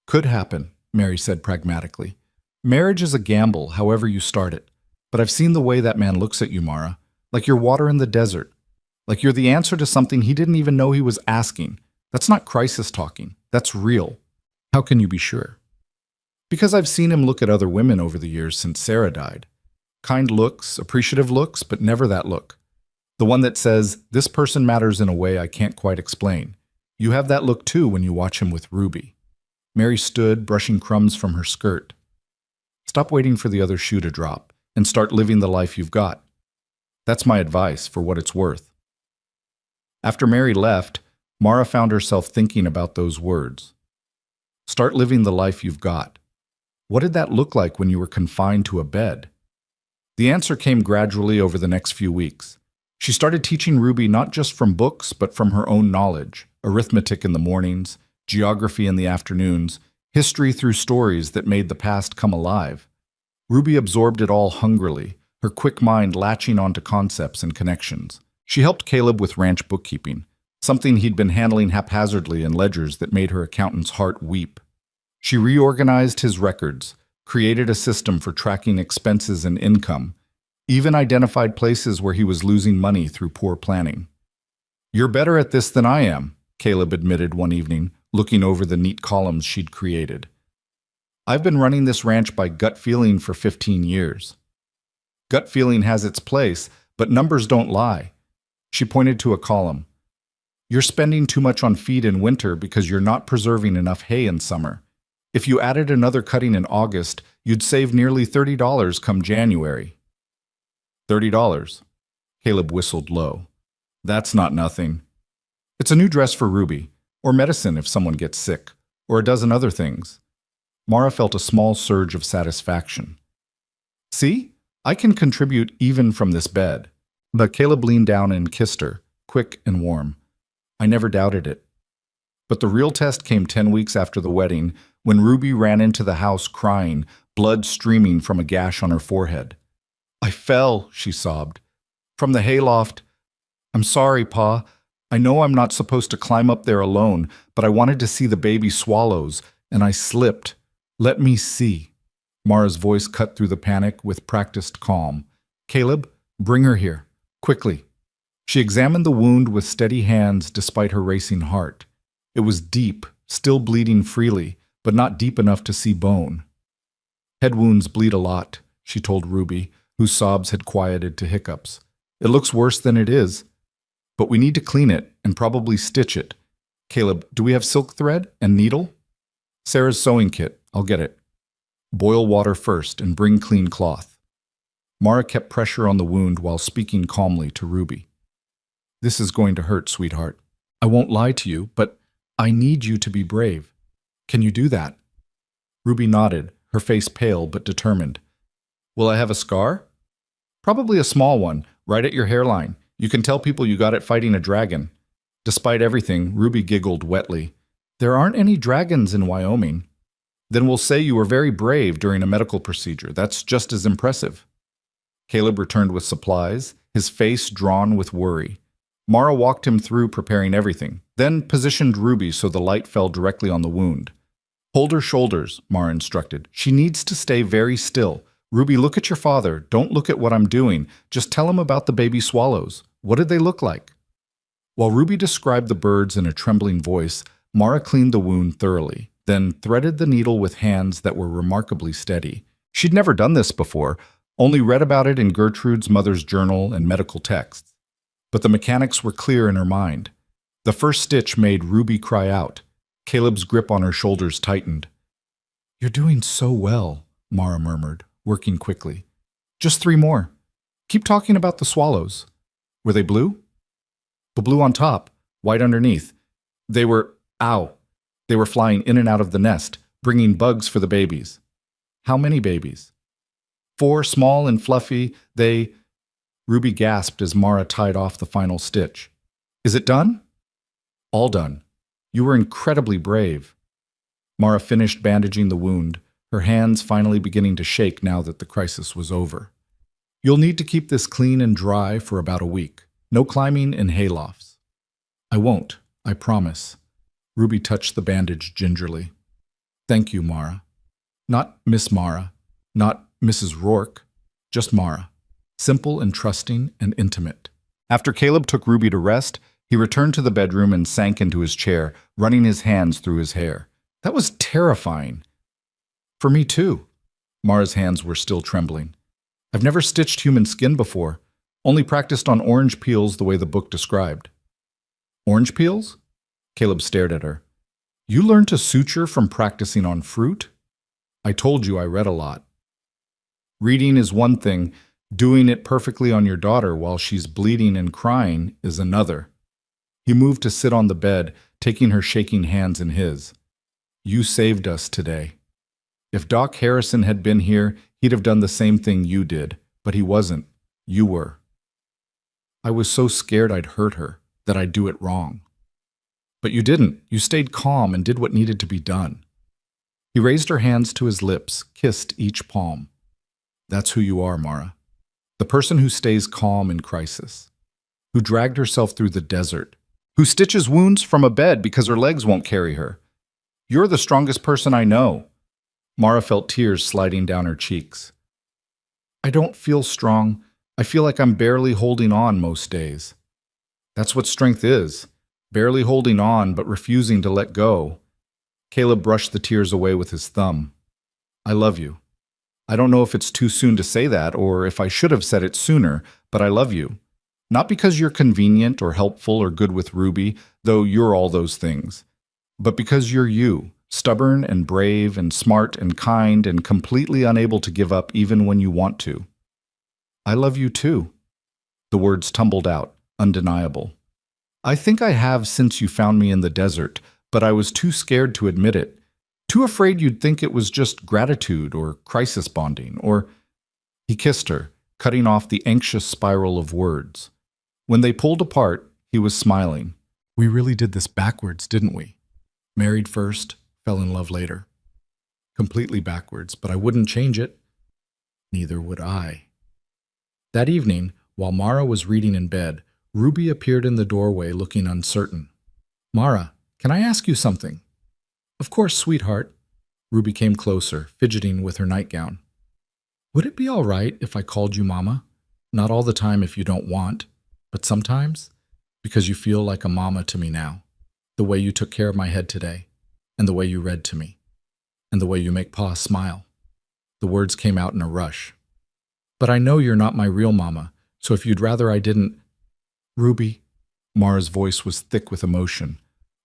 Could happen, Mary said pragmatically. Marriage is a gamble, however you start it. But I've seen the way that man looks at you, Mara. Like you're water in the desert. Like you're the answer to something he didn't even know he was asking. That's not crisis talking. That's real. How can you be sure? Because I've seen him look at other women over the years since Sarah died. Kind looks, appreciative looks, but never that look. The one that says, this person matters in a way I can't quite explain. You have that look too when you watch him with Ruby. Mary stood, brushing crumbs from her skirt. Stop waiting for the other shoe to drop and start living the life you've got. That's my advice for what it's worth. After Mary left, Mara found herself thinking about those words. Start living the life you've got. What did that look like when you were confined to a bed? The answer came gradually over the next few weeks. She started teaching Ruby not just from books, but from her own knowledge, arithmetic in the mornings, geography in the afternoons, history through stories that made the past come alive. Ruby absorbed it all hungrily, her quick mind latching onto concepts and connections. She helped Caleb with ranch bookkeeping, something he'd been handling haphazardly in ledgers that made her accountant's heart weep. She reorganized his records, created a system for tracking expenses and income, even identified places where he was losing money through poor planning. You're better at this than I am, Caleb admitted one evening, looking over the neat columns she'd created. I've been running this ranch by gut feeling for 15 years. Gut feeling has its place, but numbers don't lie. She pointed to a column. You're spending too much on feed in winter because you're not preserving enough hay in summer. If you added another cutting in August, you'd save nearly $30 come January. $30. Caleb whistled low. That's not nothing. It's a new dress for Ruby, or medicine if someone gets sick, or a dozen other things. Mara felt a small surge of satisfaction. See? I can contribute even from this bed. But Caleb leaned down and kissed her, quick and warm. I never doubted it. But the real test came 10 weeks after the wedding, when Ruby ran into the house crying, blood streaming from a gash on her forehead. I fell, she sobbed. From the hayloft. I'm sorry, Pa. I know I'm not supposed to climb up there alone, but I wanted to see the baby swallows, and I slipped. Let me see. Mara's voice cut through the panic with practiced calm. Caleb, bring her here. Quickly. She examined the wound with steady hands despite her racing heart. It was deep, still bleeding freely, but not deep enough to see bone. Head wounds bleed a lot, she told Ruby, whose sobs had quieted to hiccups. It looks worse than it is, but we need to clean it and probably stitch it. Caleb, do we have silk thread and needle? Sarah's sewing kit. I'll get it. Boil water first and bring clean cloth. Mara kept pressure on the wound while speaking calmly to Ruby. This is going to hurt, sweetheart. I won't lie to you, but I need you to be brave. Can you do that? Ruby nodded, her face pale but determined. Will I have a scar? Probably a small one, right at your hairline. You can tell people you got it fighting a dragon. Despite everything, Ruby giggled wetly. There aren't any dragons in Wyoming. Then we'll say you were very brave during a medical procedure. That's just as impressive. Caleb returned with supplies, his face drawn with worry. Mara walked him through preparing everything, then positioned Ruby so the light fell directly on the wound. Hold her shoulders, Mara instructed. She needs to stay very still. Ruby, look at your father. Don't look at what I'm doing. Just tell him about the baby swallows. What did they look like? While Ruby described the birds in a trembling voice, Mara cleaned the wound thoroughly, then threaded the needle with hands that were remarkably steady. She'd never done this before, only read about it in Gertrude's mother's journal and medical texts. But the mechanics were clear in her mind. The first stitch made Ruby cry out. Caleb's grip on her shoulders tightened. "You're doing so well," Mara murmured, working quickly. "Just 3 more. Keep talking about the swallows. Were they blue?" "The blue on top, white underneath. They were, ow, they were flying in and out of the nest, bringing bugs for the babies." "How many babies?" 4, small and fluffy. Ruby gasped as Mara tied off the final stitch. "Is it done?" "All done. You were incredibly brave." Mara finished bandaging the wound, her hands finally beginning to shake now that the crisis was over. "You'll need to keep this clean and dry for about a week. No climbing in haylofts." "I won't, I promise." Ruby touched the bandage gingerly. "Thank you, Mara." Not Miss Mara, not Mrs. Rourke, just Mara. Simple and trusting and intimate. After Caleb took Ruby to rest, he returned to the bedroom and sank into his chair, running his hands through his hair. That was terrifying. "For me too." Mara's hands were still trembling. "I've never stitched human skin before, only practiced on orange peels the way the book described." "Orange peels?" Caleb stared at her. "You learned to suture from practicing on fruit?" "I told you I read a lot." "Reading is one thing. Doing it perfectly on your daughter while she's bleeding and crying is another." He moved to sit on the bed, taking her shaking hands in his. "You saved us today. If Doc Harrison had been here, he'd have done the same thing you did, but he wasn't. You were." "I was so scared I'd hurt her, that I'd do it wrong." "But you didn't. You stayed calm and did what needed to be done." He raised her hands to his lips, kissed each palm. "That's who you are, Mara. The person who stays calm in crisis, who dragged herself through the desert, who stitches wounds from a bed because her legs won't carry her. You're the strongest person I know." Mara felt tears sliding down her cheeks. "I don't feel strong. I feel like I'm barely holding on most days." "That's what strength is. Barely holding on but refusing to let go." Caleb brushed the tears away with his thumb. "I love you. I don't know if it's too soon to say that or if I should have said it sooner, but I love you. Not because you're convenient or helpful or good with Ruby, though you're all those things, but because you're you, stubborn and brave and smart and kind and completely unable to give up even when you want to." "I love you too." The words tumbled out, undeniable. "I think I have since you found me in the desert, but I was too scared to admit it. Too afraid you'd think it was just gratitude or crisis bonding or—" He kissed her, cutting off the anxious spiral of words. When they pulled apart, he was smiling. "We really did this backwards, didn't we? Married first, fell in love later. Completely backwards, but I wouldn't change it." "Neither would I." That evening, while Mara was reading in bed, Ruby appeared in the doorway looking uncertain. "Mara, can I ask you something?" "Of course, sweetheart." Ruby came closer, fidgeting with her nightgown. "Would it be all right if I called you Mama? Not all the time if you don't want, but sometimes, because you feel like a mama to me now. The way you took care of my head today, and the way you read to me, and the way you make Pa smile." The words came out in a rush. "But I know you're not my real mama, so if you'd rather I didn't—" "Ruby," Mara's voice was thick with emotion,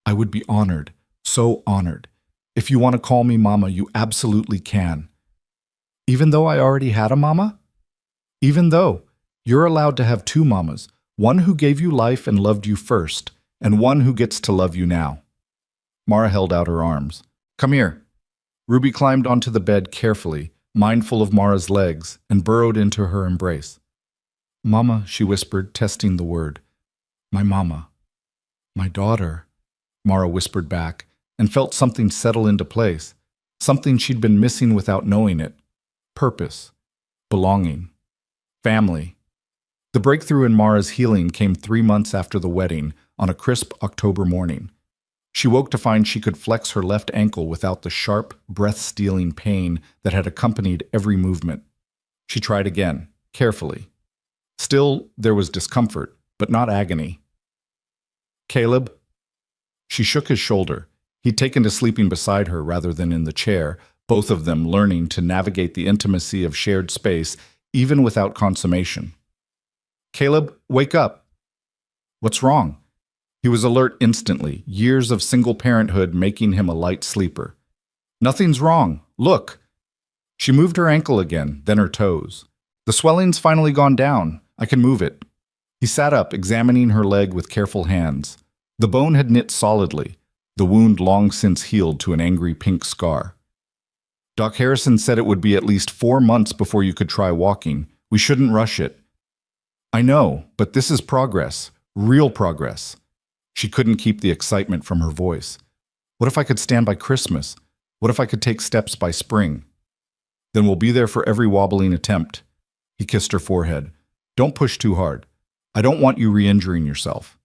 "I would be honored, so honored. If you want to call me Mama, you absolutely can." "Even though I already had a mama?" "Even though. You're allowed to have 2 mamas, one who gave you life and loved you first, and one who gets to love you now." Mara held out her arms. "Come here." Ruby climbed onto the bed carefully, mindful of Mara's legs, and burrowed into her embrace. "Mama," she whispered, testing the word. "My mama." "My daughter," Mara whispered back, and felt something settle into place, something she'd been missing without knowing it. Purpose, belonging, family. The breakthrough in Mara's healing came 3 months after the wedding, on a crisp October morning. She woke to find she could flex her left ankle without the sharp, breath-stealing pain that had accompanied every movement. She tried again, carefully. Still, there was discomfort, but not agony. Caleb? She shook his shoulder. He'd taken to sleeping beside her rather than in the chair, both of them learning to navigate the intimacy of shared space even without consummation. Caleb, wake up! What's wrong? He was alert instantly, years of single parenthood making him a light sleeper. Nothing's wrong. Look! She moved her ankle again, then her toes. The swelling's finally gone down. I can move it. He sat up, examining her leg with careful hands. The bone had knit solidly, the wound long since healed to an angry pink scar. Doc Harrison said it would be at least 4 months before you could try walking. We shouldn't rush it. I know, but this is progress. Real progress. She couldn't keep the excitement from her voice. What if I could stand by Christmas? What if I could take steps by spring? Then we'll be there for every wobbling attempt. He kissed her forehead. Don't push too hard. I don't want you re-injuring yourself.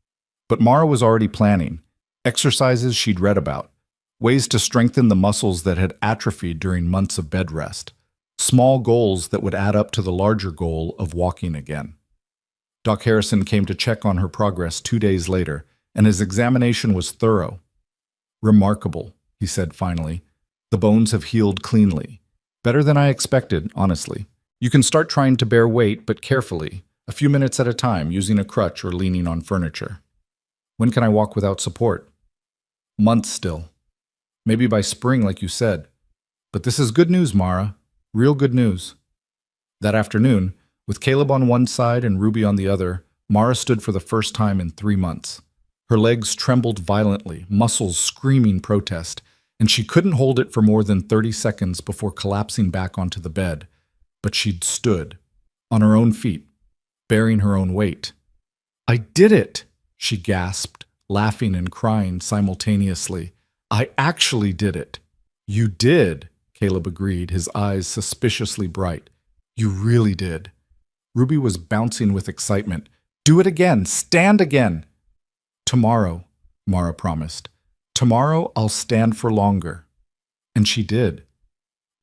But Mara was already planning. Exercises she'd read about. Ways to strengthen the muscles that had atrophied during months of bed rest. Small goals that would add up to the larger goal of walking again. Doc Harrison came to check on her progress 2 days later, and his examination was thorough. Remarkable, he said finally. The bones have healed cleanly. Better than I expected, honestly. You can start trying to bear weight, but carefully, a few minutes at a time, using a crutch or leaning on furniture. When can I walk without support? Months still. Maybe by spring, like you said. But this is good news, Mara. Real good news. That afternoon, with Caleb on one side and Ruby on the other, Mara stood for the first time in 3 months. Her legs trembled violently, muscles screaming protest, and she couldn't hold it for more than 30 seconds before collapsing back onto the bed. But she'd stood, on her own feet, bearing her own weight. I did it, she gasped, laughing and crying simultaneously. I actually did it. You did, Caleb agreed, his eyes suspiciously bright. You really did. Ruby was bouncing with excitement. Do it again. Stand again. Tomorrow, Mara promised. Tomorrow I'll stand for longer. And she did.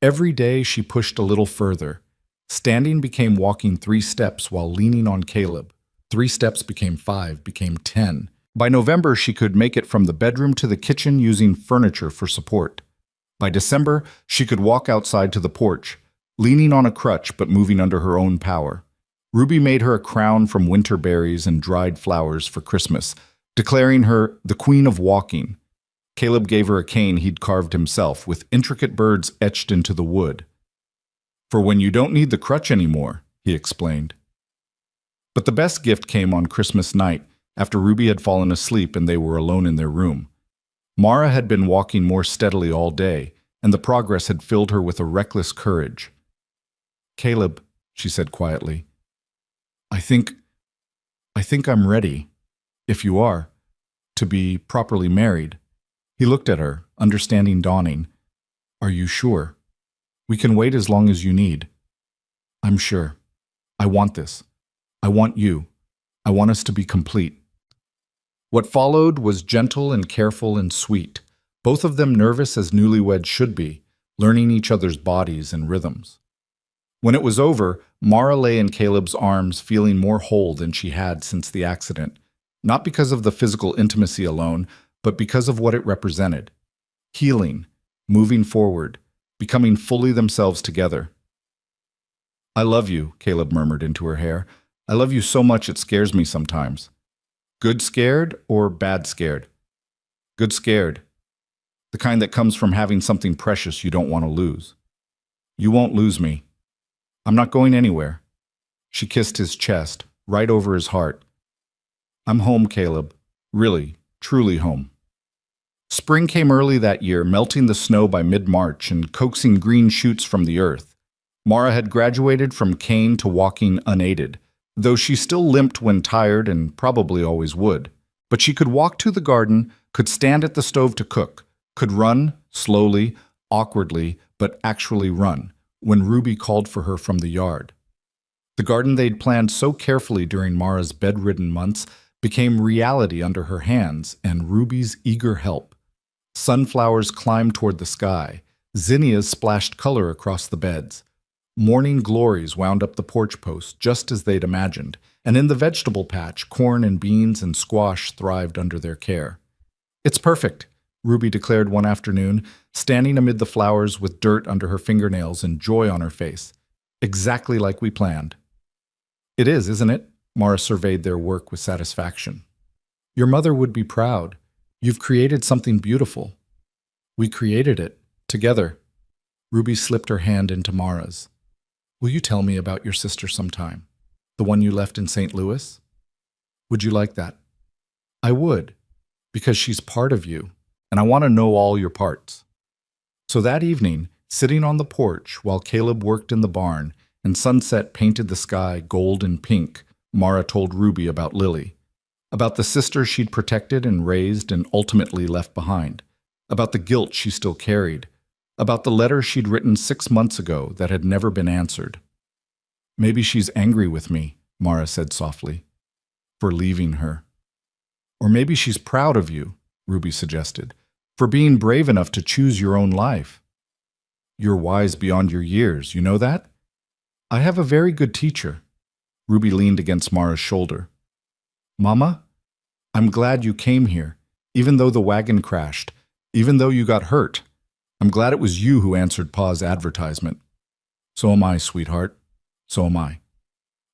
Every day she pushed a little further. Standing became walking 3 steps while leaning on Caleb. 3 steps became 5, became 10. By November, she could make it from the bedroom to the kitchen using furniture for support. By December, she could walk outside to the porch, leaning on a crutch but moving under her own power. Ruby made her a crown from winter berries and dried flowers for Christmas, declaring her the Queen of Walking. Caleb gave her a cane he'd carved himself, with intricate birds etched into the wood. For when you don't need the crutch anymore, he explained. But the best gift came on Christmas night, after Ruby had fallen asleep and they were alone in their room. Mara had been walking more steadily all day, and the progress had filled her with a reckless courage. Caleb, she said quietly, I think I'm ready, if you are, to be properly married. He looked at her, understanding dawning. Are you sure? We can wait as long as you need. I'm sure. I want this. I want you. I want us to be complete. What followed was gentle and careful and sweet, both of them nervous as newlyweds should be, learning each other's bodies and rhythms. When it was over, Mara lay in Caleb's arms feeling more whole than she had since the accident, not because of the physical intimacy alone, but because of what it represented. Healing, moving forward, becoming fully themselves together. I love you, Caleb murmured into her hair. I love you so much it scares me sometimes. Good scared or bad scared? Good scared. The kind that comes from having something precious you don't want to lose. You won't lose me. I'm not going anywhere. She kissed his chest, right over his heart. I'm home, Caleb. Really, truly home. Spring came early that year, melting the snow by mid-March and coaxing green shoots from the earth. Mara had graduated from cane to walking unaided, though she still limped when tired and probably always would. But she could walk to the garden, could stand at the stove to cook, could run, slowly, awkwardly, but actually run, when Ruby called for her from the yard. The garden they'd planned so carefully during Mara's bedridden months became reality under her hands and Ruby's eager help. Sunflowers climbed toward the sky. Zinnias splashed color across the beds. Morning glories wound up the porch post just as they'd imagined, and in the vegetable patch, corn and beans and squash thrived under their care. "It's perfect," Ruby declared one afternoon, standing amid the flowers with dirt under her fingernails and joy on her face. "Exactly like we planned." "It is, isn't it?" Mara surveyed their work with satisfaction. "Your mother would be proud. You've created something beautiful." "We created it, together." Ruby slipped her hand into Mara's. "Will you tell me about your sister sometime? The one you left in St. Louis?" "Would you like that?" "I would, because she's part of you, and I want to know all your parts." So that evening, sitting on the porch while Caleb worked in the barn and sunset painted the sky gold and pink, Mara told Ruby about Lily, about the sister she'd protected and raised and ultimately left behind, about the guilt she still carried, about the letter she'd written 6 months ago that had never been answered. "Maybe she's angry with me," Mara said softly, "for leaving her. Or maybe she's proud of you," Ruby suggested, "for being brave enough to choose your own life. You're wise beyond your years, you know that? I have a very good teacher." Ruby leaned against Mara's shoulder. "Mama, I'm glad you came here, even though the wagon crashed, even though you got hurt. I'm glad it was you who answered Pa's advertisement." "So am I, sweetheart. So am I."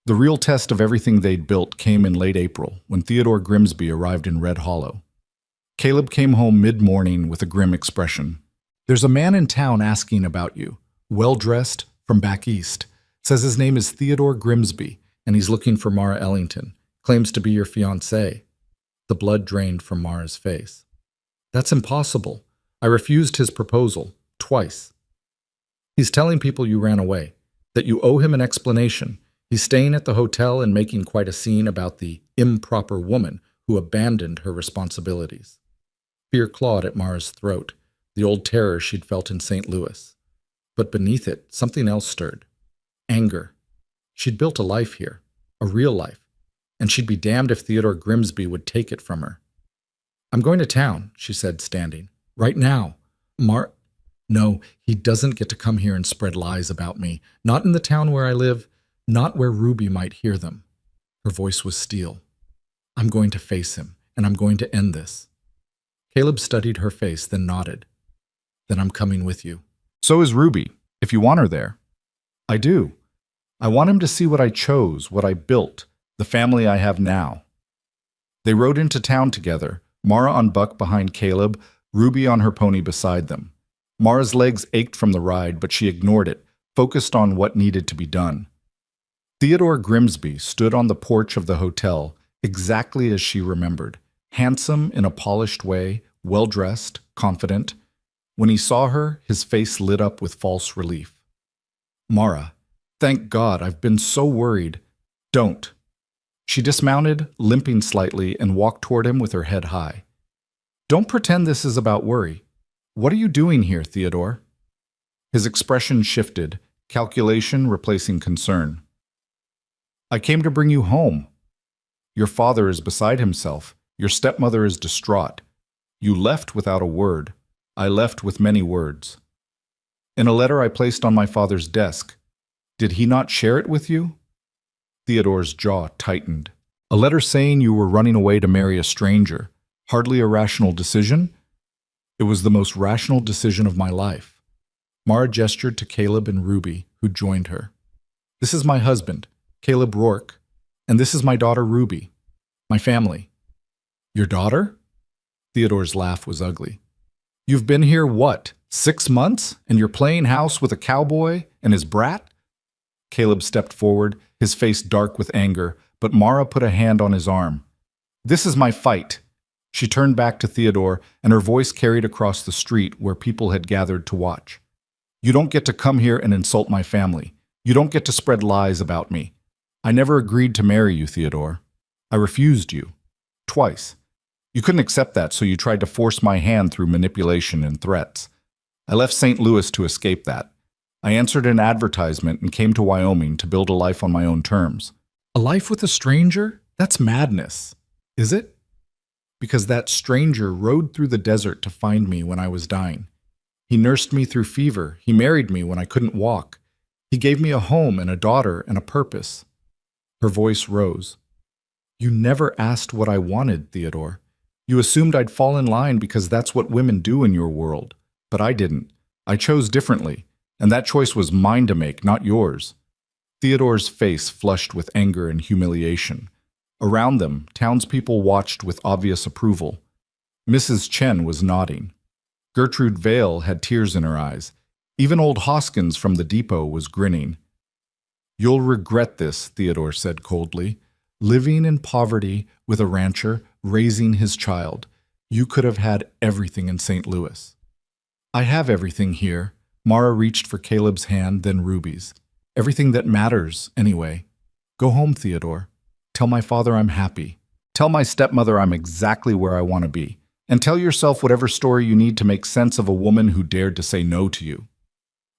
The real test of everything they'd built came in late April, when Theodore Grimsby arrived in Red Hollow. Caleb came home mid-morning with a grim expression. "There's a man in town asking about you, well-dressed, from back east. Says his name is Theodore Grimsby, and he's looking for Mara Ellington. Claims to be your fiancée." The blood drained from Mara's face. "That's impossible. I refused his proposal, twice." "He's telling people you ran away, that you owe him an explanation. He's staying at the hotel and making quite a scene about the improper woman who abandoned her responsibilities." Fear clawed at Mara's throat, the old terror she'd felt in St. Louis. But beneath it, something else stirred. Anger. She'd built a life here, a real life, and she'd be damned if Theodore Grimsby would take it from her. "I'm going to town," she said, standing. "Right now. No, he doesn't get to come here and spread lies about me. Not in the town where I live, not where Ruby might hear them." Her voice was steel. "I'm going to face him, and I'm going to end this." Caleb studied her face, then nodded. "Then I'm coming with you." "So is Ruby, if you want her there." "I do. I want him to see what I chose, what I built, the family I have now." They rode into town together, Mara on Buck behind Caleb, Ruby on her pony beside them. Mara's legs ached from the ride, but she ignored it, focused on what needed to be done. Theodore Grimsby stood on the porch of the hotel, exactly as she remembered, handsome in a polished way, well-dressed, confident. When he saw her, his face lit up with false relief. "Mara, thank God, I've been so worried." "Don't." She dismounted, limping slightly, and walked toward him with her head high. "Don't pretend this is about worry. What are you doing here, Theodore?" His expression shifted, calculation replacing concern. "I came to bring you home. Your father is beside himself. Your stepmother is distraught. You left without a word. I left with many words. In a letter I placed on my father's desk. Did he not share it with you?" Theodore's jaw tightened. "A letter saying you were running away to marry a stranger. Hardly a rational decision?" "It was the most rational decision of my life." Mara gestured to Caleb and Ruby, who joined her. "This is my husband, Caleb Rourke, and this is my daughter Ruby. My family." "Your daughter?" Theodore's laugh was ugly. "You've been here, what, 6 months, and you're playing house with a cowboy and his brat?" Caleb stepped forward, his face dark with anger, but Mara put a hand on his arm. "This is my fight." She turned back to Theodore, and her voice carried across the street where people had gathered to watch. "You don't get to come here and insult my family. You don't get to spread lies about me. I never agreed to marry you, Theodore. I refused you. Twice. You couldn't accept that, so you tried to force my hand through manipulation and threats. I left St. Louis to escape that. I answered an advertisement and came to Wyoming to build a life on my own terms." "A life with a stranger? That's madness. Is it?" "Because that stranger rode through the desert to find me when I was dying. He nursed me through fever. He married me when I couldn't walk. He gave me a home and a daughter and a purpose." Her voice rose. "You never asked what I wanted, Theodore. You assumed I'd fall in line because that's what women do in your world. But I didn't. I chose differently, and that choice was mine to make, not yours." Theodore's face flushed with anger and humiliation. Around them, townspeople watched with obvious approval. Mrs. Chen was nodding. Gertrude Vale had tears in her eyes. Even old Hoskins from the depot was grinning. "You'll regret this," Theodore said coldly. "Living in poverty with a rancher, raising his child. You could have had everything in St. Louis." "I have everything here." Mara reached for Caleb's hand, then Ruby's. "Everything that matters, anyway. Go home, Theodore. Tell my father I'm happy. Tell my stepmother I'm exactly where I want to be. And tell yourself whatever story you need to make sense of a woman who dared to say no to you."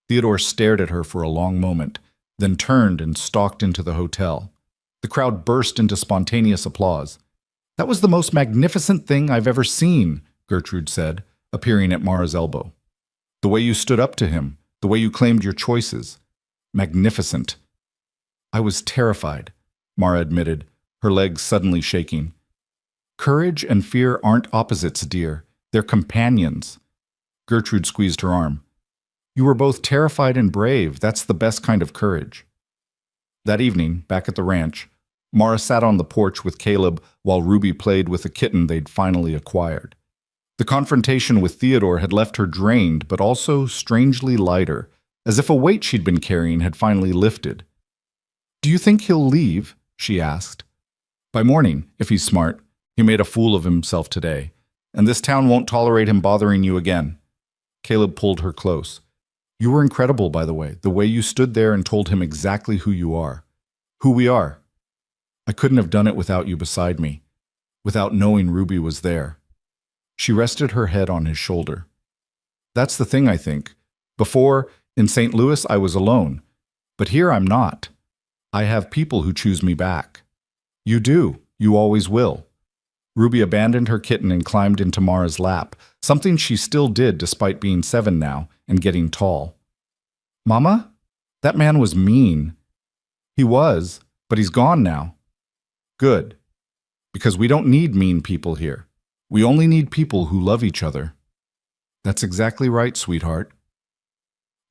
Theodore stared at her for a long moment, then turned and stalked into the hotel. The crowd burst into spontaneous applause. "That was the most magnificent thing I've ever seen," Gertrude said, appearing at Mara's elbow. "The way you stood up to him, the way you claimed your choices. Magnificent." "I was terrified," Mara admitted, her legs suddenly shaking. "Courage and fear aren't opposites, dear. They're companions." Gertrude squeezed her arm. "You were both terrified and brave. That's the best kind of courage." That evening, back at the ranch, Mara sat on the porch with Caleb while Ruby played with a kitten they'd finally acquired. The confrontation with Theodore had left her drained, but also strangely lighter, as if a weight she'd been carrying had finally lifted. "Do you think he'll leave?" she asked. "By morning, if he's smart. He made a fool of himself today, and this town won't tolerate him bothering you again." Caleb pulled her close. "You were incredible, by the way you stood there and told him exactly who you are. Who we are. I couldn't have done it without you beside me, without knowing Ruby was there." She rested her head on his shoulder. "That's the thing, I think. Before, in St. Louis, I was alone. But here I'm not. I have people who choose me back." "You do. You always will." Ruby abandoned her kitten and climbed into Mara's lap, something she still did despite being 7 now and getting tall. "Mama? That man was mean." "He was, but he's gone now." "Good. Because we don't need mean people here. We only need people who love each other." "That's exactly right, sweetheart."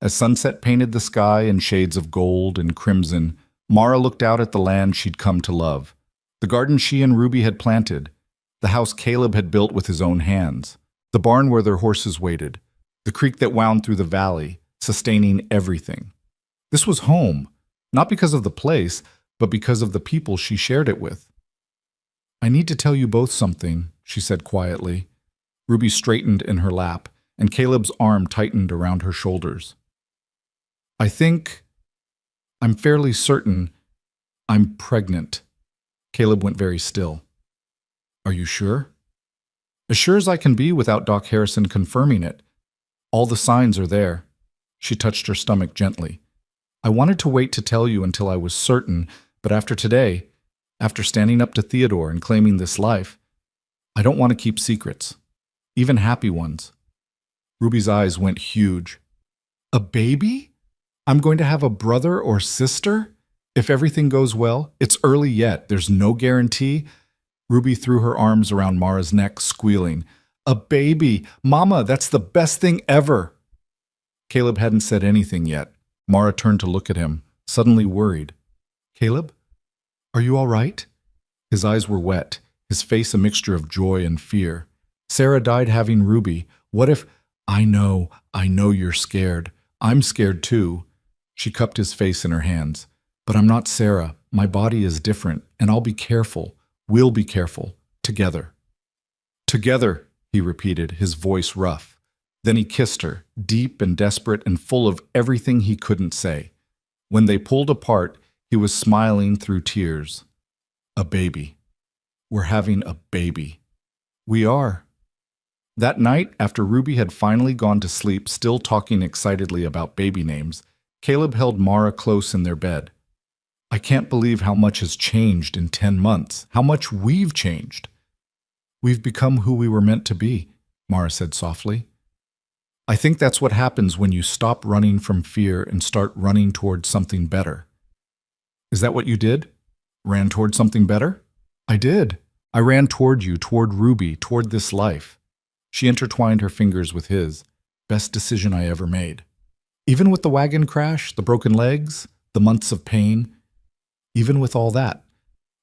As sunset painted the sky in shades of gold and crimson, Mara looked out at the land she'd come to love. The garden she and Ruby had planted, the house Caleb had built with his own hands, the barn where their horses waited, the creek that wound through the valley, sustaining everything. This was home, not because of the place, but because of the people she shared it with. "I need to tell you both something," she said quietly. Ruby straightened in her lap, and Caleb's arm tightened around her shoulders. I'm fairly certain I'm pregnant." Caleb went very still. "Are you sure?" "As sure as I can be without Doc Harrison confirming it. All the signs are there." She touched her stomach gently. "I wanted to wait to tell you until I was certain, but after today, after standing up to Theodore and claiming this life, I don't want to keep secrets, even happy ones." Ruby's eyes went huge. "A baby? I'm going to have a brother or sister? If everything goes well, it's early yet, there's no guarantee." Ruby threw her arms around Mara's neck, squealing. "A baby! Mama, that's the best thing ever!" Caleb hadn't said anything yet. Mara turned to look at him, suddenly worried. "Caleb, are you all right?" His eyes were wet, his face a mixture of joy and fear. "Sarah died having Ruby. What if—" I know you're scared. I'm scared too." She cupped his face in her hands. "But I'm not Sarah. My body is different, and I'll be careful. We'll be careful. Together." "Together," he repeated, his voice rough. Then he kissed her, deep and desperate and full of everything he couldn't say. When they pulled apart, he was smiling through tears. "A baby. We're having a baby." "We are." That night, after Ruby had finally gone to sleep, still talking excitedly about baby names, Caleb held Mara close in their bed. "I can't believe how much has changed in 10 months, how much we've changed." "We've become who we were meant to be," Mara said softly. I think that's what happens when you stop running from fear and start running towards something better. Is that what you did? Ran toward something better? I did. I ran toward you, toward Ruby, toward this life. She intertwined her fingers with his. Best decision I ever made. Even with the wagon crash, the broken legs, the months of pain, even with all that,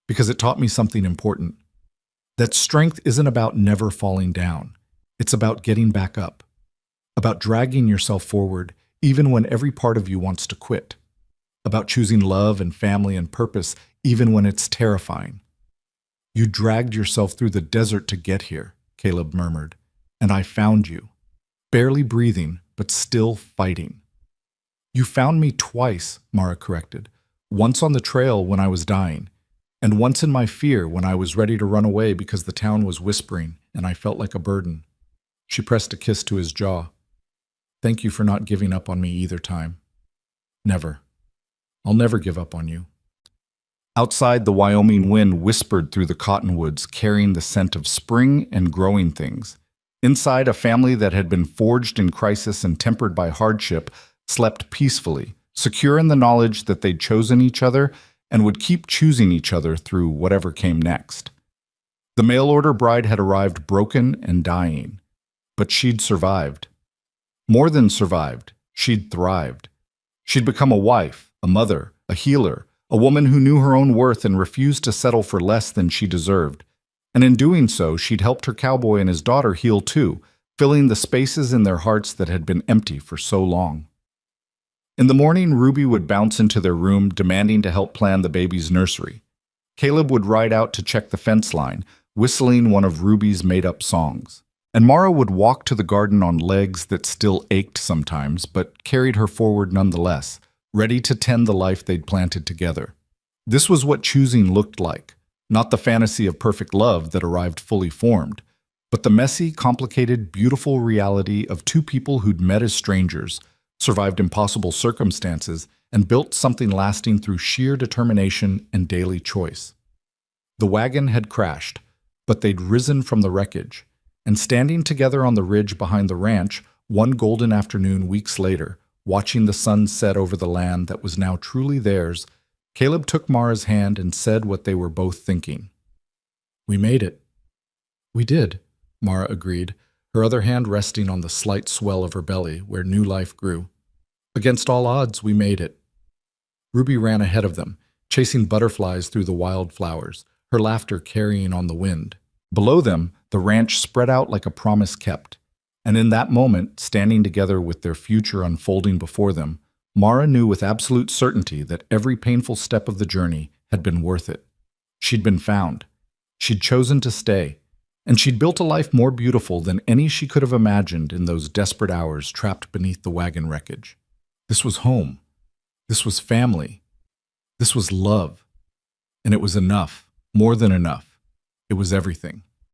because it taught me something important. That strength isn't about never falling down. It's about getting back up, about dragging yourself forward even when every part of you wants to quit, about choosing love and family and purpose even when it's terrifying. You dragged yourself through the desert to get here, Caleb murmured, and I found you, barely breathing, but still fighting. You found me twice, Mara corrected, once on the trail when I was dying, and once in my fear when I was ready to run away because the town was whispering and I felt like a burden. She pressed a kiss to his jaw. Thank you for not giving up on me either time. Never. I'll never give up on you. Outside, the Wyoming wind whispered through the cottonwoods, carrying the scent of spring and growing things. Inside, a family that had been forged in crisis and tempered by hardship slept peacefully, secure in the knowledge that they'd chosen each other and would keep choosing each other through whatever came next. The mail-order bride had arrived broken and dying, but she'd survived. More than survived, she'd thrived. She'd become a wife, a mother, a healer, a woman who knew her own worth and refused to settle for less than she deserved. And in doing so, she'd helped her cowboy and his daughter heal too, filling the spaces in their hearts that had been empty for so long. In the morning, Ruby would bounce into their room, demanding to help plan the baby's nursery. Caleb would ride out to check the fence line, whistling one of Ruby's made-up songs. And Mara would walk to the garden on legs that still ached sometimes, but carried her forward nonetheless, ready to tend the life they'd planted together. This was what choosing looked like, not the fantasy of perfect love that arrived fully formed, but the messy, complicated, beautiful reality of two people who'd met as strangers, survived impossible circumstances, and built something lasting through sheer determination and daily choice. The wagon had crashed, but they'd risen from the wreckage, and standing together on the ridge behind the ranch, one golden afternoon weeks later, watching the sun set over the land that was now truly theirs, Caleb took Mara's hand and said what they were both thinking. We made it. We did, Mara agreed, her other hand resting on the slight swell of her belly where new life grew. Against all odds, we made it. Ruby ran ahead of them, chasing butterflies through the wildflowers, her laughter carrying on the wind. Below them, the ranch spread out like a promise kept. And in that moment, standing together with their future unfolding before them, Mara knew with absolute certainty that every painful step of the journey had been worth it. She'd been found. She'd chosen to stay. And she'd built a life more beautiful than any she could have imagined in those desperate hours trapped beneath the wagon wreckage. This was home. This was family. This was love. And it was enough, more than enough. It was everything.